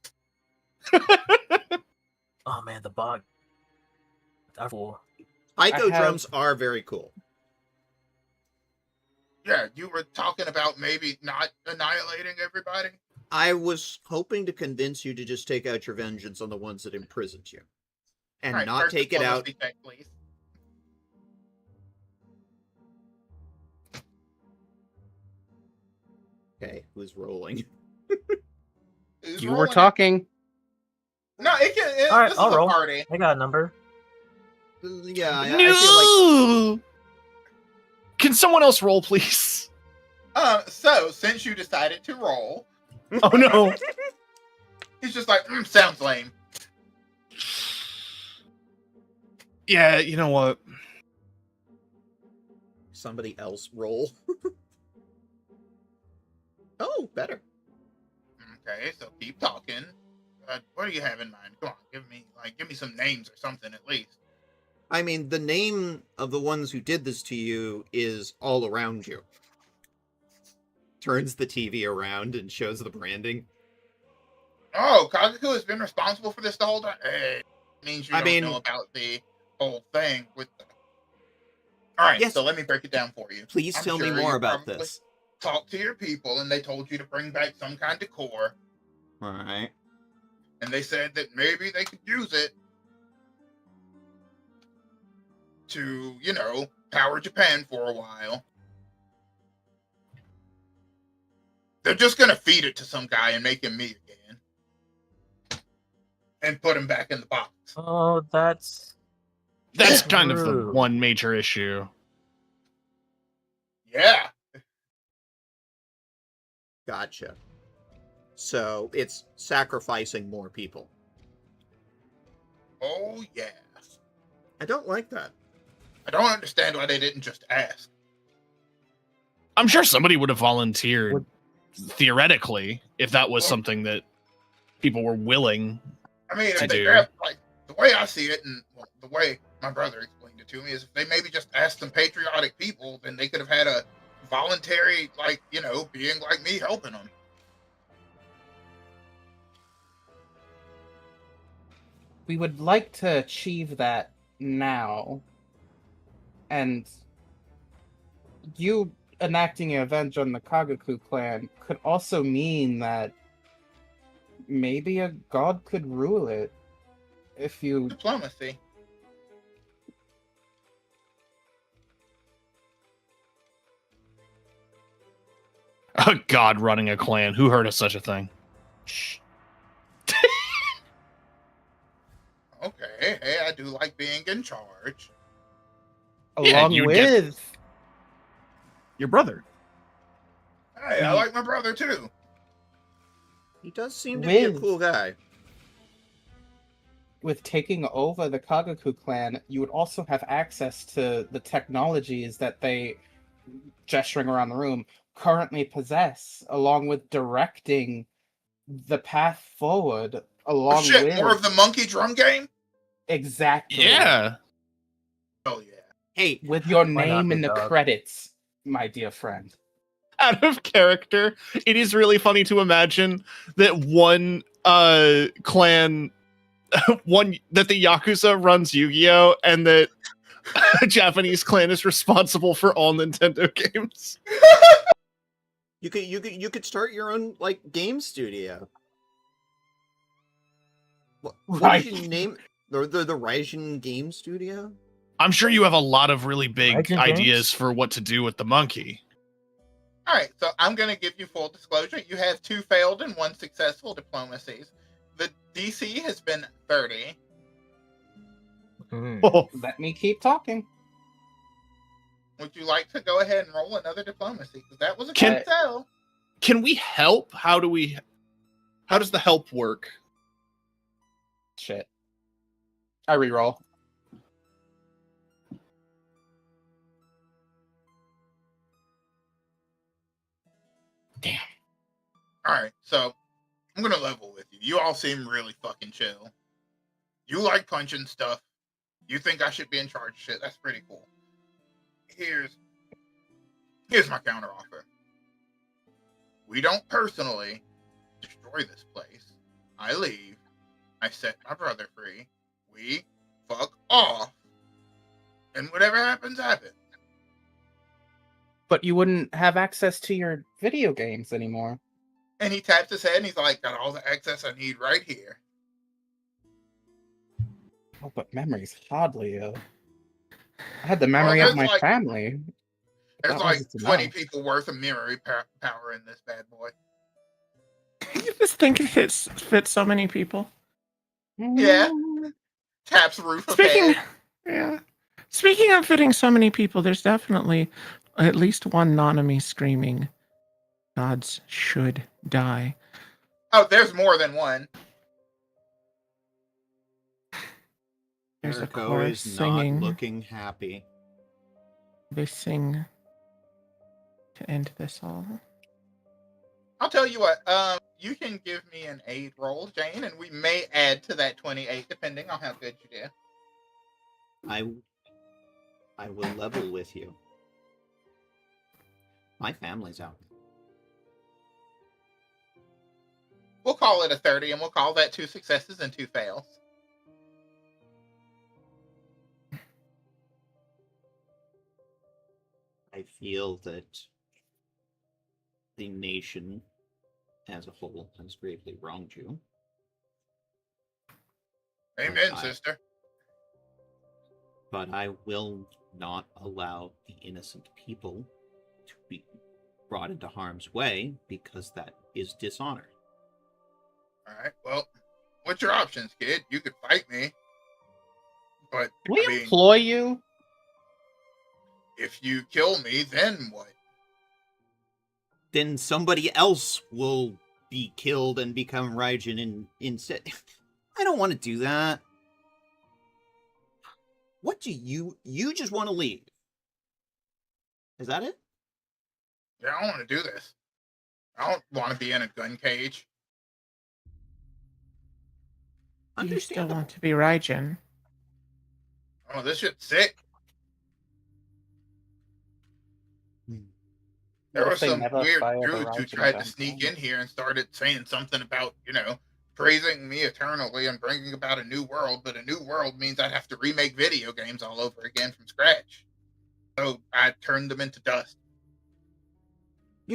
Oh man, the bug. Taiko Taiko drums are very cool. Yeah, you were talking about maybe not annihilating everybody? I was hoping to convince you to just take out your vengeance on the ones that imprisoned you. And Alright, not first take it out. diplomacy check, please. Okay, who's rolling? Who's You were rolling it? talking. No, All right, this I'll is a roll. party. I got a number. Yeah, I No! Can someone else roll, please? So, since you decided to roll, Oh no. he's just like, sounds lame. Yeah, you know what? Somebody else roll. Oh, better. Okay, so keep talking. What do you have in mind? Come on, give me some names or something at least. I mean, the name of the ones who did this to you is all around you. Turns the TV around and shows the branding. Oh, Kagaku has been responsible for this the whole time. Hey, means you I don't mean- know about the whole thing with the... All right, Yes. so let me break it down for you. Please I'm tell me sure more you about probably this. Talk to your people, and they told you to bring back some kind of core, All right. and they said that maybe they could use it to, power Japan for a while. They're just gonna feed it to some guy and make him me again, and put him back in the box. Oh, that's Kind of the true. one major issue. Yeah. Gotcha. So it's sacrificing more people. Oh yeah. I don't like that. I don't understand why they didn't just ask. I'm sure somebody would have volunteered, theoretically, if that was something that people were willing. I mean, To if they do. grab, the way I see it, and the way my brother explained it to me, is if they maybe just asked some patriotic people, then they could have had a voluntary, being like me helping them. We would like to achieve that now. And you enacting your revenge on the Kagaku clan could also mean that maybe a god could rule it. If you... Diplomacy. A god running a clan. Who heard of such a thing? Shh. Okay, hey, I do like being in charge. Yeah, Along you would get- with... Your brother. Hey, I like my brother too. He does seem to be a With- cool guy. With taking over the Kagaku clan, you would also have access to the technologies that they, gesturing around the room, currently possess, along with directing the path forward, along Oh shit, with... more of the monkey drum game? Exactly. Yeah. Oh yeah. Hey, With your Why not, name in big the dog? credits, my dear friend. Out of character, it is really funny to imagine that one clan, that the Yakuza runs Yu-Gi-Oh, and that a Japanese clan is responsible for all Nintendo games. you could start your own game studio. What Right. did you name the Raijin Game Studio? I'm sure you have a lot of really big Legend ideas games? for what to do with the monkey. All right, so I'm going to give you full disclosure. You have 2 failed and 1 successful diplomacies. The DC has been 30. Oh, Let me keep talking. Would you like to go ahead and roll another diplomacy? Because that was a Can- good sell. can we help? How does the help work? Shit. I reroll. All right, so I'm going to level with you. You all seem really fucking chill. You like punching stuff. You think I should be in charge of shit. That's pretty cool. Here's my counteroffer. We don't personally destroy this place. I leave. I set my brother free. We fuck off. And whatever happens, happens. But you wouldn't have access to your video games anymore. And he taps his head and he's like, got all the access I need right here. Oh, but memories, hardly. I had the memory of there's my family. There's That like wasn't 20 enough. people worth of memory power in this bad boy. You just think it fits so many people. Yeah. Taps roof of Speaking, head. yeah. Speaking of fitting so many people, there's definitely at least one Nanami screaming, "Gods should die." Oh, there's more than one. There's a Eriko chorus is singing. not looking happy. They sing to end this all. I'll tell you what. You can give me an aid roll, Jane, and we may add to that 28 depending on how good you did. I will level with you. My family's out. We'll call it a 30, and we'll call that 2 successes and 2 fails. I feel that the nation as a whole has gravely wronged you. Amen, sister. But I will not allow the innocent people to be brought into harm's way because that is dishonor. Alright, well, what's your options, kid? You could fight me. But, We I mean, employ you? if you kill me, then what? Then somebody else will be killed and become Raijin instead. I don't want to do that. What do you just want to leave? Is that it? Yeah, I don't want to do this. I don't want to be in a gun cage. Do you still want to be Raijin? Oh, this shit's sick. There What were if they some never weird fire the dudes who Raijin tried to gun? sneak in here and started saying something about, praising me eternally and bringing about a new world, but a new world means I'd have to remake video games all over again from scratch. So I turned them into dust.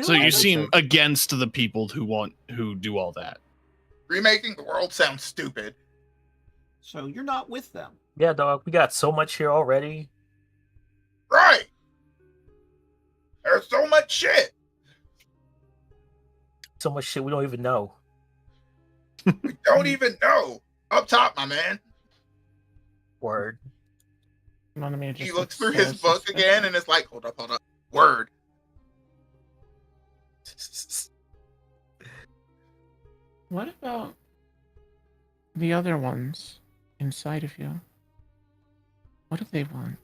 So you seem against the people who do all that. Remaking the world sounds stupid. So you're not with them. Yeah, dog. We got so much here already. Right! There's so much shit! So much shit we don't even know. We don't even know! Up top, my man. Word. He looks through his book again and is like, hold up. Word. What about the other ones inside of you? What do they want?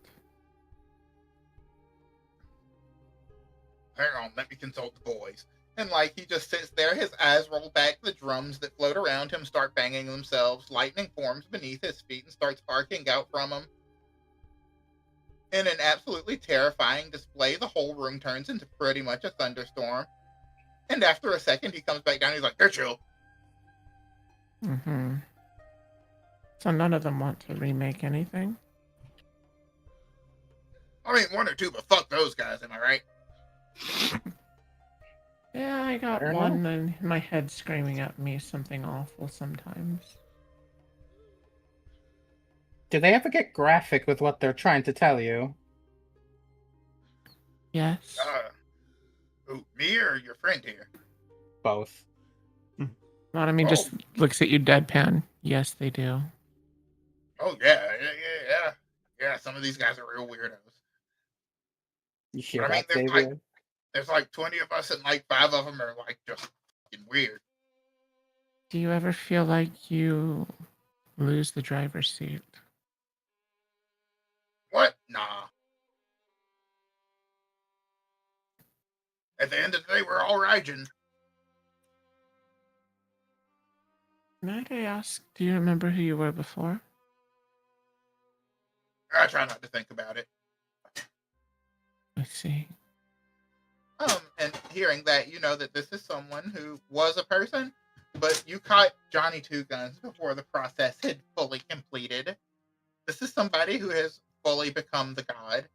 Hang on, let me consult the boys. And he just sits there, his eyes roll back, the drums that float around him start banging themselves, lightning forms beneath his feet and starts arcing out from him. In an absolutely terrifying display, the whole room turns into pretty much a thunderstorm. And after a second, he comes back down and he's like, they're chill. Mm-hmm. So none of them want to remake anything? I mean, 1 or 2, but fuck those guys, am I right? Yeah, I got Fair one and my head screaming at me something awful sometimes. Do they ever get graphic with what they're trying to tell you? Yes. Who, me or your friend here? Both. Not, I mean, just looks at you deadpan. Yes, they do. Oh, yeah. Some of these guys are real weirdos. You hear I mean, that, Xavier? there's 20 of us and 5 of them are just fucking weird. Do you ever feel like you lose the driver's seat? What? Nah. At the end of the day, we're all Raijin. Might I ask, do you remember who you were before? I try not to think about it. I see. And hearing that, you know that this is someone who was a person, but you caught Johnny Two Guns before the process had fully completed. This is somebody who has fully become the god.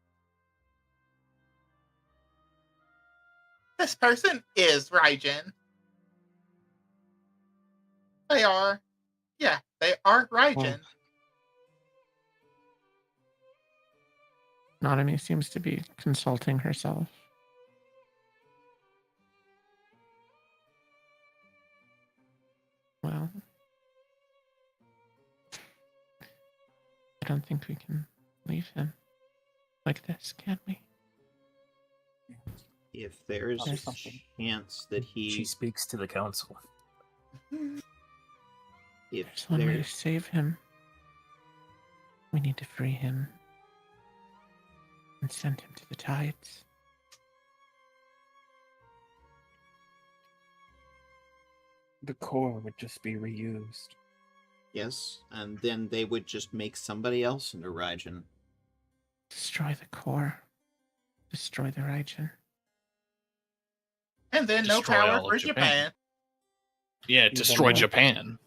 This person is Raijin. They are. Yeah, they are Raijin. Nanami seems to be consulting herself. Well, I don't think we can leave him like this, can we? If there's There's a chance that She speaks to the council. if There's one way to there's save him. We need to free him and send him to the tides. The core would just be reused. Yes, and then they would just make somebody else into Raijin. Destroy the core. Destroy the Raijin. And then no Destroy power all of for Japan. Japan. Yeah, destroy more. Japan.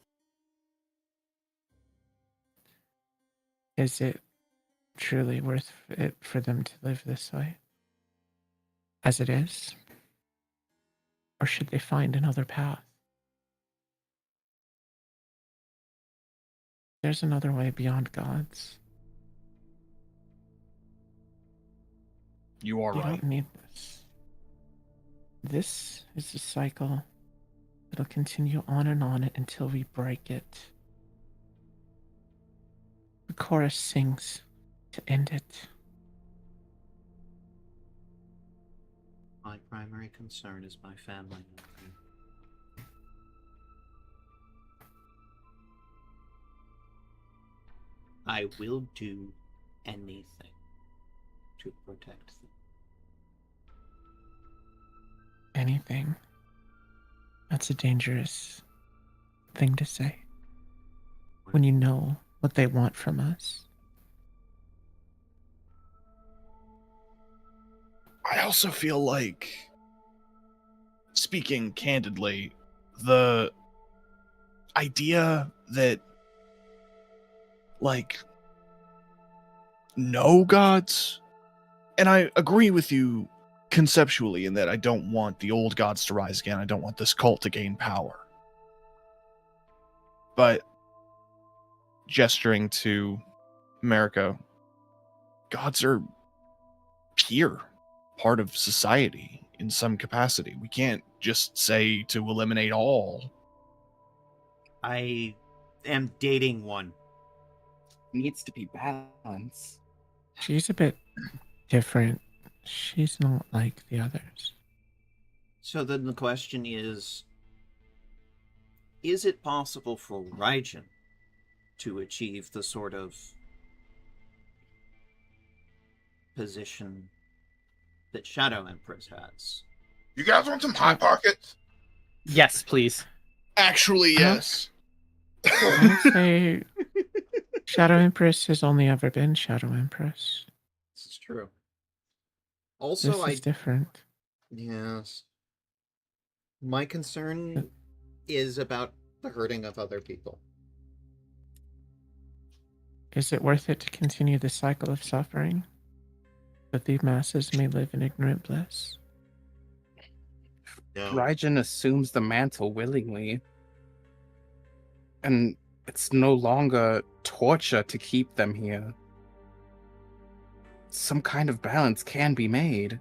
Is it truly worth it for them to live this way? As it is? Or should they find another path? There's another way beyond gods. You are You right. don't need this. This is a cycle that'll continue on and on until we break it. The chorus sings to end it. My primary concern is my family. I will do anything to protect them. Anything. That's a dangerous thing to say. When you know what they want from us. I also feel like, speaking candidly, the idea that, like, no gods, and I agree with you conceptually in that I don't want the old gods to rise again. I don't want this cult to gain power. But gesturing to America, gods are here, part of society in some capacity. We can't just say to eliminate all. I am dating one. Needs to be balanced. She's a bit different. She's not like the others. So then the question is it possible for Raijin to achieve the sort of position that Shadow Empress has? You guys want some hot pockets? Yes, please. Actually, yes. I would say Shadow Empress has only ever been Shadow Empress. This is true. Also, This is different. Yes. My concern is about the hurting of other people. Is it worth it to continue the cycle of suffering? That the masses may live in ignorant bliss? No. Raijin assumes the mantle willingly. And it's no longer torture to keep them here. Some kind of balance can be made.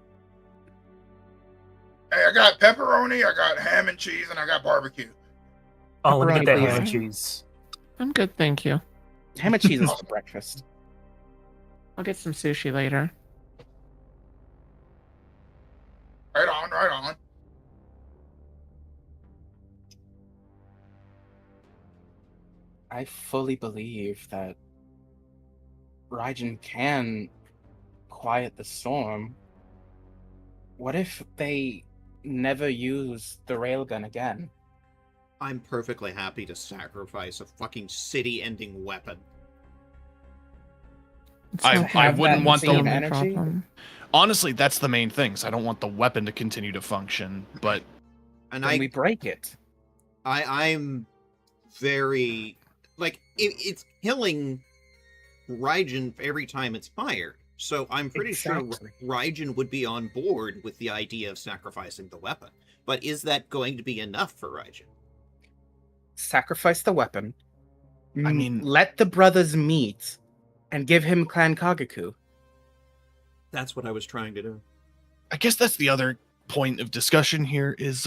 Hey, I got pepperoni, I got ham and cheese, and I got barbecue. Oh, let me get that Pepperoni, ham and please. cheese. I'm good, thank you. Ham and cheese is for breakfast. I'll get some sushi later. Right on, right on. I fully believe that Raijin can quiet the storm. What if they never use the railgun again? I'm perfectly happy to sacrifice a fucking city-ending weapon. It's I not gonna have wouldn't that want same the be a energy? problem. Honestly, that's the main thing. I don't want the weapon to continue to function, but And Then we break it. I'm very it's killing Raijin every time it's fired. So I'm pretty Exactly. sure Raijin would be on board with the idea of sacrificing the weapon. But is that going to be enough for Raijin? Sacrifice the weapon. I mean- let the brothers meet and give him Clan Kagaku. That's what I was trying to do. I guess that's the other point of discussion here is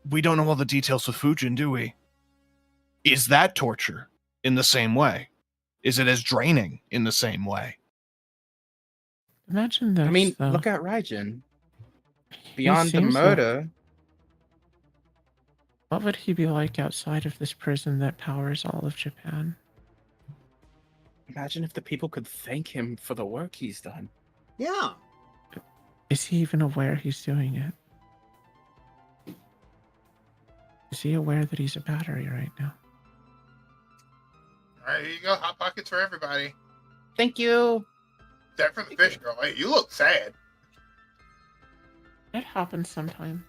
we don't know all the details with Fujin, do we? Is that torture in the same way? Is it as draining in the same way? Imagine this. I mean, though. look at Raijin. He Beyond the seems like- murder, What would he be like outside of this prison that powers all of Japan? Imagine if the people could thank him for the work he's done. Yeah. Is he even aware he's doing it? Is he aware that he's a battery right now? All right, here you go. Hot Pockets for everybody. Thank you. Except for the fish girl. Hey, you look sad. It happens sometimes.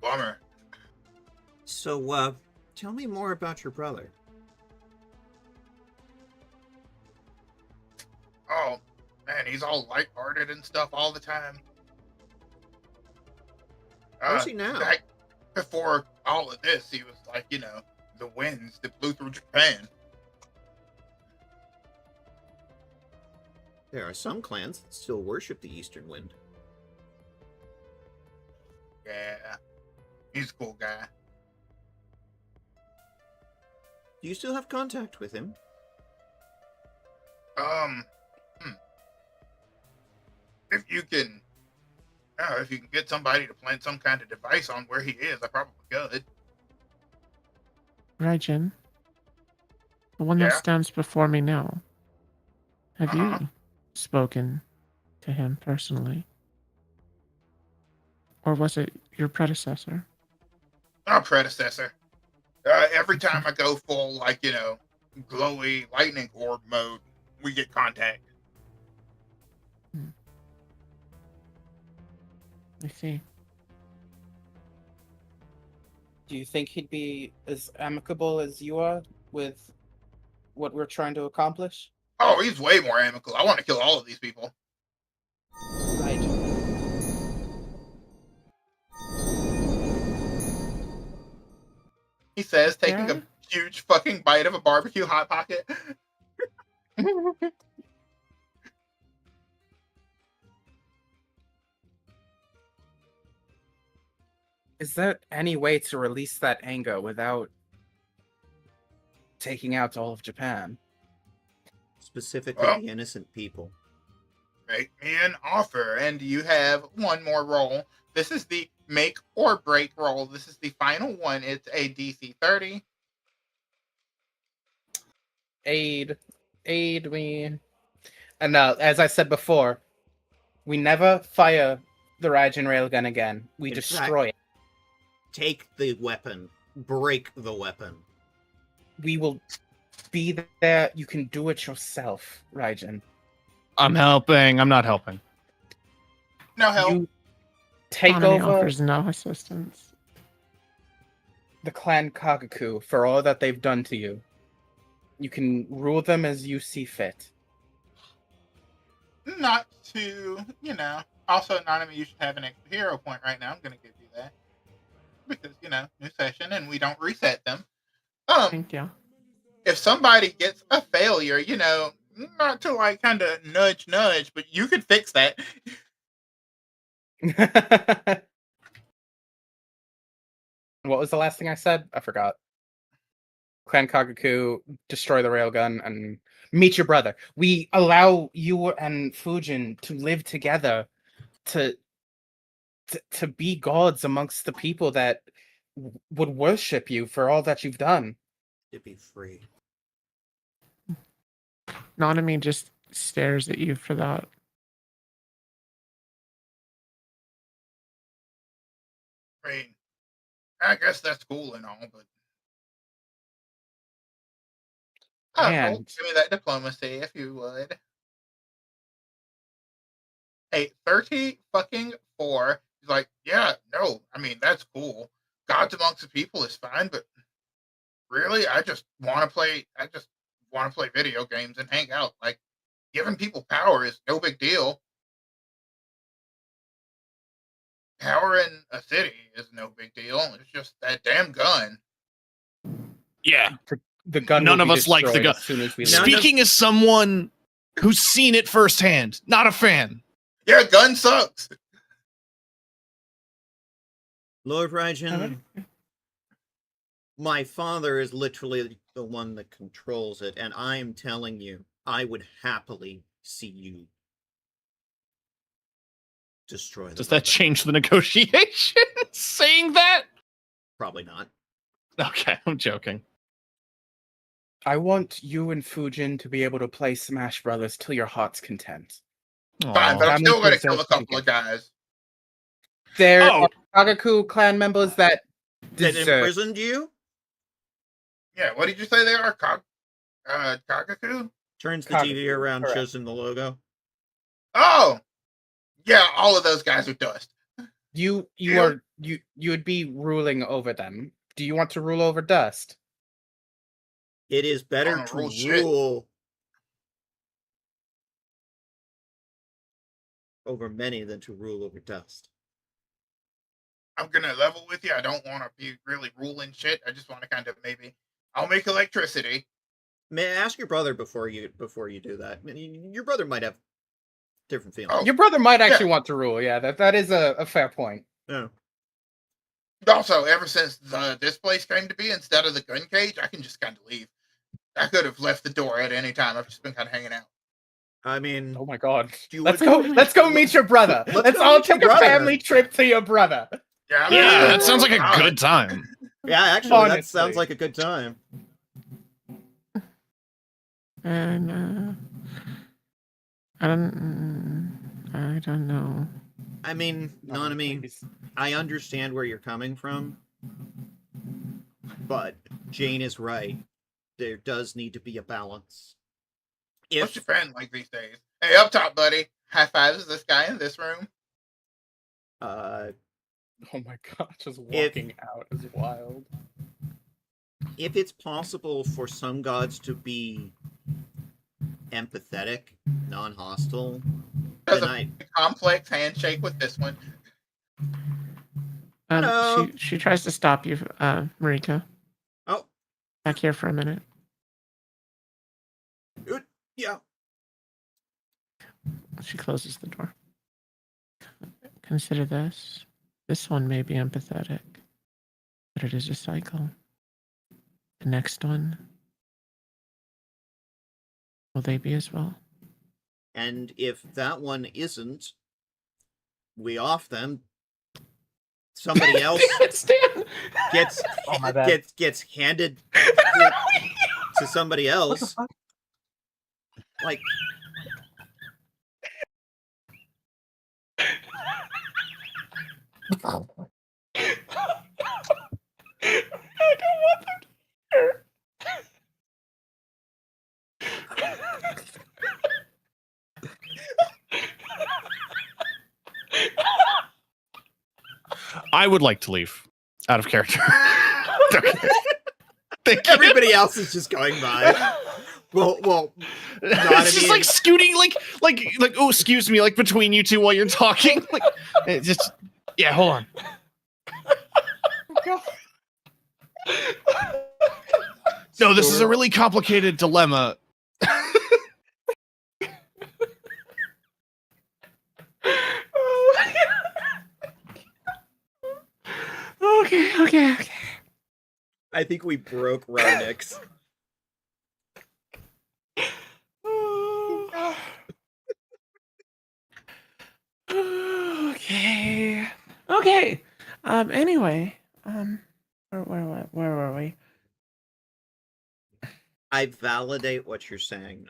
Bummer. So, tell me more about your brother. Oh, man, he's all lighthearted and stuff all the time. Where's he now? Back before all of this, he was like, the winds that blew through Japan. There are some clans that still worship the Eastern Wind. Yeah, he's a cool guy. Do you still have contact with him? If you can get somebody to plant some kind of device on where he is, I probably could. Raijin, the one that Yeah? stands before me now. Have Uh-huh. you spoken to him personally? Or was it your predecessor? Our predecessor. Every time I go full, glowy lightning orb mode, we get contact. I see. Do you think he'd be as amicable as you are with what we're trying to accomplish? Oh, he's way more amicable. I want to kill all of these people. Right. He says, taking a huge fucking bite of a barbecue Hot Pocket. Is there any way to release that anger without taking out all of Japan? Specifically, the innocent people. Make me an offer, and you have one more roll. This is the make or break roll. This is the final one. It's a DC 30. Aid me. And as I said before, we never fire the Raijin railgun again. We In destroy it. Take the weapon. Break the weapon. We will be there. You can do it yourself, Raijin. I'm helping. I'm not helping. No help. You take Hanami over offers no assistance. the clan Kagaku for all that they've done to you. You can rule them as you see fit. Not to, Also, Nanami, you should have an extra hero point right now. I'm going to give you that. Because, new session and we don't reset them. Thank you. If somebody gets a failure, not to kind of nudge, but you could fix that. What was the last thing I said? I forgot. Clan Kagaku, destroy the railgun, and meet your brother. We allow you and Fujin to live together, to be gods amongst the people that would worship you for all that you've done. To be free. Nanami just stares at you for that. I mean, I guess that's cool and all, but And give me that diplomacy if you would. Hey, 30 fucking 4. He's like, yeah, no, I mean that's cool. Gods amongst the people is fine, but really, I just want to play video games and hang out. Like, giving people power is no big deal. Power in a city is no big deal. It's just that damn gun. Yeah. the gun. None will of be us like the destroyed gun. as soon as we leave. Speaking as someone who's seen it firsthand, not a fan. Yeah, gun sucks. Lord Raijin, my father is literally the one that controls it, and I am telling you, I would happily see you destroy the Does that weapon. change the negotiation? Saying that? Probably not. Okay, I'm joking. I want you and Fujin to be able to play Smash Brothers till your heart's content. Fine, but I'm Family still going to kill a deserves to be couple of given. guys. There Oh. are Kagaku clan members that That deserve. imprisoned you? Yeah, what did you say they are? Kagaku? Turns the Kagaku, TV around, correct. shows him the logo. Oh! Yeah, all of those guys are dust. You Yeah. would be ruling over them. Do you want to rule over Dust? It is better don't to rule shit. rule over many than to rule over dust. I'm going to level with you. I don't want to be really ruling shit. I just want to kind of maybe... I'll make electricity. May I ask your brother before you do that? I mean, your brother might have different feelings. Oh. Your brother might actually want to rule. Yeah, that is a fair point. Yeah. Also, ever since this place came to be, instead of the gun cage, I can just kind of leave. I could have left the door at any time. I've just been kind of hanging out. I mean, Oh my god. do you Let's want go. Let's go meet your brother. Let's go all meet your take a brother. family trip to your brother. Yeah, I'm Yeah, just- that sounds like a God. good time. Yeah, actually, that Honestly. sounds like a good time. And I don't know. I mean, Nanami, Please. I understand where you're coming from, but Jane is right. There does need to be a balance. What's your friend like these days? Hey, up top, buddy. High fives this guy in this room. Uh, Oh my god, just walking out is wild. if it's possible for some gods to be empathetic, non-hostile, Does then a I complex handshake with this one. No. She tries to stop you, Marika. oh Back here for a minute. yeah. She closes the door. Consider this. This one may be empathetic, but it is a cycle. The next one, will they be as well? And if that one isn't, we off them. Somebody else Stan! gets Oh, my bad. gets handed to somebody else. Like I don't want them to hear. I would like to leave. Out of character. Thank you. everybody else is just going by. Well, It's just like scooting, like, oh, excuse me, like between you two while you're talking. Like, it just, yeah, hold on. No, this is a really complicated dilemma. Okay. I think we broke Ronix. Okay. Anyway, where were we? I validate what you're saying.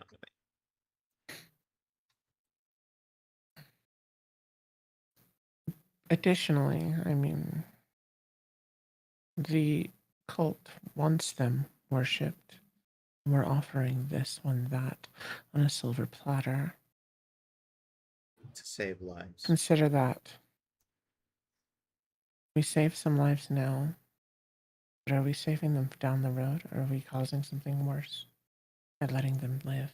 Additionally, I mean, the cult wants them worshipped. We're offering this one that on a silver platter. To save lives. Consider that. We save some lives now, but are we saving them down the road, or are we causing something worse by letting them live?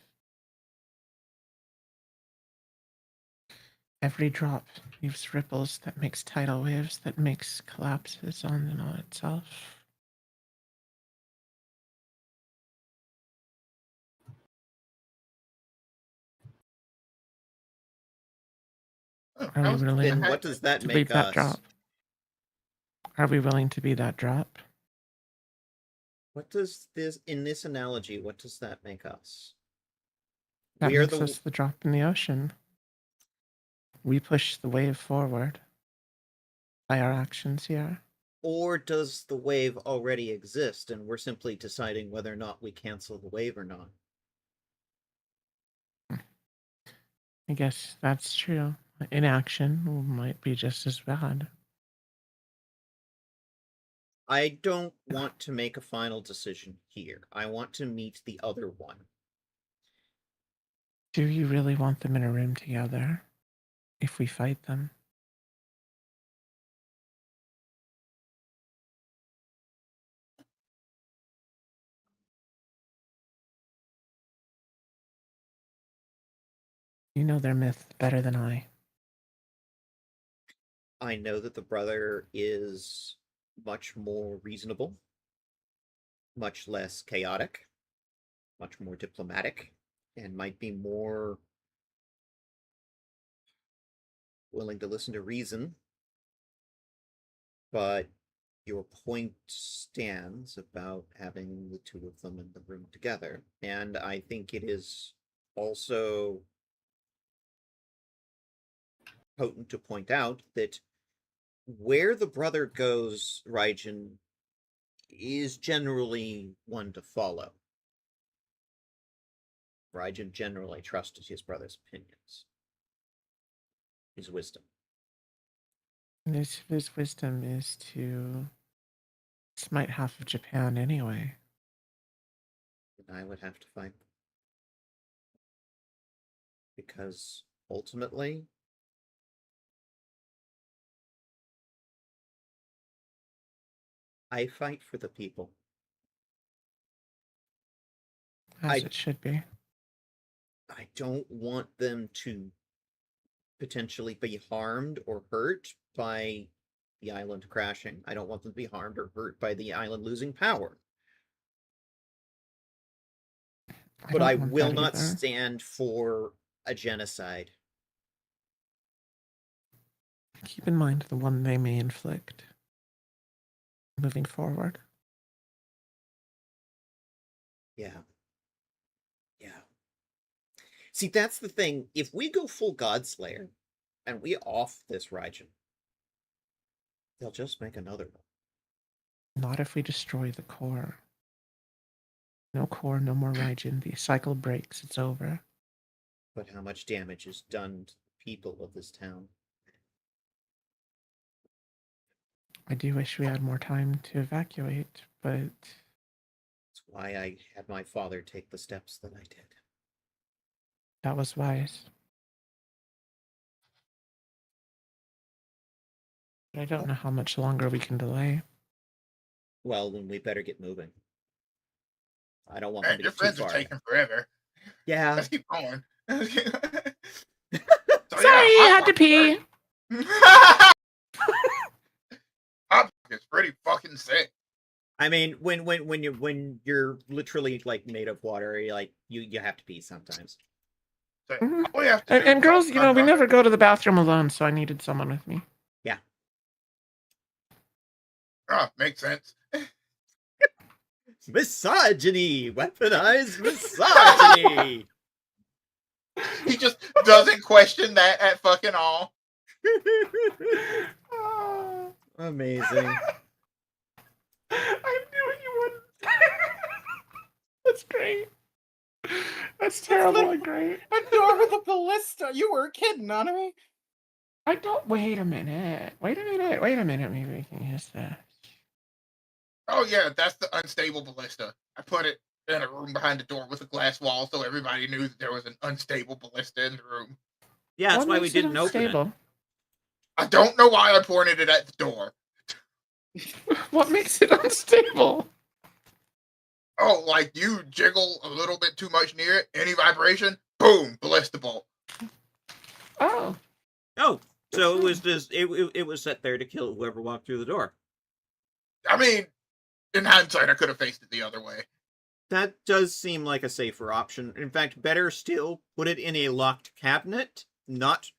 Every drop leaves ripples that makes tidal waves, that makes collapses on and on itself. Are we willing Then what does that to make leave that us? drop? Are we willing to be that drop? What does this, in this analogy, what does that make us? That We are makes us the drop in the ocean. We push the wave forward by our actions here. Or does the wave already exist and we're simply deciding whether or not we cancel the wave or not? I guess that's true. Inaction might be just as bad. I don't want to make a final decision here. I want to meet the other one. Do you really want them in a room together? If we fight them? You know their myth better than I. I know that the brother is much more reasonable, much less chaotic, much more diplomatic, and might be more willing to listen to reason. But your point stands about having the two of them in the room together. And I think it is also potent to point out that where the brother goes, Raijin is generally one to follow. Raijin generally trusted his brother's opinions, his wisdom. His wisdom is to smite half of Japan anyway. And I would have to fight them. Because ultimately, I fight for the people. As it should be. I don't want them to potentially be harmed or hurt by the island crashing. I don't want them to be harmed or hurt by the island losing power. But I will not stand for a genocide. Keep in mind the one they may inflict. Moving forward. Yeah. Yeah. See, that's the thing. If we go full Godslayer and we off this Raijin, they'll just make another one. Not if we destroy the core. No core, no more Raijin. The cycle breaks. It's over. But how much damage is done to the people of this town? I do wish we had more time to evacuate, but... That's why I had my father take the steps that I did. That was wise. But I don't know how much longer we can delay. Well, then we better get moving. I don't want Man, them to your get too friends far. are taking forever. Yeah. Let's keep going. So, Sorry, yeah, I had to pee. Hot is pretty fucking sick. I mean, when you're literally like made of water, you have to pee sometimes. So, Mhm. all we have to do And is girls, talk you know, we about never it. go to the bathroom alone, so I needed someone with me. Yeah. Makes sense. Misogyny! Weaponized misogyny! He just doesn't question that at fucking all. Amazing. I knew you would. That's great. That's terrible and great. Adore the ballista. You were kidding, Nanami. I don't. Wait a minute. Wait a minute. Maybe we can use that. Oh yeah, that's the unstable ballista. I put it in a room behind the door with a glass wall, so everybody knew that there was an unstable ballista in the room. Yeah, that's What why we makes it didn't open it. unstable? I don't know why I pointed it at the door. What makes it unstable? Oh, like you jiggle a little bit too much near it, any vibration, boom, ballista bolt. Oh. Oh, so it was just it was set there to kill whoever walked through the door. I mean, in hindsight, I could have faced it the other way. That does seem like a safer option. In fact, better still, put it in a locked cabinet, not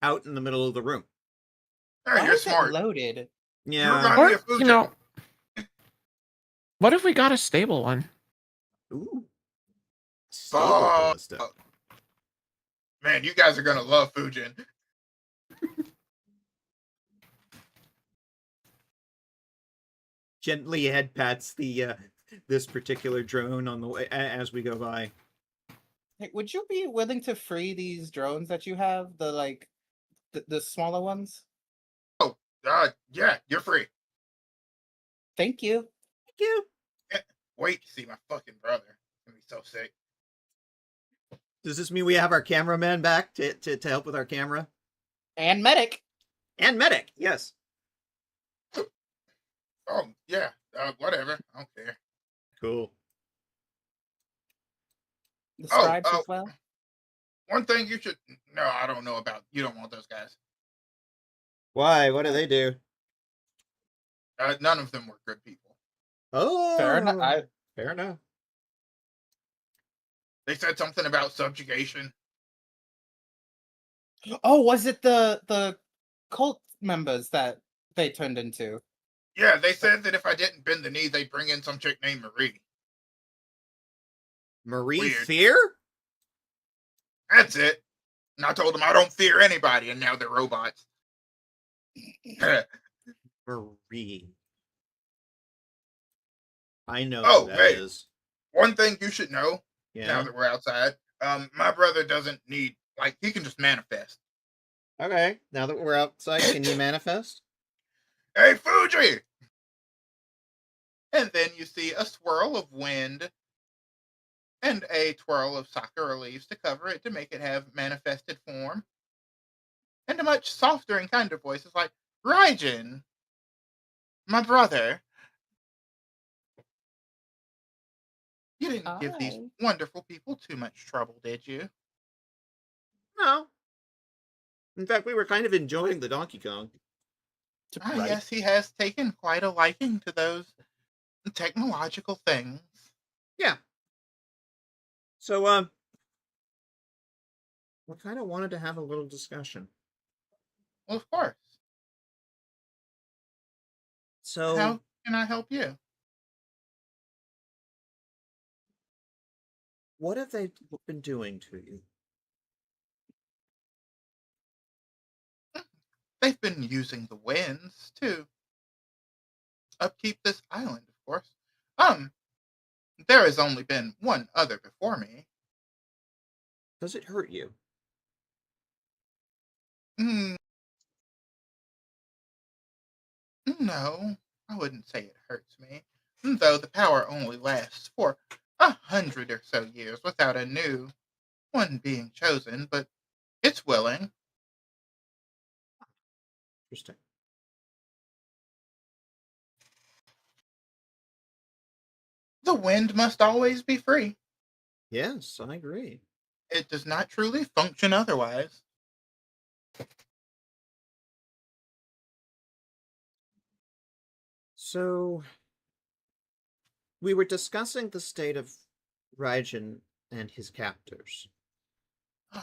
out in the middle of the room. Hey, Why you're is it smart. loaded? Yeah. remind Or, me of you know, what if we got a stable one? Ooh. Stable Fuck. ballista. Man, you guys are gonna love Fujin. gently head pats the this particular drone on the way as we go by. Hey, would you be willing to free these drones that you have? The smaller ones? Oh, yeah, you're free. Thank you. Thank you. Wait to see my fucking brother. He's gonna be so sick. Does this mean we have our cameraman back to help with our camera? And medic. And medic, yes. Oh, yeah, whatever. I don't care. Cool. The Oh, scribes oh. as well. One thing you should... No, I don't know about... You don't want those guys. Why? What do they do? None of them were good people. Oh, Fair enough. Fair enough. They said something about subjugation. Oh, was it the cult members that they turned into? Yeah, they said that if I didn't bend the knee, they'd bring in some chick named Marie. Marie Weird. Fear? That's it. And I told them I don't fear anybody, and now they're robots. Marie. I know Oh, who that hey. is. One thing you should know, now Yeah. that we're outside, my brother doesn't need... Like, he can just manifest. Okay. Now that we're outside, can you manifest? Hey, Fuji! And then you see a swirl of wind and a twirl of sakura leaves to cover it to make it have manifested form. And a much softer and kinder voice is like, Raijin, my brother, you didn't give these wonderful people too much trouble, did you? No. In fact, we were kind of enjoying the Donkey Kong. Ah, yes, he has taken quite a liking to those technological things. Yeah. So, we kind of wanted to have a little discussion. Well, of course. So, How can I help you? what have they been doing to you? They've been using the winds to upkeep this island, of course. There has only been one other before me. Does it hurt you? Mm, no, I wouldn't say it hurts me, though the power only lasts for 100 or so years without a new one being chosen, but it's willing. Interesting. The wind must always be free. Yes, I agree. It does not truly function otherwise. So, we were discussing the state of Raijin and his captors.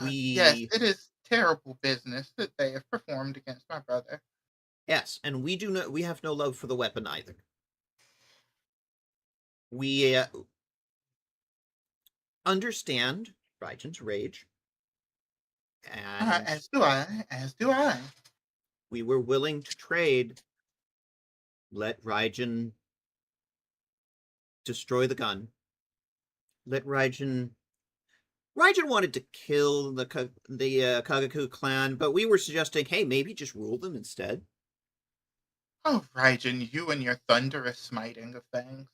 Yes, it is terrible business that they have performed against my brother. Yes, and we have no love for the weapon either. We understand Raijin's rage. And As do I. we were willing to trade. Let Raijin destroy the gun. Let Raijin wanted to kill the Kagaku clan, but we were suggesting, hey, maybe just rule them instead. Oh, Raijin, you and your thunderous smiting of things.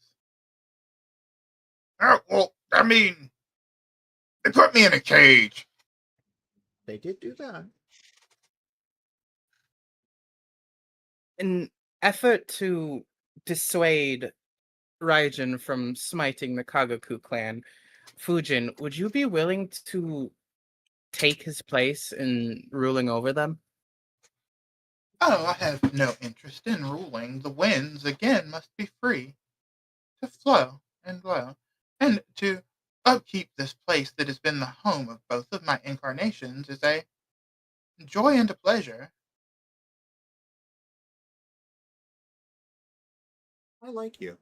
Oh, well, I mean, they put me in a cage. They did do that. In effort to dissuade Raijin from smiting the Kagaku clan, Fujin, would you be willing to take his place in ruling over them? Oh, I have no interest in ruling. The winds, again, must be free to flow and blow, and to upkeep this place that has been the home of both of my incarnations is a joy and a pleasure. I like you.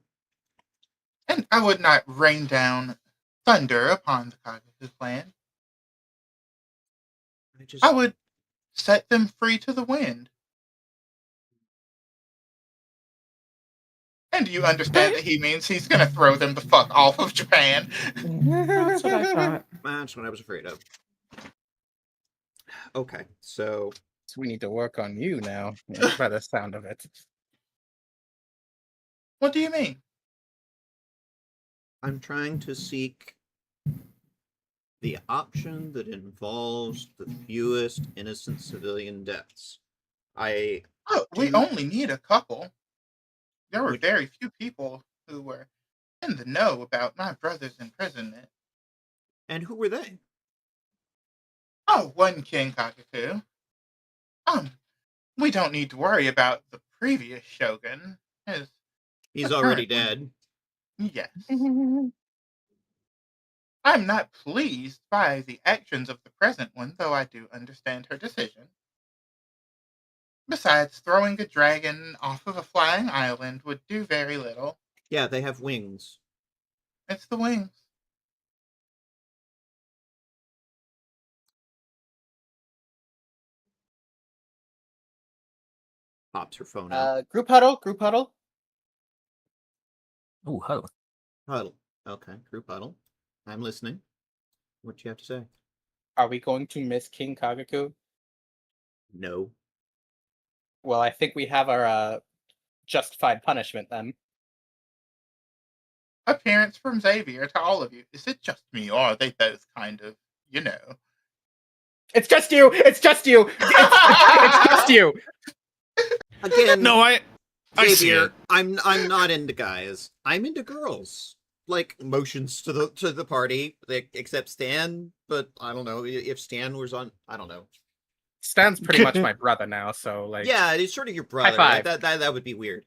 And I would not rain down thunder upon the Kagaku clan. I would set them free to the wind. And do you understand that he means he's gonna throw them the fuck off of Japan? That's what I thought. That's what I was afraid of. Okay, so So we need to work on you now, by the sound of it. What do you mean? I'm trying to seek the option that involves the fewest innocent civilian deaths. Oh, we Do- only need a couple. There were Which- very few people who were in the know about my brother's imprisonment. And who were they? Oh, one King Kakaku. We don't need to worry about the previous shogun. His He's the already current one. dead. Yes. I'm not pleased by the actions of the present one, though I do understand her decision. Besides, throwing a dragon off of a flying island would do very little. Yeah, they have wings. It's the wings. Pops her phone out. Group huddle, group huddle. Ooh, huddle. Huddle. Okay, group huddle. I'm listening. What you have to say? Are we going to miss King Kagaku? No. Well, I think we have our justified punishment then. Appearance from Xavier to all of you. Is it just me, or are they both kind of, you know? It's just you! It's just you! It's just you! Again, No, I see Xavier, it. I'm not into guys. I'm into girls. Like motions to the party, except Stan. But I don't know if Stan was on. I don't know. Stan's pretty much my brother now, so like. Yeah, it's sort of your brother. five. That would be weird.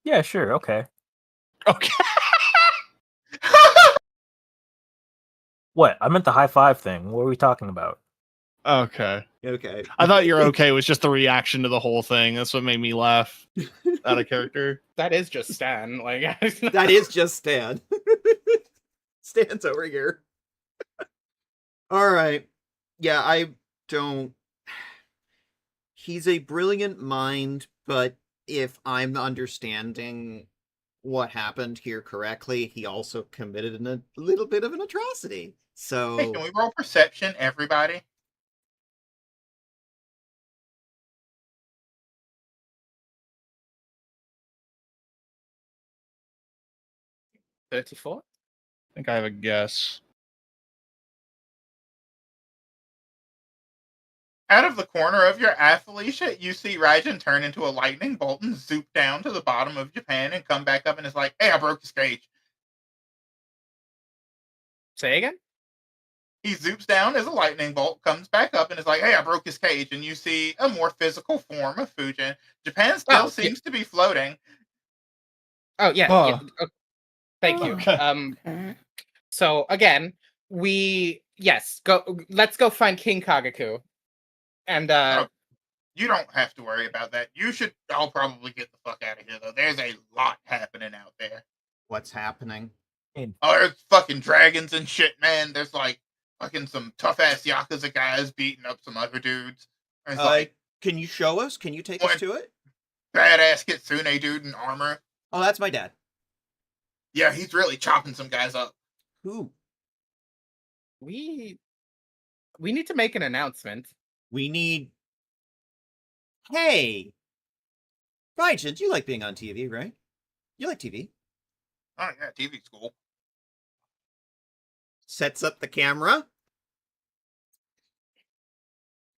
Yeah, sure, okay. Okay. What? I meant the high five thing. What are we talking about? Okay. Okay. I thought your okay was just the reaction to the whole thing. That's what made me laugh out of character. That is just Stan. Like That is just Stan. Stan's over here. All right. Yeah, I don't. He's a brilliant mind, but if I'm understanding what happened here correctly, he also committed a little bit of an atrocity. So Hey, can we roll perception, everybody? $34? I think I have a guess. Out of the corner of your eye, Felicia, you see Raijin turn into a lightning bolt and zoop down to the bottom of Japan and come back up and is like, hey, I broke his cage. Say again? He zoops down as a lightning bolt, comes back up and is like, hey, I broke his cage. And you see a more physical form of Fujin. Japan still Oh, seems to be floating. Oh yeah. Oh. yeah. Okay. Thank you. Okay. Okay. So again, let's go find King Kagaku. And You don't have to worry about that. You should all probably get the fuck out of here, though. There's a lot happening out there. what's happening? Oh, there's fucking dragons and shit, man. There's like fucking some tough ass Yakuza guys beating up some other dudes. There's like Can you show us? Can you take us What? to it? badass Kitsune dude in armor. Oh, that's my dad. Yeah, he's really chopping some guys up. Who? we need to make an announcement. We need. Hey, Raijin, you like being on TV, right? You like TV. Oh yeah, TV's cool. Sets up the camera.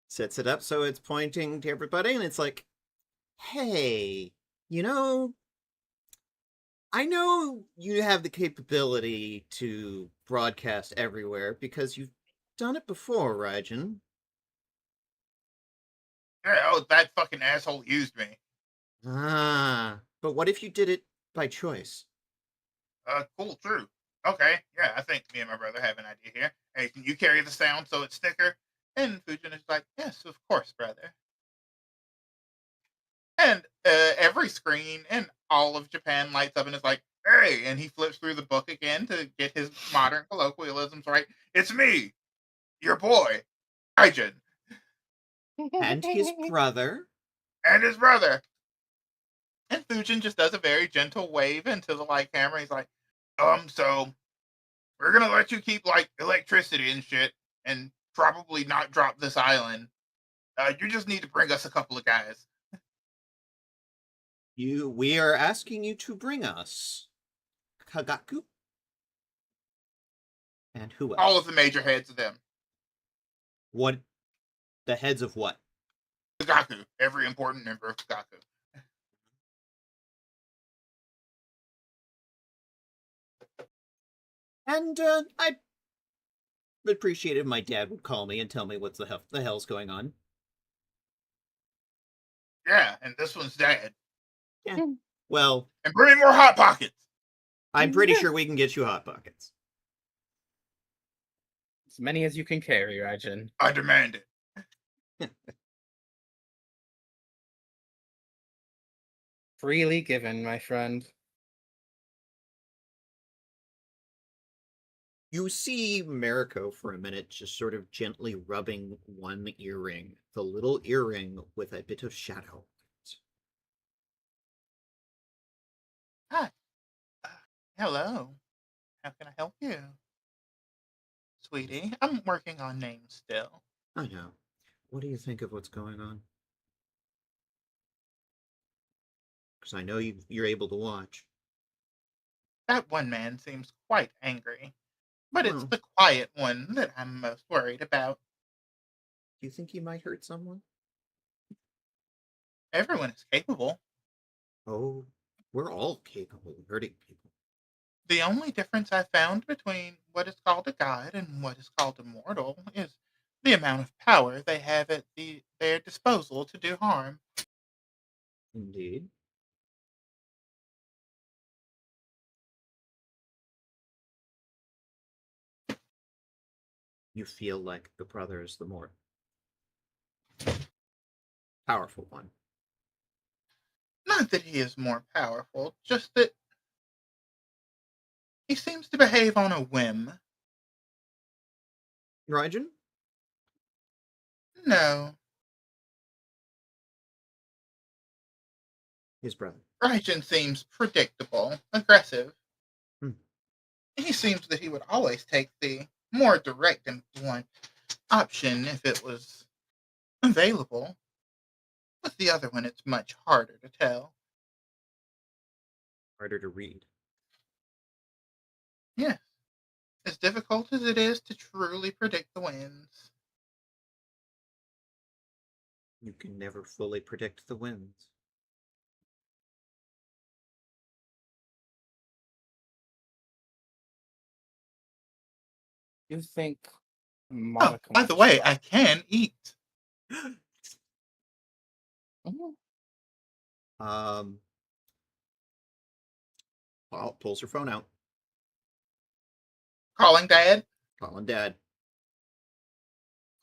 Sets it up so it's pointing to everybody, and it's like, hey, I know you have the capability to broadcast everywhere because you've done it before, Raijin. Yeah, oh, that fucking asshole used me. Ah, but what if you did it by choice? Cool, true. Okay, yeah, I think me and my brother have an idea here. Hey, can you carry the sound so it's thicker? And Fujin is like, yes, of course, brother. And every screen in all of Japan lights up and is like, hey, and he flips through the book again to get his modern colloquialisms right. It's me, your boy, Raijin, And his brother. and his brother. And Fujin just does a very gentle wave into the light camera. He's like, so we're gonna let you keep like electricity and shit, and probably not drop this island. You just need to bring us a couple of guys. We are asking you to bring us Kagaku. And who else? All of the major heads of them. What? The heads of what? Kagaku. Every important member of Kagaku. And I appreciate if my dad would call me and tell me what the hell's going on. Yeah, and this one's dad. Yeah. Well, and bring more Hot Pockets. I'm pretty sure we can get you Hot Pockets. As many as you can carry, Raijin. I demand it. Freely given, my friend. You see Mariko for a minute just sort of gently rubbing one earring, the little earring with a bit of shadow. Hi. Hello. How can I help you? Sweetie, I'm working on names still. I know. What do you think of what's going on? Because I know you're able to watch. That one man seems quite angry. But it's Well, the quiet one that I'm most worried about. do you think he might hurt someone? Everyone is capable. Oh, we're all capable of hurting people. The only difference I found between what is called a god and what is called a mortal is the amount of power they have at their disposal to do harm. Indeed. You feel like the brother is the more powerful one. Not that he is more powerful, just that he seems to behave on a whim. Raijin? No, His brother. Raijin seems predictable, aggressive. Hmm. He seems that he would always take the more direct and blunt option if it was available. With the other one, it's much harder to tell. Harder to read. Yes, as difficult as it is to truly predict the winds. You can never fully predict the winds. You think Oh, Monica by the way, I can eat. Mhm. Paul pulls her phone out. Calling Dad. Calling Dad.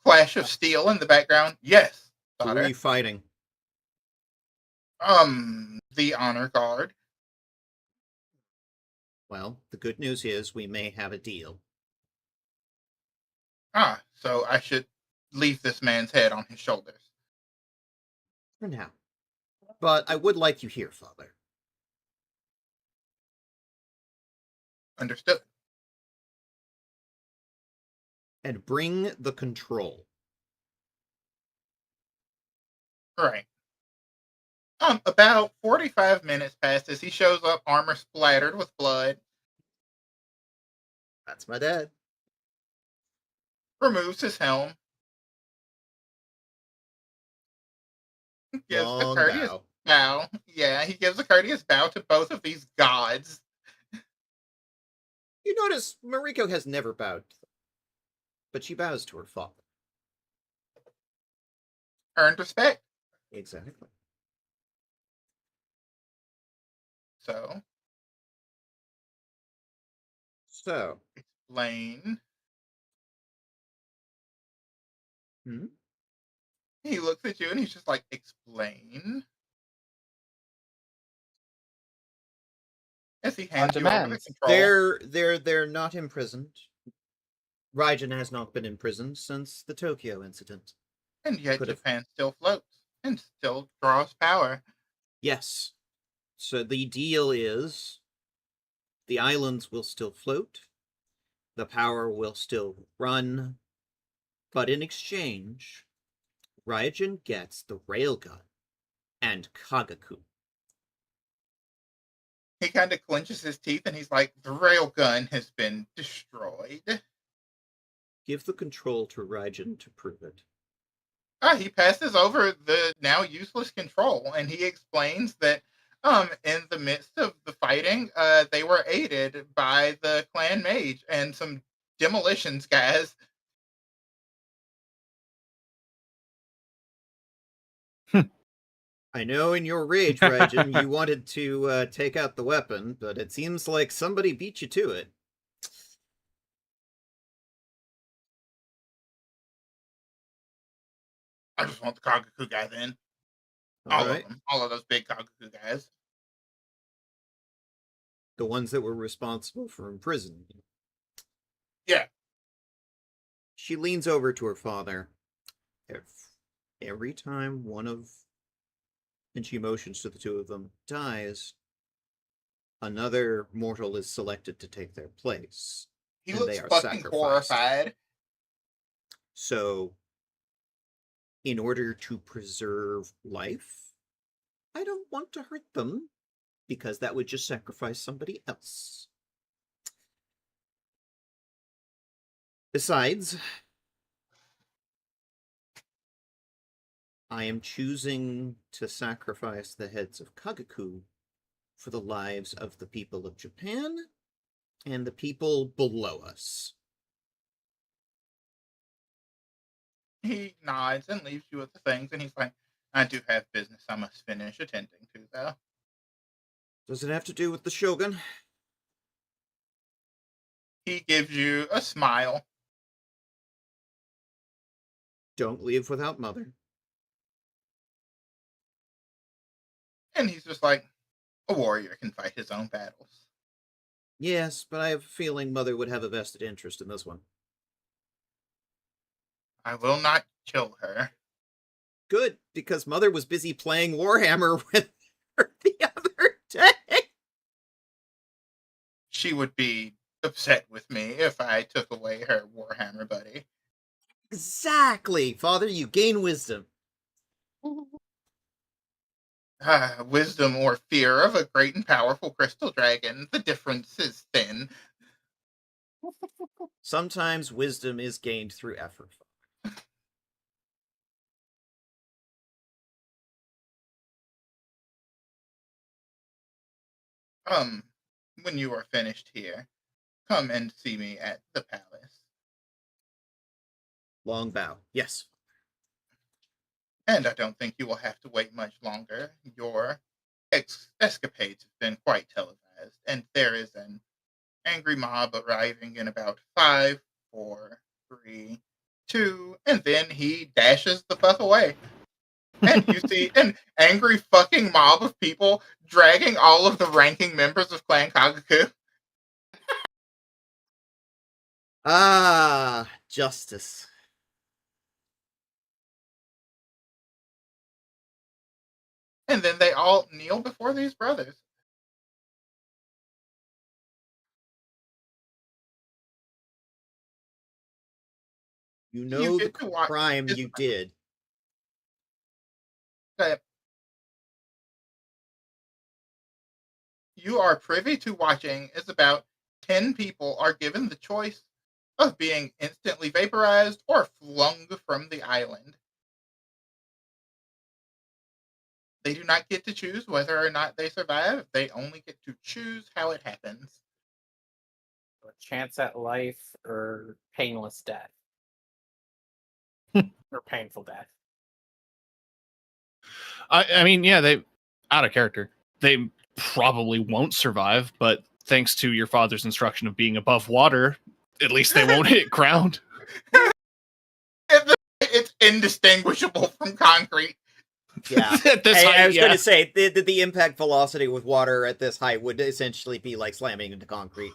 Clash of steel in the background. Yes, Who are daughter. you fighting? The honor guard. Well, the good news is we may have a deal. Ah, so I should leave this man's head on his shoulders. For now. But I would like you here, Father. Understood. And bring the control. Right. About 45 minutes passes. He shows up, armor splattered with blood, That's my dad. removes his helm, gives a Long courteous bow. bow. Yeah, he gives a courteous bow to both of these gods. You notice Mariko has never bowed to them, but she bows to her father. Earned respect. Exactly. So, So, Lane. Hmm? He looks at you and he's just like, explain. As he hands you over the demand. control. they're not imprisoned. Raijin has not been imprisoned since the Tokyo incident. And yet Could've- Japan still floats and still draws power. Yes. So the deal is the islands will still float, the power will still run, but in exchange, Raijin gets the railgun and Kagaku. He kind of clenches his teeth and he's like, the railgun has been destroyed. Give the control to Raijin to prove it. He passes over the now useless control and he explains that in the midst of the fighting, they were aided by the clan mage and some demolitions guys. I know in your rage, Raijin, you wanted to take out the weapon, but it seems like somebody beat you to it. I just want the Kagaku guy then. All All right. of them. All of those big Kagaku guys. The ones that were responsible for imprisoning you. Yeah. She leans over to her father. Every time one of, and she motions to the two of them, dies, another mortal is selected to take their place. He and looks they are fucking sacrificed. horrified. So, in order to preserve life, I don't want to hurt them, because that would just sacrifice somebody else. Besides, I am choosing to sacrifice the heads of Kagaku for the lives of the people of Japan and the people below us. He nods and leaves you with the things, and he's like, I do have business I must finish attending to, though. Does it have to do with the Shogun? He gives you a smile. Don't leave without Mother. And he's just like, a warrior can fight his own battles. Yes, but I have a feeling Mother would have a vested interest in this one. I will not kill her. Good, because Mother was busy playing Warhammer with her the other day. She would be upset with me if I took away her Warhammer buddy. Exactly, Father, you gain wisdom. Wisdom or fear of a great and powerful crystal dragon. The difference is thin. Sometimes wisdom is gained through effort. When you are finished here, come and see me at the palace. Long bow. Yes. And I don't think you will have to wait much longer. Your escapades have been quite televised, and there is an angry mob arriving in about 5, 4, 3, 2, and then he dashes the fuck away. And you see an angry fucking mob of people dragging all of the ranking members of Clan Kagaku. Ah, justice. And then they all kneel before these brothers. You know the get to watch crime this- you did. that you are privy to watching is about 10 people are given the choice of being instantly vaporized or flung from the island. They do not get to choose whether or not they survive. They only get to choose how it happens. A chance at life or painless death. Or painful death. I mean, yeah, they out of character. They probably won't survive, but thanks to your father's instruction of being above water, at least they won't hit ground. It's indistinguishable from concrete. Yeah. At this I height, was yeah. going to say, the impact velocity with water at this height would essentially be like slamming into concrete.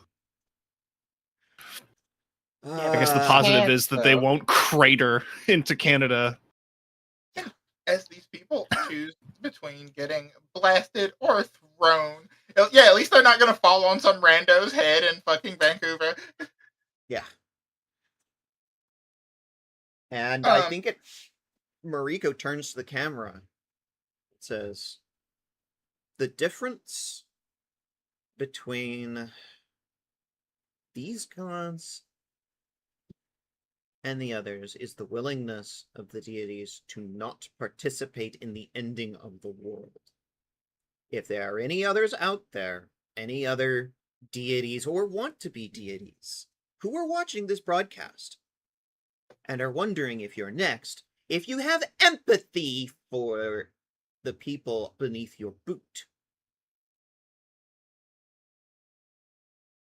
I guess the positive Can't, is that they though. won't crater into Canada. And as these people choose between getting blasted or thrown. Yeah, at least they're not gonna fall on some rando's head in fucking Vancouver. Yeah. And I Um, think Mariko turns to the camera. It says, the difference between these gods and the others is the willingness of the deities to not participate in the ending of the world. If there are any others out there, any other deities or want to be deities, who are watching this broadcast and are wondering if you're next, if you have empathy for the people beneath your boot,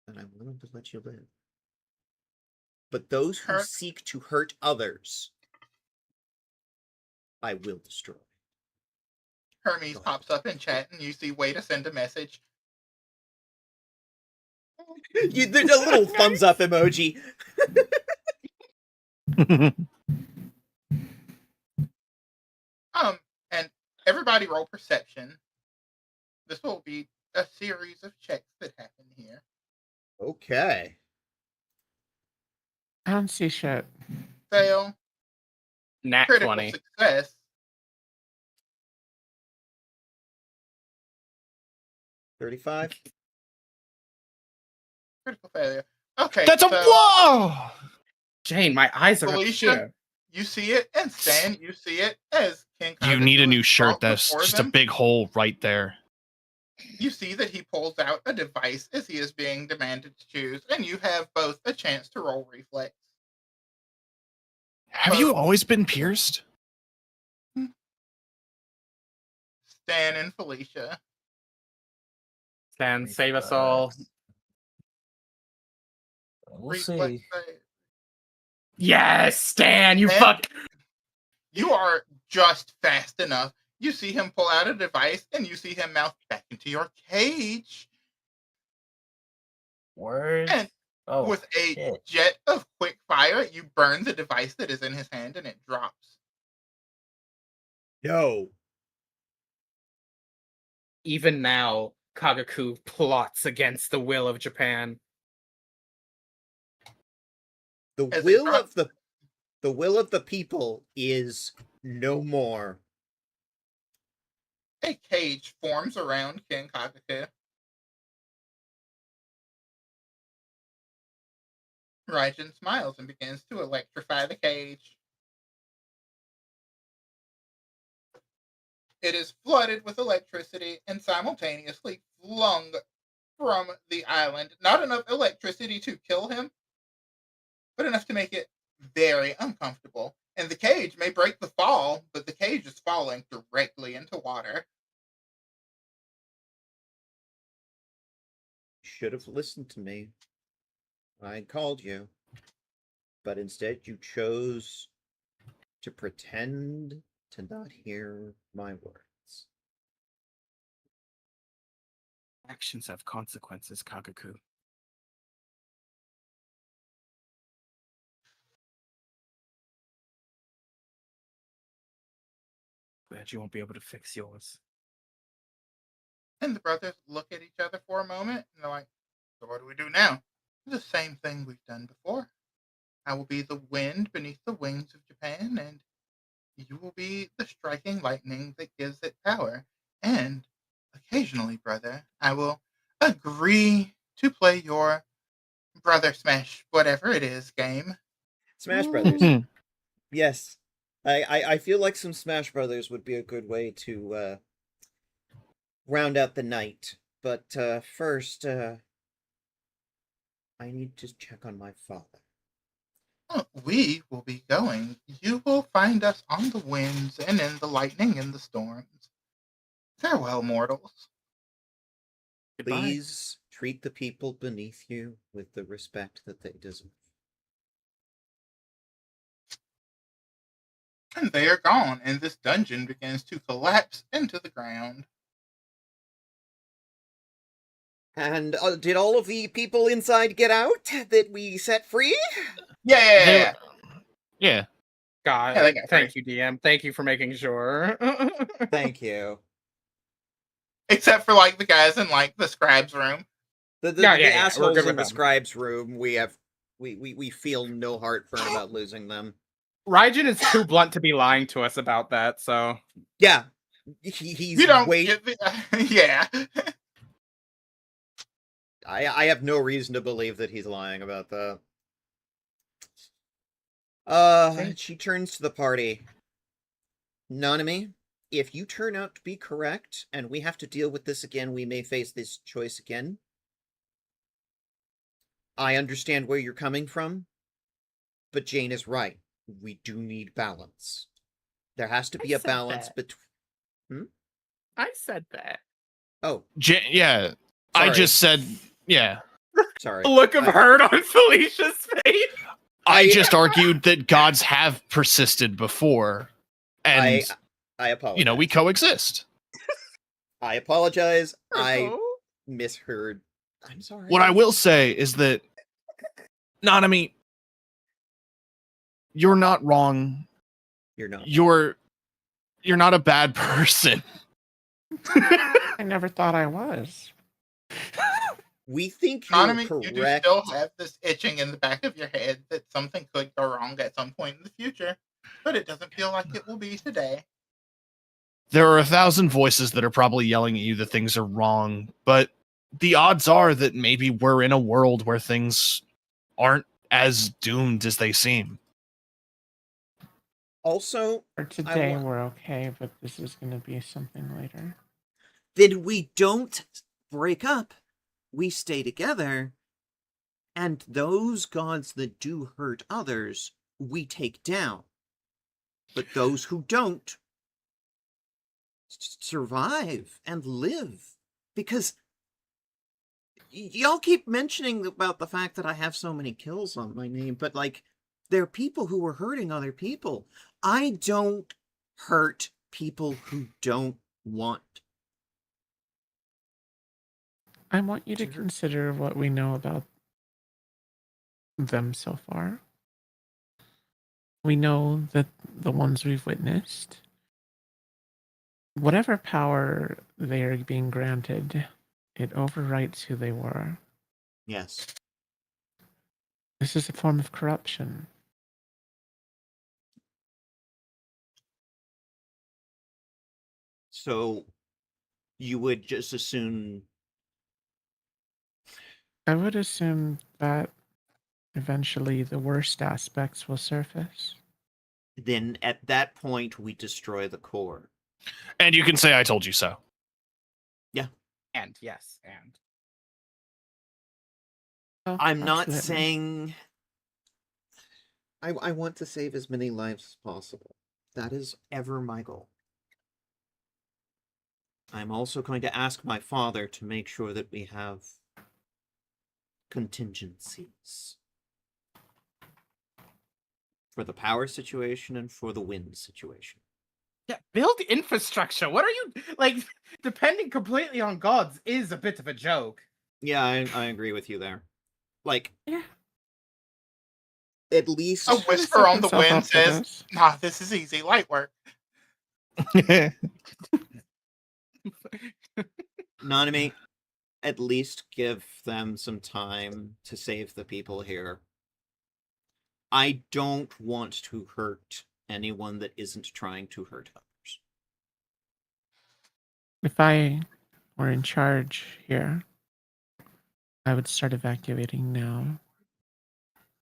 then I'm willing to let you live. But those who seek to hurt others, I will destroy. Hermes pops up in chat, and you see way to send a message. There's a little thumbs up emoji. And everybody roll perception. This will be a series of checks that happen here. Okay. I don't see shit. Fail. Nat Critical 20. success. $35. Critical failure. Okay. That's a so, whoa! Jane, my eyes are Felicia, up here. you see it, and Stan, you see it as King You need a Kagatu new is shirt. brought That's before just a them. big hole right there. You see that he pulls out a device as he is being demanded to choose, and you have both a chance to roll reflex. Have you always been pierced? Stan and Felicia. Stan, save us all. We'll Reflex see. save. Yes, Stan, you Stan? fuck. You are just fast enough. You see him pull out a device, and you see him mouth back into your cage. Word. And Oh, with a shit. jet of quick fire, you burn the device that is in his hand, and it drops. No. Even now, Kagaku plots against the will of Japan. The As will it of the will of the people is no more. A cage forms around King Kakaku. Raijin smiles and begins to electrify the cage. It is flooded with electricity and simultaneously flung from the island. Not enough electricity to kill him, but enough to make it very uncomfortable. And the cage may break the fall, but the cage is falling directly into water. You should have listened to me. I called you. But instead you chose to pretend to not hear my words. Actions have consequences, Kagaku. Glad you won't be able to fix yours. And the brothers look at each other for a moment, and they're like, so what do we do now? The same thing we've done before. I will be the wind beneath the wings of Japan, and you will be the striking lightning that gives it power. And occasionally, brother, I will agree to play your Brother Smash, whatever it is, game. Smash Brothers. Yes. I feel like some Smash Brothers would be a good way to round out the night. But first, I need to check on my father. We will be going. You will find us on the winds and in the lightning and the storms. Farewell, mortals. Please treat the people beneath you with the respect that they deserve. And they are gone, and this dungeon begins to collapse into the ground. And did all of the people inside get out that we set free? Yeah. Yeah. God, Yeah, they got thank you, DM. Thank you for making sure. Thank you. Except for like the guys in like the scribes room. The Yeah, yeah, the yeah, we're assholes good in with the them. scribes room, we feel no heartburn about losing them. Raijin is too blunt to be lying to us about that, so Yeah, he's You don't way. get the yeah. I have no reason to believe that he's lying about that. She turns to the party. Nanami, if you turn out to be correct, and we have to deal with this again, we may face this choice again. I understand where you're coming from, but Jane is right. We do need balance. There has to be a balance between. I said that. Oh, Yeah, sorry. I just said, yeah. Sorry. The look of hurt on Felicia's face. I just argued that gods have persisted before, and I apologize. we coexist. I apologize. I Urko? misheard. I'm sorry. What I will say is that, Nanami, you're not wrong. You're not. You're not a bad person. I never thought I was. We think you're Economy, you do correct. still have this itching in the back of your head that something could go wrong at some point in the future, but it doesn't feel like it will be today. There are 1,000 voices that are probably yelling at you that things are wrong, but the odds are that maybe we're in a world where things aren't as doomed as they seem. Also, For today, we're okay, but this is going to be something later. then we don't break up. We stay together, and those gods that do hurt others, we take down. But those who don't survive and live. Because y'all keep mentioning about the fact that I have so many kills on my name, but like, there are people who are hurting other people. I don't hurt people who don't want. I want you to consider what we know about them so far. We know that the ones we've witnessed, whatever power they are being granted, it overwrites who they were. Yes. This is a form of corruption. So, you would just assume... I would assume that eventually the worst aspects will surface. Then at that point, we destroy the core. And you can say, I told you so. Yeah. And yes, and. Oh, I'm not absolutely. saying... I want to save as many lives as possible. That is ever my goal. I'm also going to ask my father to make sure that we have contingencies. For the power situation and for the wind situation. Yeah, build infrastructure. What are you like? Depending completely on gods is a bit of a joke. Yeah, I agree with you there. Like, Yeah. at least... A whisper on the Set wind himself up for says, this. nah, this is easy, light work. Nanami, at least give them some time to save the people here. I don't want to hurt anyone that isn't trying to hurt others. If I were in charge here, I would start evacuating now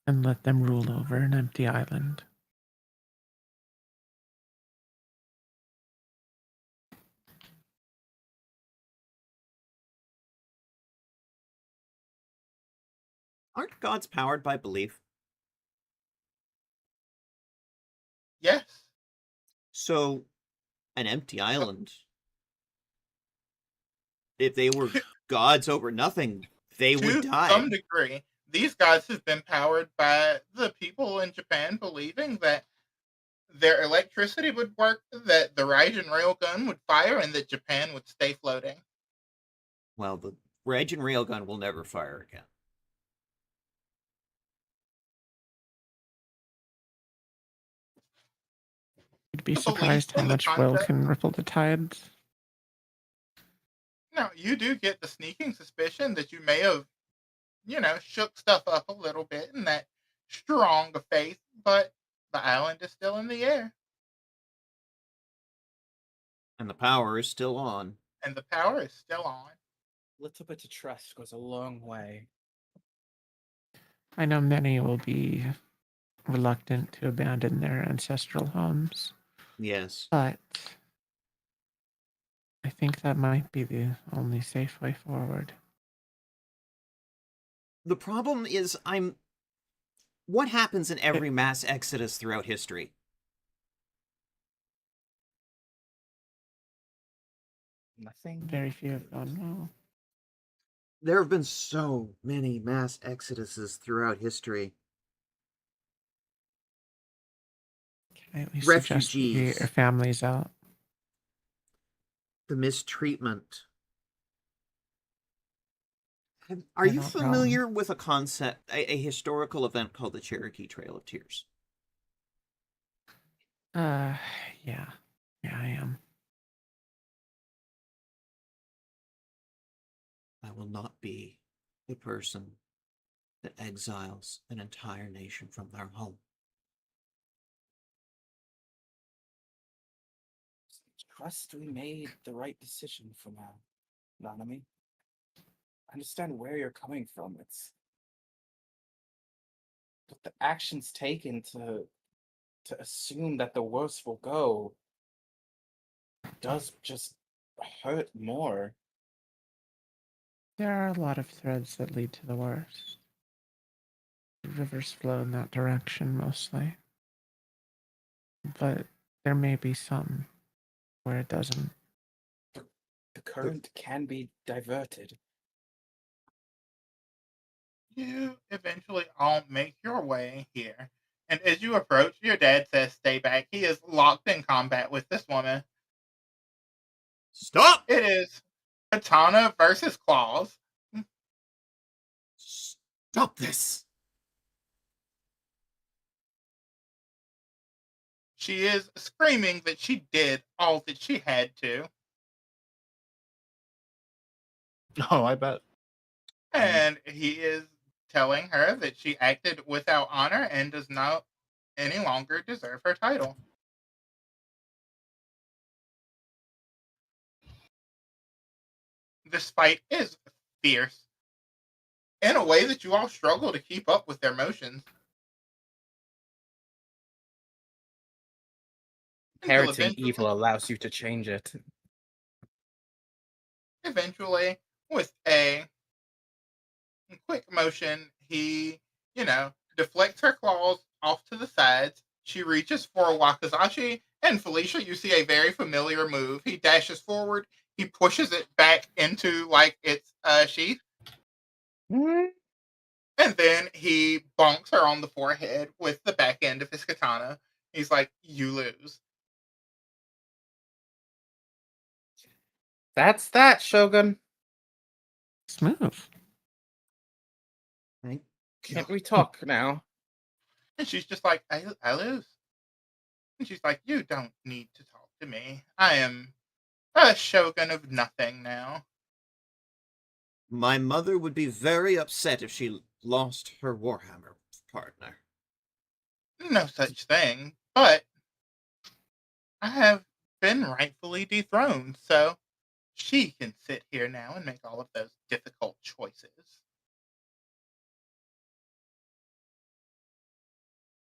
and let them rule over an empty island. Aren't gods powered by belief? Yes. So, an empty island. If they were gods over nothing, they would To die. some degree, these gods have been powered by the people in Japan believing that their electricity would work, that the Raijin railgun would fire, and that Japan would stay floating. Well, the Raijin railgun will never fire again. You'd be The belief surprised how in the much will concept. can ripple the tides. Now, you do get the sneaking suspicion that you may have, shook stuff up a little bit in that strong of faith, but the island is still in the air, And the power is still on. and the power is still on. Little bit of trust goes a long way. I know many will be reluctant to abandon their ancestral homes, Yes. but I think that might be the only safe way forward. The problem is what happens in every mass exodus throughout history? Nothing. Very few have gone well. There have been so many mass exoduses throughout history. Can I at least suggest you get your Refugees, families out? the mistreatment. Are You're you not wrong. familiar with a concept, a historical event called the Cherokee Trail of Tears? Yeah. Yeah, I am. I will not be the person that exiles an entire nation from their home. Trust we made the right decision for now, Nanami. I understand where you're coming from. But the actions taken to assume that the worst will go does just hurt more. There are a lot of threads that lead to the worst. The rivers flow in that direction mostly. But there may be some where it doesn't. The current can be diverted. You eventually all make your way here. And as you approach, your dad says, "Stay back." He is locked in combat with this woman. Stop! It is katana versus claws. Stop this! She is screaming that she did all that she had to. Oh, I bet. And he is telling her that she acted without honor and does not any longer deserve her title. This fight is fierce in a way that you all struggle to keep up with their motions. Until Inheriting evil allows you to change it. eventually, with a quick motion, he, deflects her claws off to the sides. She reaches for a wakizashi, and Felicia, you see a very familiar move. He dashes forward, he pushes it back into like its sheath, and then he bonks her on the forehead with the back end of his katana. He's like, "You lose." That's that, Shogun. Smooth. Thank Can't we talk now? And she's just like, I lose. And she's like, "You don't need to talk to me. I am a shogun of nothing now." My mother would be very upset if she lost her Warhammer partner. No such thing. But I have been rightfully dethroned, so she can sit here now and make all of those difficult choices.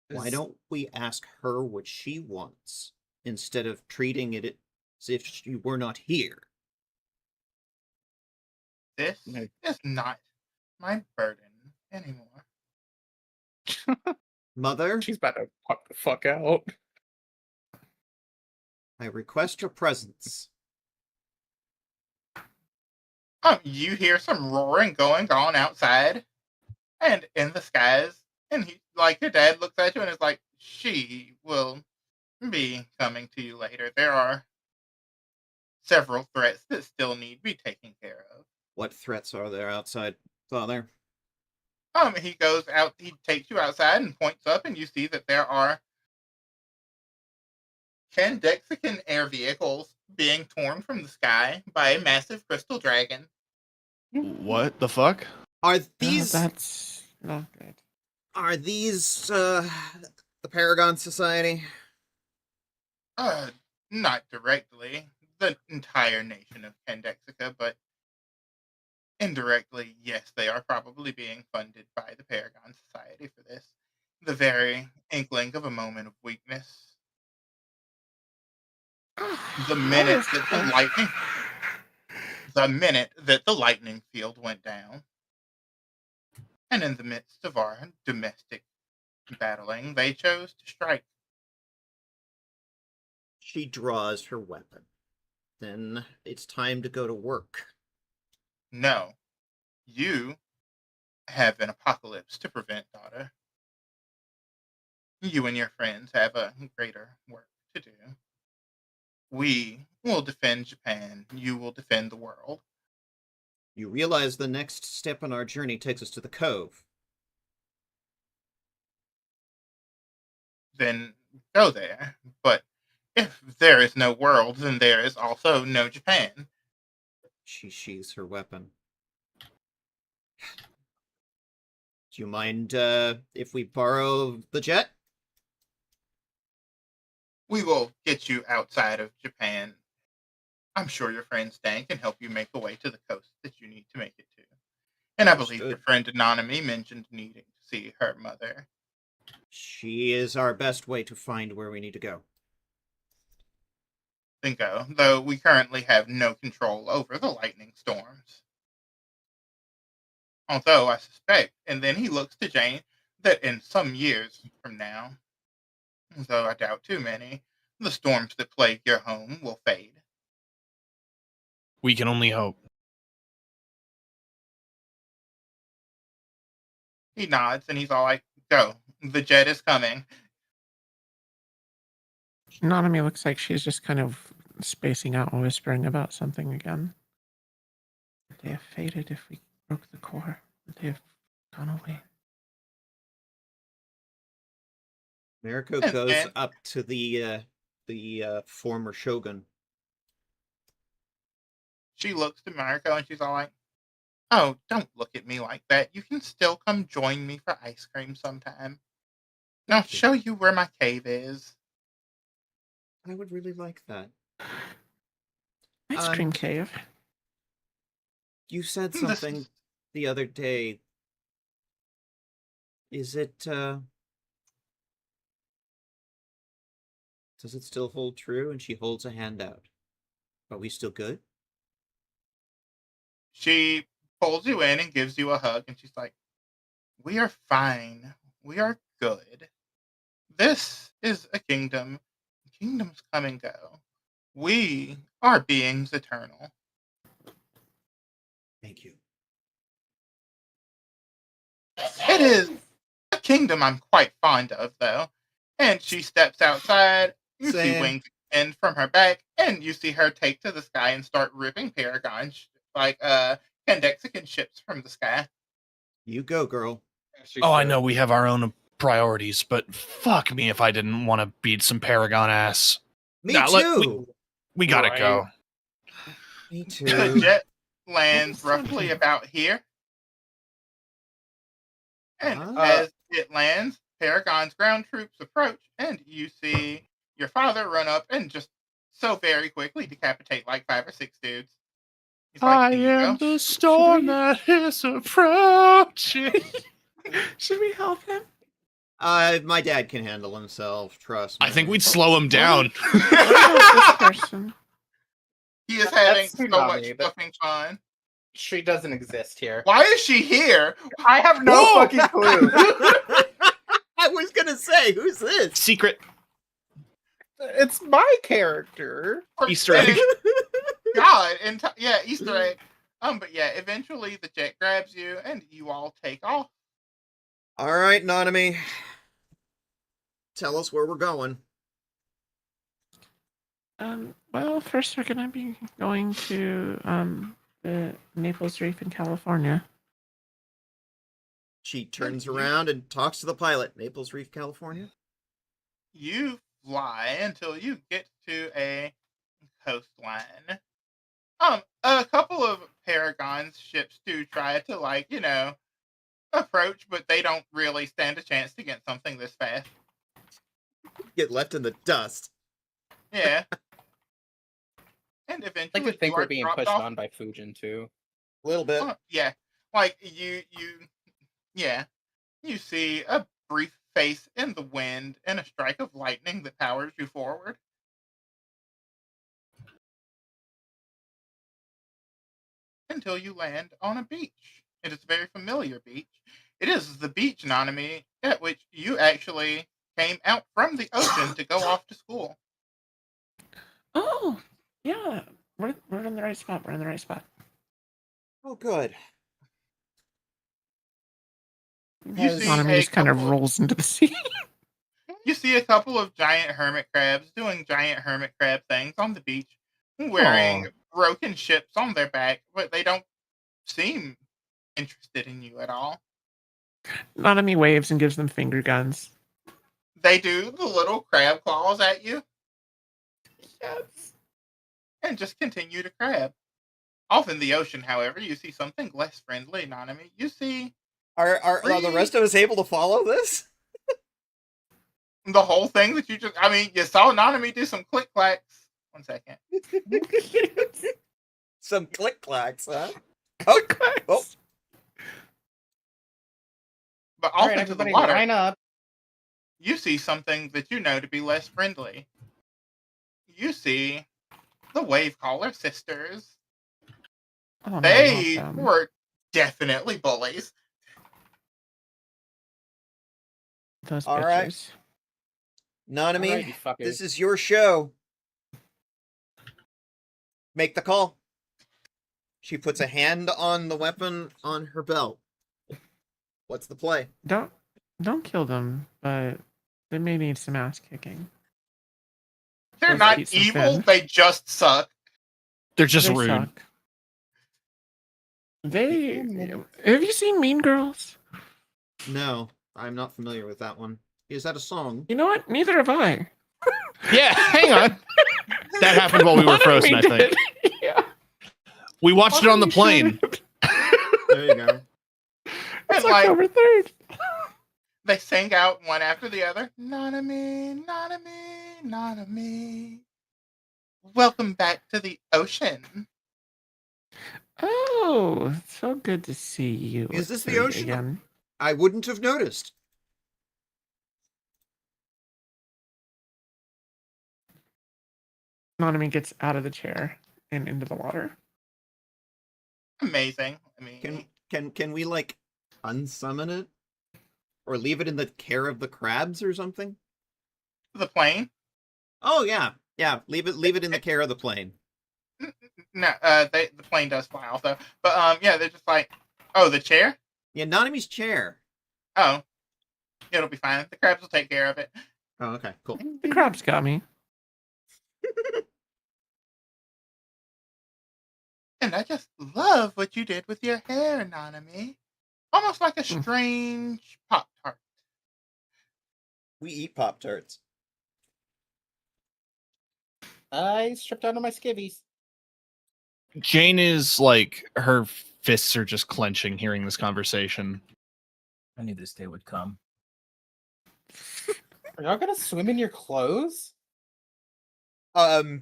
Why don't we ask her what she wants instead of treating it as if she were not here? This No. is not my burden anymore. Mother, She's about to pop the fuck out. I request your presence. You hear some roaring going on outside and in the skies, and your dad looks at you and is like, "She will be coming to you later. There are several threats that still need to be taken care of." What threats are there outside, Father? He goes out, he takes you outside and points up, and you see that there are Candexican air vehicles being torn from the sky by a massive crystal dragon. What the fuck? Are Oh, these that's not good. the Paragon Society? Not directly the entire nation of Candexica, but indirectly, yes, they are probably being funded by the Paragon Society for this. The very inkling of a moment of weakness. The minute that the lightning field went down, and in the midst of our domestic battling, they chose to strike. She draws her weapon. Then it's time to go to work. No, you have an apocalypse to prevent, daughter. You and your friends have a greater work to do. We will defend Japan. You will defend the world. You realize the next step on our journey takes us to the cove. Then go there. But if there is no world, then there is also no Japan. She sheathes her weapon. Do you mind if we borrow the jet? We will get you outside of Japan. I'm sure your friend Stan can help you make the way to the coast that you need to make it to. And I believe your friend Anonymy mentioned needing to see her mother. She is our best way to find where we need to go. Then go, though we currently have no control over the lightning storms. Although I suspect, and then he looks to Jane, that in some years from now, though I doubt too many, the storms that plague your home will fade. We can only hope. He nods and he's all like, go, the jet is coming. Nanami looks like she's just kind of spacing out and whispering about something again. They have faded if we broke the core. They have gone away. Mariko And goes then- up to the former shogun. She looks to Mariko and she's all like, oh, don't look at me like that. You can still come join me for ice cream sometime. And I'll show you where my cave is. I would really like that. Ice cream cave. You said This something is- the other day. Is it, does it still hold true? And she holds a hand out. Are we still good? She pulls you in and gives you a hug and she's like, we are fine. We are good. This is a kingdom. Kingdoms come and go. We are beings eternal. Thank you. It is a kingdom I'm quite fond of, though. And she steps outside. You see Same. wings extend from her back, and you see her take to the sky and start ripping Paragons like Candexican ships from the sky. You go, girl. Oh, I know we have our own priorities, but fuck me if I didn't want to beat some Paragon ass. Me Nah, too. We gotta Right. go. Me The too. jet lands roughly about here. And as it lands, Paragon's ground troops approach, and you see your father run up and just so very quickly decapitate like 5 or 6 dudes. He's like, "Here you go." the storm that is approaching. Should we help him? My dad can handle himself. Trust me. I think we'd slow him down. What about this person? He is having That's so Tsunami, much but- fucking fun. She doesn't exist here. Why is she here? I have no Whoa! fucking clue. I was gonna say, who's this? Secret It's my character. Easter egg. God, and yeah, Easter egg. But yeah, eventually the jet grabs you, and you all take off. All right, Nanami. Tell us where we're going. Well, first we're gonna be going to the Naples Reef in California. She turns around and talks to the pilot. Naples Reef, California. You fly until you get to a coastline. A couple of Paragons ships do try to, like, approach, but they don't really stand a chance to get something this fast. Get left in the dust. Yeah. And I eventually like to think you we're are being dropped pushed off. on by Fujin too. A little bit. Yeah. Like, you see a brief face in the wind and a strike of lightning that powers you forward. Until you land on a beach. It is a very familiar beach. It is the beach, Nanami, at which you actually came out from the ocean to go off to school. Oh, yeah. We're in the right spot. We're in the right spot. Oh, good. You see Economy a just kind of couple rolls into the sea. You see a couple of giant hermit crabs doing giant hermit crab things on the beach, wearing broken ships on their back, but they don't seem interested in you at all. Nanami waves and gives them finger guns. They do the little crab claws at you Yes. and just continue to crab. Off in the ocean, however, you see something less friendly, Nanami. You see Are the rest of us able to follow this? the whole thing that you saw Nanami do some click clacks. 1 second. Some click clacks, huh? Click clacks. Oh. But All off right, into the everybody, water, line up. you see something that you know to be less friendly. You see the Wave Caller sisters. Oh, no, They not them. were definitely bullies. Those All right. bitches. Nanami, Alright, you fuckers. this is your show. Make the call. She puts a hand on the weapon on her belt. What's the play? Don't kill them, but they may need some ass kicking. They're Let's not eat some evil, fin. they just suck. They're just They rude. suck. Have you seen Mean Girls? No, I'm not familiar with that one. Is that a song? You know what? Neither have I. Yeah, hang on. That happened while we were One of frozen, me I think. did. Yeah. We watched it on the plane. There you go. It's And, like, October 3rd. they sing out one after the other. Nanami, Nanami, Nanami. Welcome back to the ocean. Oh, so good to see you. Is this the three ocean? again? I wouldn't have noticed. Nanami gets out of the chair and into the water. Amazing. I mean, Can we like unsummon it? Or leave it in the care of the crabs or something? the plane? Oh yeah. Yeah, leave it in the care of the plane. No, the plane does fly also. But yeah, they're just like, oh, the chair? Yeah, Nanami's chair. Oh, it'll be fine. The crabs will take care of it. Oh, okay, cool. The crabs got me. And I just love what you did with your hair, Nanami. Almost like a strange Pop-Tart. We eat Pop-Tarts. I stripped out of my skivvies. Jane is like, her fists are just clenching hearing this conversation. I knew this day would come. Are y'all gonna swim in your clothes? I Jane,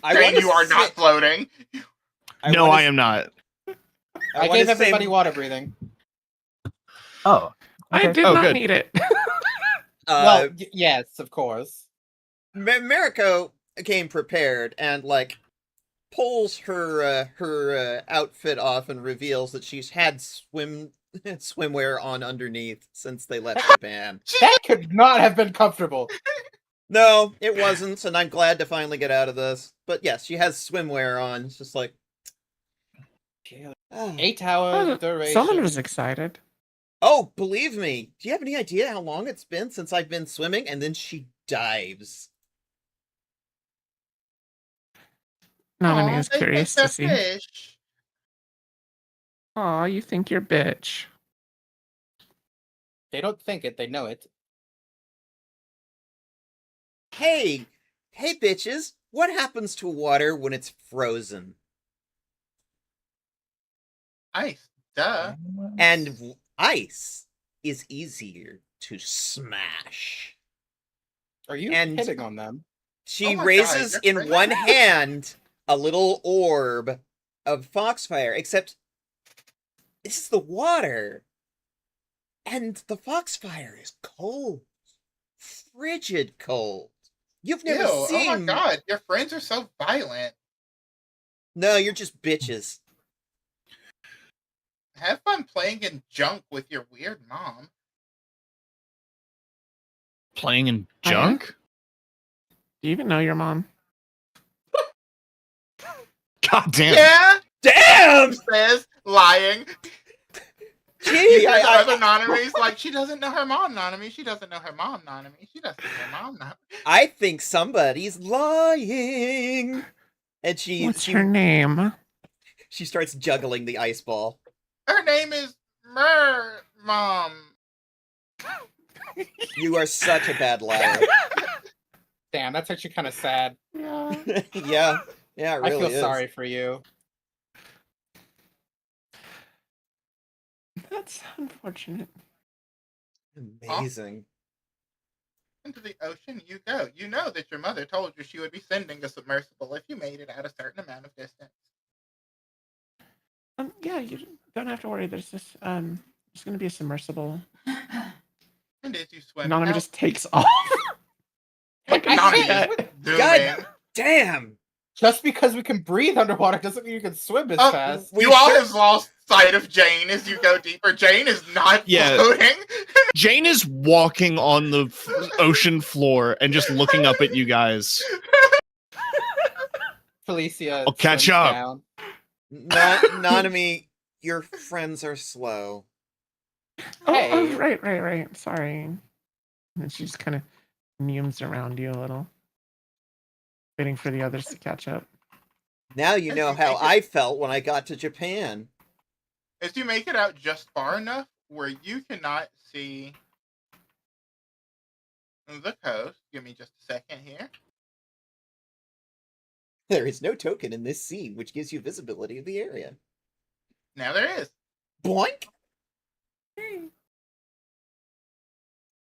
wanna you are not say- floating. No, wanna I am not. I wanna gave say- everybody water breathing. Oh, I okay. did Oh, not good. need it. Well, yes, of course. Mariko came prepared and like pulls her outfit off and reveals that she's had swimwear on underneath since they left Japan. That could not have been comfortable. No, it wasn't, and I'm glad to finally get out of this. But yes, she has swimwear on. It's just like 8 hours Oh, duration. someone was excited. Oh, believe me. Do you have any idea how long it's been since I've been swimming? And then she dives. Nanami Aw, is they curious think to they're see. fish. Aw, you think you're bitch. They don't think it, they know it. Hey, hey, bitches! What happens to water when it's frozen? Ice. Duh. And ice is easier to smash. Are you And hitting on them? she Oh my God, raises you're in crazy. one hand a little orb of foxfire, except this is the water. And the foxfire is cold. Frigid cold. You've never Ew, oh my seen. God, your friends are so violent. No, you're just bitches. Have fun playing in junk with your weird mom. Playing in I am? junk? Do you even know your mom? God damn. Yeah, Damn! says lying. Gee, You hear the other Nanamis like, she doesn't know her mom, Nanami. She doesn't know her mom, Nanami. She doesn't know her mom, Nanami. I think somebody's lying. And What's her name? she starts juggling the ice ball. Her name is Mer Mom. You are such a bad liar. Damn, that's actually kind of sad. Yeah. yeah, it really I feel is. sorry for you. That's unfortunate. Amazing. Into the ocean you go. You know that your mother told you she would be sending a submersible if you made it at a certain amount of distance. Yeah, you don't have to worry. There's gonna be a submersible. And as you swim Nanami out, just takes off. Like a Nanami jet. is zooming. God damn! Just because we can breathe underwater doesn't mean you can swim as Oh, fast. We you all should- have lost sight of Jane as you go deeper. Jane is not Yeah. floating. Jane is walking on the ocean floor and just looking up at you guys. Felicia I'll catch swims up. down. Nanami, your friends are slow. Oh, Hey. right. Sorry. And she just kind of mewms around you a little, waiting for the others to catch up. Now you know how I felt when I got to Japan. As you make it out just far enough where you cannot see the coast. Give me just a second here. There is no token in this scene which gives you visibility of the area. Now there is. Boink!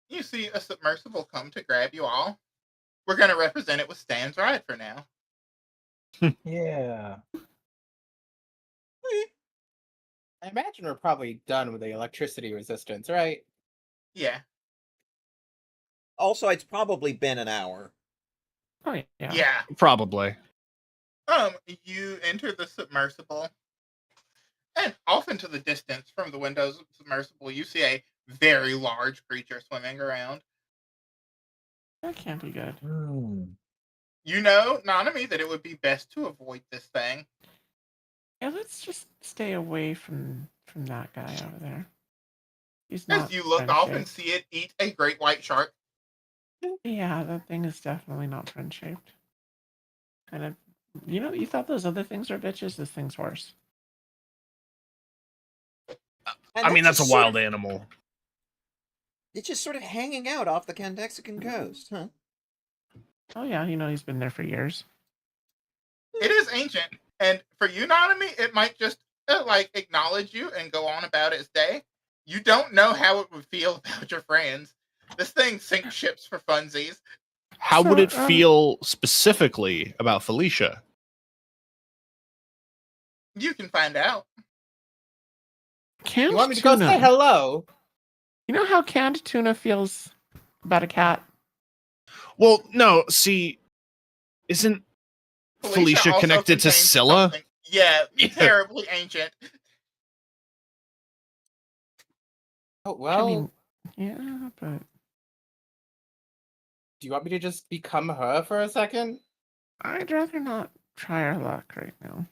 You see a submersible come to grab you all. We're going to represent it with Stan's ride for now. Yeah. I imagine we're probably done with the electricity resistance, right? Yeah. Also, it's probably been an hour. Oh yeah. Yeah. Probably. You enter the submersible, and off into the distance from the windows of the submersible, you see a very large creature swimming around. That can't be good. You know, Nanami, that it would be best to avoid this thing. Yeah, let's just stay away from that guy over there. He's As not you look off and friend-shaped. see it eat a great white shark. Yeah, that thing is definitely not friend shaped. Kind of, you thought those other things were bitches. This thing's worse. And I mean, that's a just sort wild of- animal. It's just sort of hanging out off the Candexican coast, huh? Oh yeah, he's been there for years. It is ancient, and for you, Nanami, it might just acknowledge you and go on about its day. You don't know how it would feel about your friends. This thing sinks ships for funsies. How would it So, feel specifically about Felicia? You can find out. Canned You want me to go tuna. say hello? You know how canned tuna feels about a cat? Well, no, see, isn't Felicia also connected to contains Scylla? something- Yeah, terribly ancient. Oh, well, I mean, yeah, but do you want me to just become her for a second? I'd rather not try our luck right now.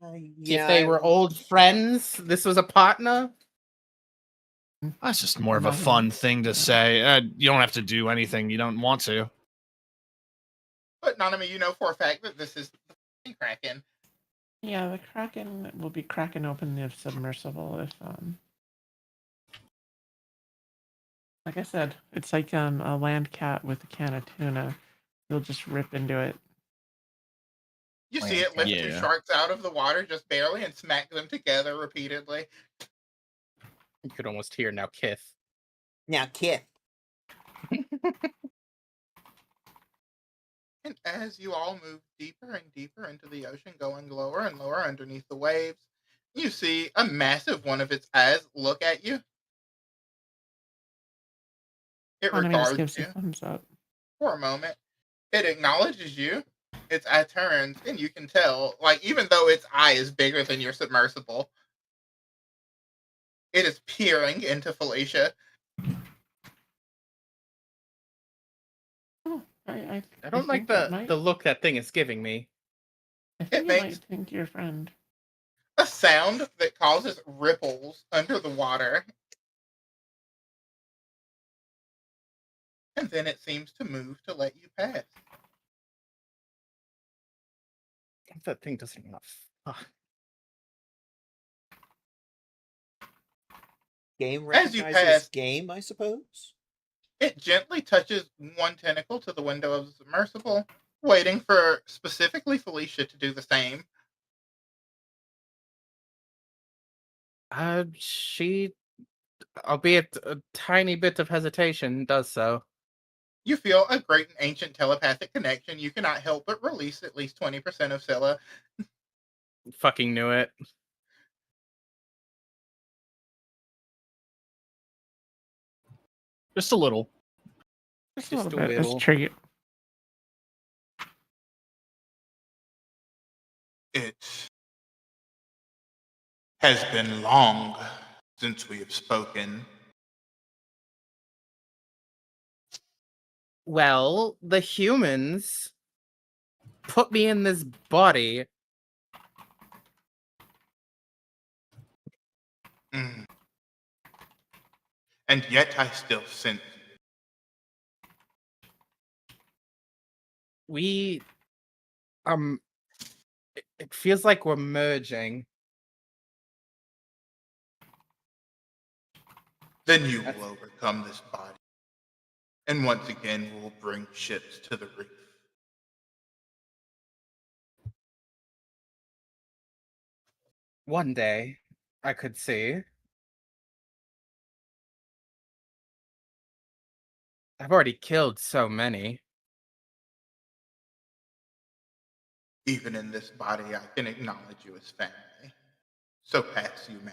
If they were old friends, this was a partner? That's just more of a Not fun enough. thing to say. You don't have to do anything you don't want to. But Nanami, you know for a fact that this is the Kraken. Yeah, the Kraken will be cracking open the submersible Like I said, it's like a land cat with a can of tuna. You'll just rip into it. You see it lift two Yeah. sharks out of the water just barely and smack them together repeatedly. You could almost hear now Kith. Now, Kith. And as you all move deeper and deeper into the ocean, going lower and lower underneath the waves, you see a massive one of its eyes look at you. It Hanami just regards gives a you thumbs up. for a moment. It acknowledges you. Its eye turns, and you can tell, like, even though its eye is bigger than your submersible, it is peering into Felicia. Oh, I don't like think it might, the look that thing is giving me. I think It it makes might think your friend. a sound that causes ripples under the water. And then it seems to move to let you pass. That thing doesn't want to. Game As you recognizes pass, game, I suppose. it gently touches one tentacle to the window of the submersible, waiting for specifically Felicia to do the same. She, albeit a tiny bit of hesitation, does so. You feel a great and ancient telepathic connection. You cannot help but release at least 20% of Scylla. Fucking knew it. Just a little. Just a Just little a bit. little. It's tricky. It has been long since we have spoken. Well, the humans put me in this body. Mm. And yet I still sense We, it feels like we're merging. then you will overcome this body. And once again will bring ships to the reef. One day, I could see. I've already killed so many. Even in this body, I can acknowledge you as family. So pass you may.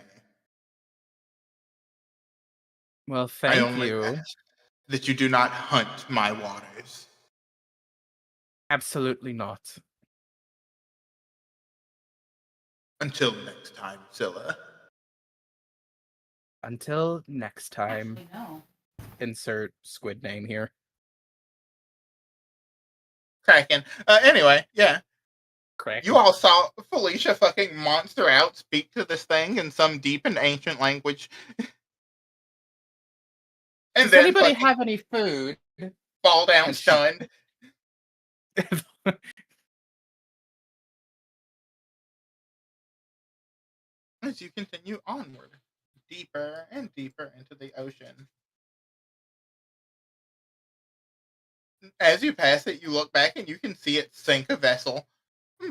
Well, I thank only you. ask that you do not hunt my waters. Absolutely not. Until next time, Scylla. Until next time. Actually, no. Insert squid name here. Kraken. Anyway, yeah. Correct. You all saw Felicia fucking monster out speak to this thing in some deep and ancient language. And Does then anybody fucking have any food? fall down And she- stunned. As you continue onward, deeper and deeper into the ocean. As you pass it, you look back and you can see it sink a vessel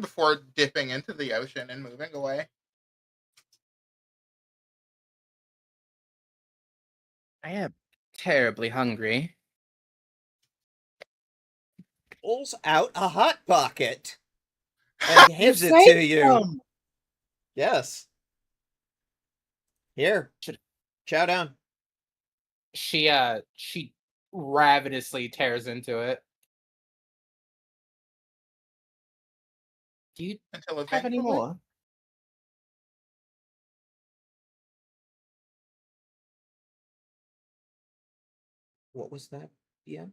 before dipping into the ocean and moving away. I am terribly hungry. Pulls out a hot pocket and hands it to you. Yes. Here. Chow down. She ravenously tears into it. Do you Until have any eventually, more? What was that, DM?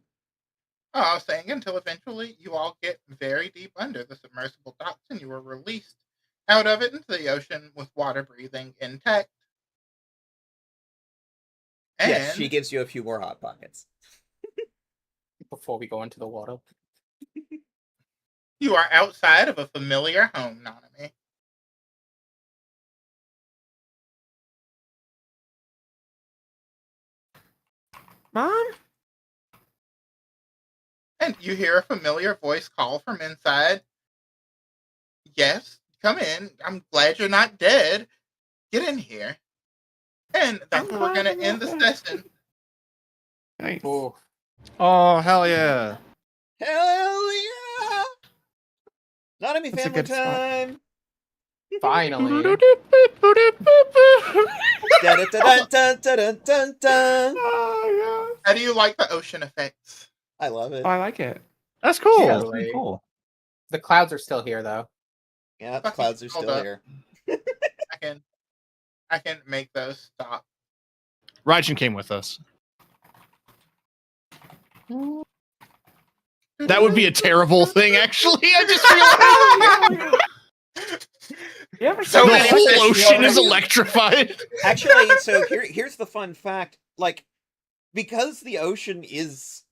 oh, I was saying until eventually you all get very deep under the submersible docks and you are released out of it into the ocean with water breathing intact. And Yes, she gives you a few more hot pockets. Before we go into the water. you are outside of a familiar home, Nanami. Mom? And you hear a familiar voice call from inside. Yes, come in. I'm glad you're not dead. Get in here. And that's where we're glad going I'm to end not the dead. session. Nice. Oh, Oh, hell yeah. Hell yeah! Nanami That's a family good spot. time! finally. Dun-dun-dun-dun-dun-dun-dun. Oh, How do you like the ocean effects? I love it. yeah. I like it. That's cool. Yeah. That's pretty cool. The clouds are still here, though. Yeah, the Fucking clouds are hold still up. here. I can make those stop. Raijin came with us. That would be a terrible thing, actually. I just realized You ever So seen the many that? whole fish ocean is floating. electrified. Actually, so here's the fun fact. Like, because the ocean is,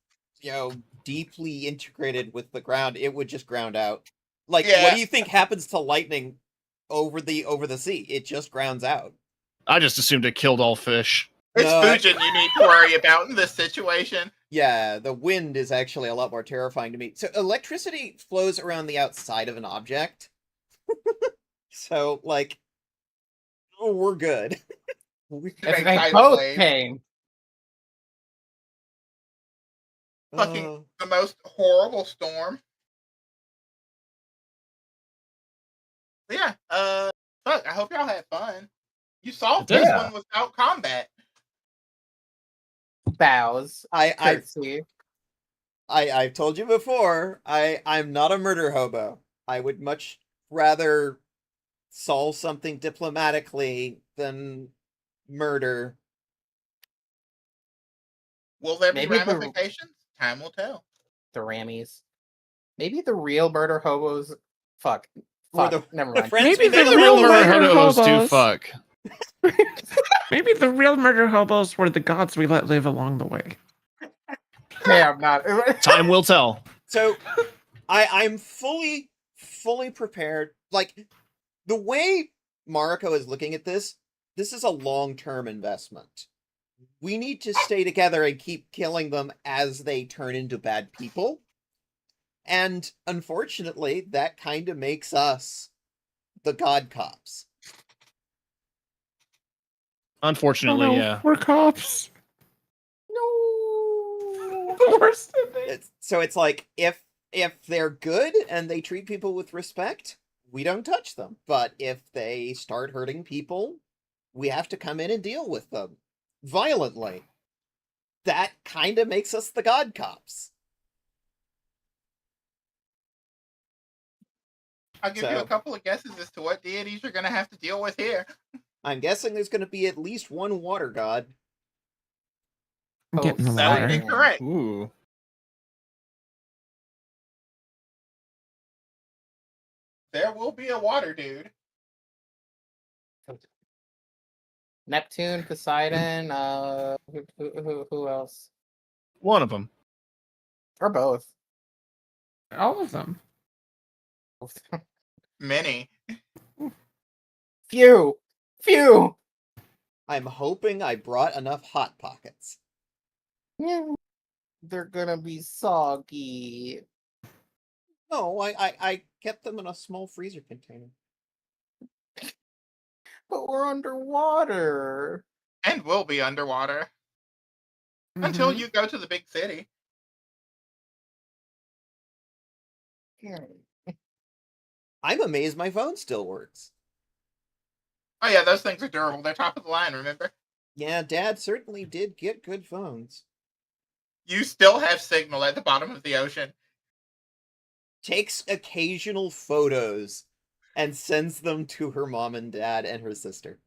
deeply integrated with the ground, it would just ground out. Like, what Yeah. do you think happens to lightning over the sea? It just grounds out. I just assumed it killed all fish. It's No, Fujin you need to worry about in this situation. Yeah, the wind is actually a lot more terrifying to me. So electricity flows around the outside of an object. So, like, we're good. Make If they tidal both wave. came. Fucking Oh. the most horrible storm. But yeah, fuck, I hope y'all had fun. You solved this Yeah. one without combat. Bows. I've Curtsy. told you before, I'm not a murder hobo. I would much rather solve something diplomatically than murder. Will there be Maybe the- ramifications? Time will tell. The Rammies. Maybe the real murder hobos. Fuck. Or Fuck. the Never mind. friends Maybe we the made The real real along the way. murder murder hobos do hobos. fuck. Maybe the real murder hobos were the gods we let live along the way. Hey, I'm not. Time will tell. So I'm fully prepared. Like, the way Mariko is looking at this is a long-term investment. We need to stay together and keep killing them as they turn into bad people. And unfortunately, that kind of makes us the god cops. Unfortunately, Oh, no, yeah. we're cops. No. The worst ending. So it's like, if they're good and they treat people with respect, we don't touch them. But if they start hurting people, we have to come in and deal with them violently. That kind of makes us the god cops. I'll give you So- a couple of guesses as to what deities you're gonna have to deal with here. I'm guessing there's going to be at least one water god. Get in the That would be water. correct. Ooh. There will be a water dude. Neptune, Poseidon. Who else? One of them. Or both. All of them. Many. Few. I'm hoping I brought enough Hot Pockets. Yeah. They're gonna be soggy. No, I kept them in a small freezer container. But we're underwater. And will be underwater. Until Mhm. you go to the big city. I'm amazed my phone still works. Oh yeah, those things are durable. They're top of the line, remember? Yeah, Dad certainly did get good phones. You still have signal at the bottom of the ocean. Takes occasional photos and sends them to her mom and dad and her sister.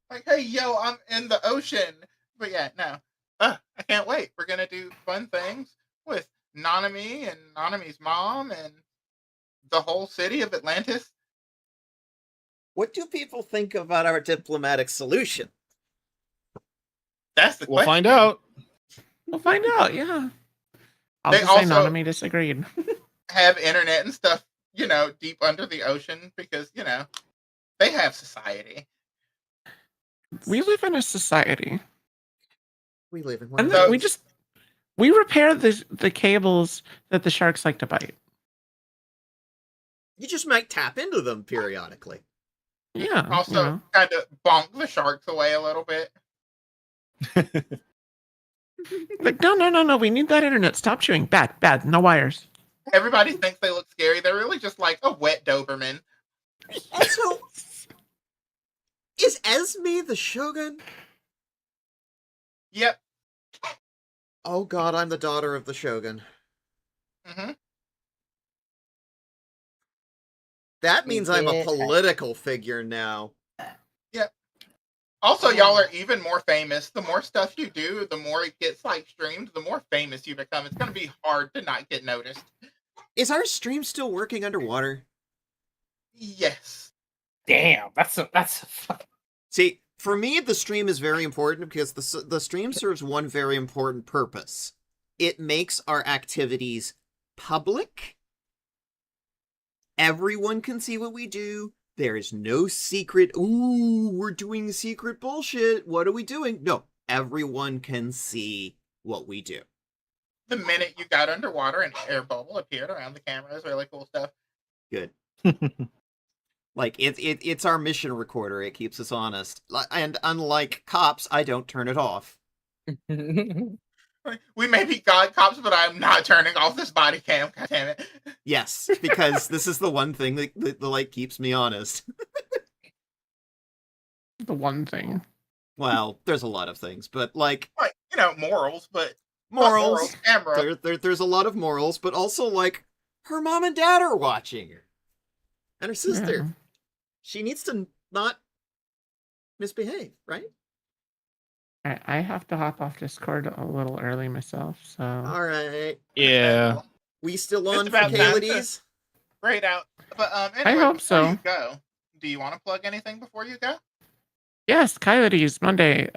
Like, hey, yo, I'm in the ocean. But yeah, no. I can't wait. We're gonna do fun things with Nanami and Nanami's mom and the whole city of Atlantis. What do people think about our diplomatic solution? That's the We'll question. find out. We'll find out, yeah. I'll They just say also- Nanami disagreed. Have internet and stuff, deep under the ocean because, they have society. We live in a society. We live in one And of then So- we those. we repair the cables that the sharks like to bite. that the sharks like to bite. You just might tap into them periodically. You just might tap into them periodically. Yeah. Also, kind of bonk the sharks away a little bit. Like, no. We need that internet. Stop chewing. Bad. No wires. Everybody thinks they look scary. They're really just like a wet Doberman. Also, is Esme the Shogun? Yep. Oh god, I'm the daughter of the Shogun. Hmm. That means I'm a Yeah. political figure now. Also, y'all are even more famous. The more stuff you do, the more it gets like streamed, the more famous you become. It's gonna be hard to not get noticed. Is our stream still working underwater? Yes. Damn, that's See, for me, the stream is very important because the stream serves one very important purpose. It makes our activities public. Everyone can see what we do. There is no secret, ooh, we're doing secret bullshit. What are we doing? No, everyone can see what we do. The minute you got underwater, an air bubble appeared around the camera. It's really cool stuff. Good. Like, it's our mission recorder. It keeps us honest. And unlike cops, I don't turn it off. We may be god cops, but I'm not turning off this body cam. God damn it. Yes, because this is the one thing that like keeps me honest. The one thing. Well, there's a lot of things, but like Like, morals, but not morals. camera. There's a lot of morals, but also like her mom and dad are watching her, and her sister. Yeah. She needs to not misbehave, right? I have to hop off Discord a little early myself, so All right. Yeah. We still It's on for about time to- Kaylady's? Great out. But anyway, hope before so. you go, do you want to plug anything before you go? yes, Coyotes Monday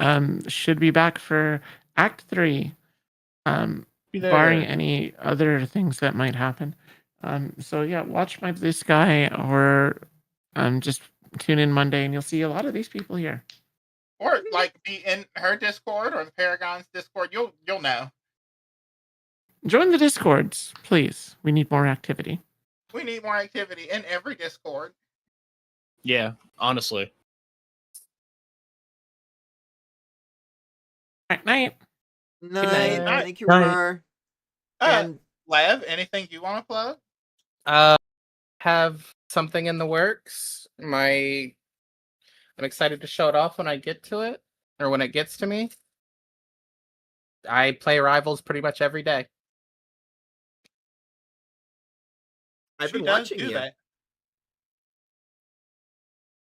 should be back for Act 3. Be there. Barring any other things that might happen. So yeah, watch my This Guy or just tune in Monday and you'll see a lot of these people here. Or like be in her Discord or the Paragons Discord. You'll know. Join the Discords, please. We need more activity. We need more activity in every Discord. Yeah, honestly. Night night. Night. night. Thank you, Night. Rar. Uh, And Lev, anything you want to plug? Have something in the works. I'm excited to show it off when I get to it, or when it gets to me. I play Rivals pretty much every day. I've She been does watching do you. that.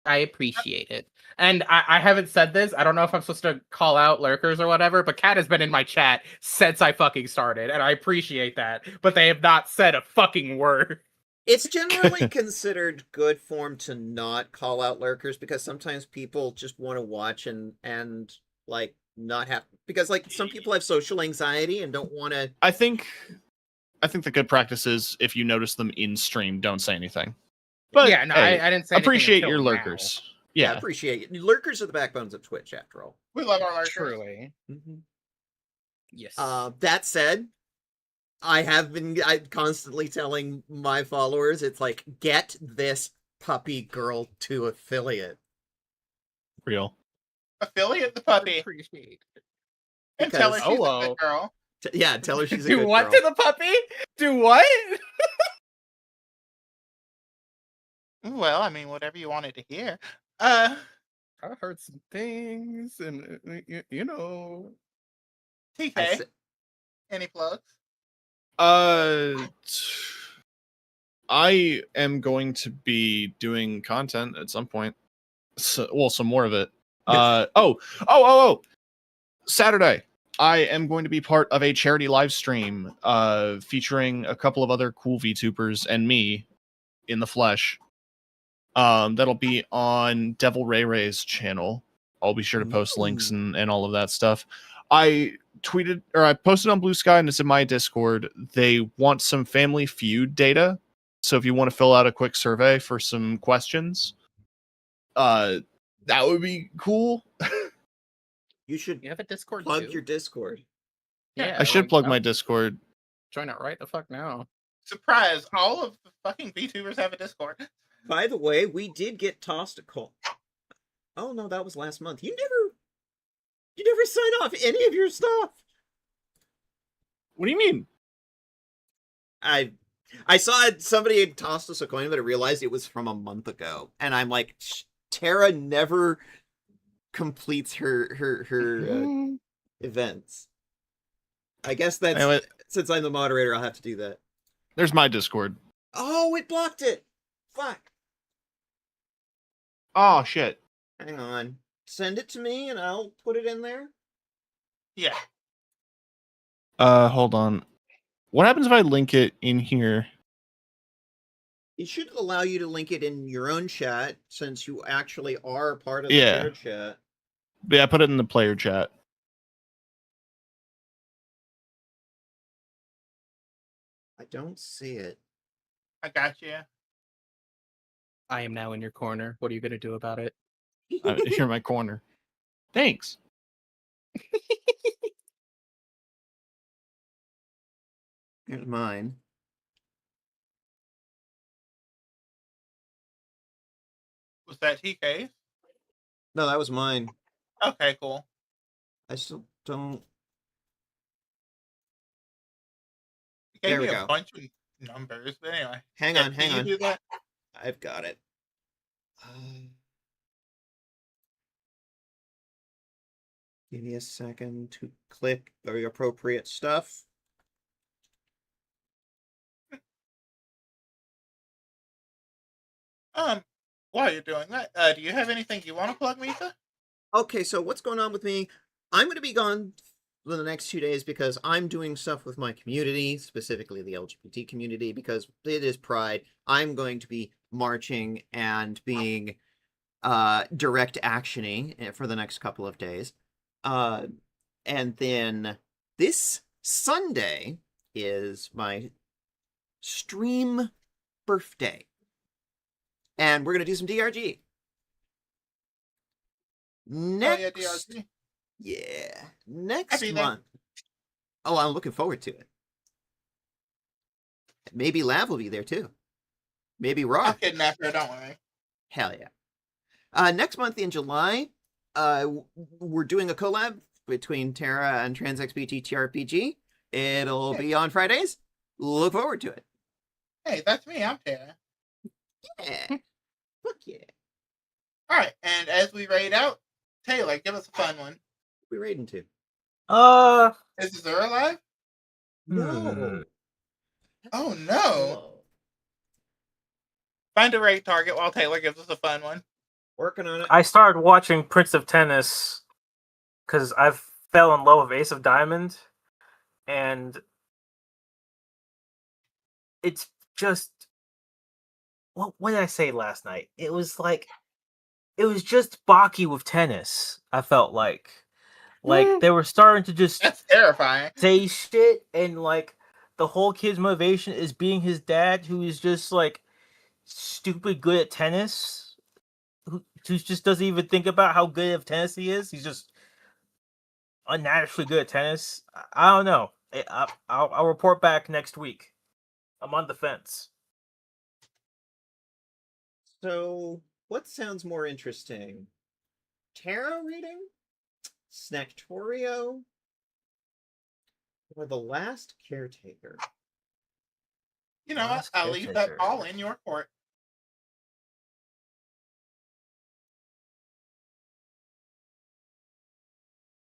I appreciate it. And I haven't said this. I don't know if I'm supposed to call out lurkers or whatever, but Kat has been in my chat since I fucking started, and I appreciate that. But they have not said a fucking word. It's generally considered good form to not call out lurkers because sometimes people just want to watch and like not have, because like some people have social anxiety and don't want to. I think the good practice is if you notice them in stream, don't say anything. But yeah, no, hey, I didn't say anything appreciate until your now. lurkers. Yeah, Yeah. appreciate it. Lurkers are the backbones of Twitch, after all. We love our lurkers. Truly. Mm-hmm. Yes. That said, I'm constantly telling my followers, it's like, get this puppy girl to affiliate. Real. Affiliate the puppy Appreciate it. and tell her Because- she's a Hello. good girl. Yeah, tell her she's a Do good what girl. to the puppy? Do what? Well, I mean, whatever you wanted to hear. I heard some things, and you know. TK, I s- any plugs? I am going to be doing content at some point. Some more of it. Saturday, I am going to be part of a charity live stream featuring a couple of other cool VTubers and me in the flesh. That'll be on Devil Ray Ray's channel. I'll be sure to post links and all of that stuff. I posted on Blue Sky and it's in my Discord. They want some Family Feud data. So if you want to fill out a quick survey for some questions, that would be cool. You should You have a Discord plug too? your Discord. Yeah, I should like, plug I'll my Discord. join it right the fuck now. Surprise! All of the fucking VTubers have a Discord. By the way, we did get tossed a call. Oh no, that was last month. You never sign off any of your stuff. What do you mean? I saw it, somebody had tossed us a coin, but I realized it was from a month ago, and I'm like, Tara never completes her events. I guess that's Anyway, since I'm the moderator, I'll have to do that. there's my Discord. Oh, it blocked it. Fuck. Oh shit. Hang on. Send it to me, and I'll put it in there. Yeah. Hold on. What happens if I link it in here? It should allow you to link it in your own chat, since you actually are part of the Yeah. shared chat. Yeah, I put it in the player chat. I don't see it. I got you. I am now in your corner. What are you gonna do about it? You're in my corner. Thanks. Here's mine. Was that TK? No, that was mine. Okay, cool. I still don't. It gave There we me go. a bunch of numbers, but anyway. Hang Yeah, on, can hang you on. do that? I've got it. Give me a second to click very appropriate stuff. While you're doing that, do you have anything you want to plug, Mitha? Okay, so what's going on with me? I'm going to be gone for the next 2 days because I'm doing stuff with my community, specifically the LGBT community, because it is Pride. I'm going to be marching and being direct actioning for the next couple of days. And then this Sunday is my stream birthday. And we're going to do some DRG. Next, Oh, yeah, DRG. yeah, next Happy then. month. Oh, I'm looking forward to it. Maybe Lav will be there too. Maybe I'll Rock. kidnap her, don't worry. Hell yeah. Next month in July, we're doing a collab between Terra and TransXBT TRPG. It'll be on Fridays. Look forward to it. Hey, that's me. I'm Tara. Yeah. Fuck yeah. All right, and as we raid out, Taylor, give us a fun one. We raiding to. Is Zura alive? No. Oh no! Find a raid target while Taylor gives us a fun one. Working on it. I started watching Prince of Tennis because I fell in love with Ace of Diamond, and it's just what did I say last night? It was just Baki with tennis. I felt like they were starting to just That's terrifying. say shit, and like the whole kid's motivation is being his dad, who is just like stupid good at tennis, who just doesn't even think about how good of tennis he is. He's just unnaturally good at tennis. I don't know. I'll report back next week. I'm on the fence. So, what sounds more interesting? Tarot reading? Snacktorio? Or The Last Caretaker? You know what? Last I'll leave that Caretaker. all in your court.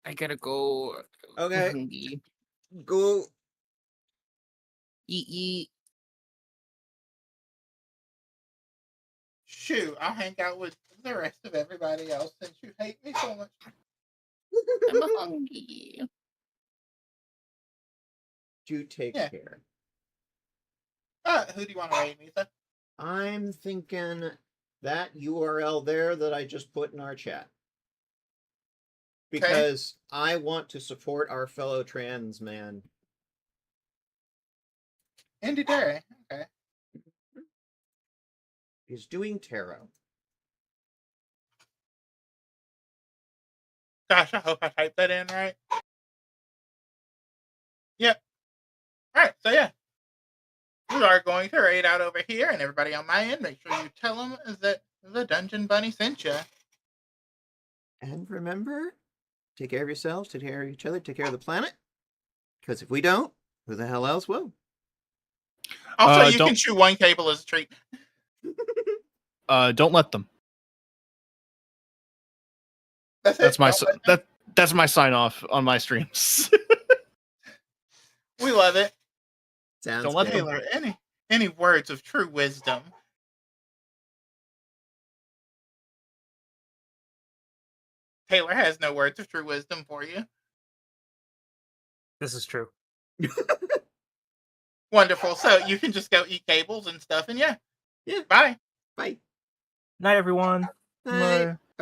I gotta go. Okay. Hungry. Go. Eat. Shoot, I'll hang out with the rest of everybody else since you hate me so much. I'm hungry. Do take Yeah. care. Who do you want to raid, Mitha? I'm thinking that URL there that I just put in our chat. Because I want to support our fellow trans man. Andy Derry. Okay. He's doing tarot. Gosh, I hope I typed that in right. Yep. Alright, so yeah. We are going to raid out over here, and everybody on my end, make sure you tell them that the Dungeon Bunny sent you. And remember, take care of yourselves, take care of each other, take care of the planet. Because if we don't, who the hell else will? Also, you don't- can chew one cable as a treat. Don't let them. That's it. That's my Don't let them. that's my sign off on my streams. We love it. Sounds Don't let good. Taylor, any words of true wisdom? Taylor has no words of true wisdom for you. This is true. Wonderful. So you can just go eat cables and stuff, and yeah. Yeah. Bye. Bye. Night, everyone. Bye.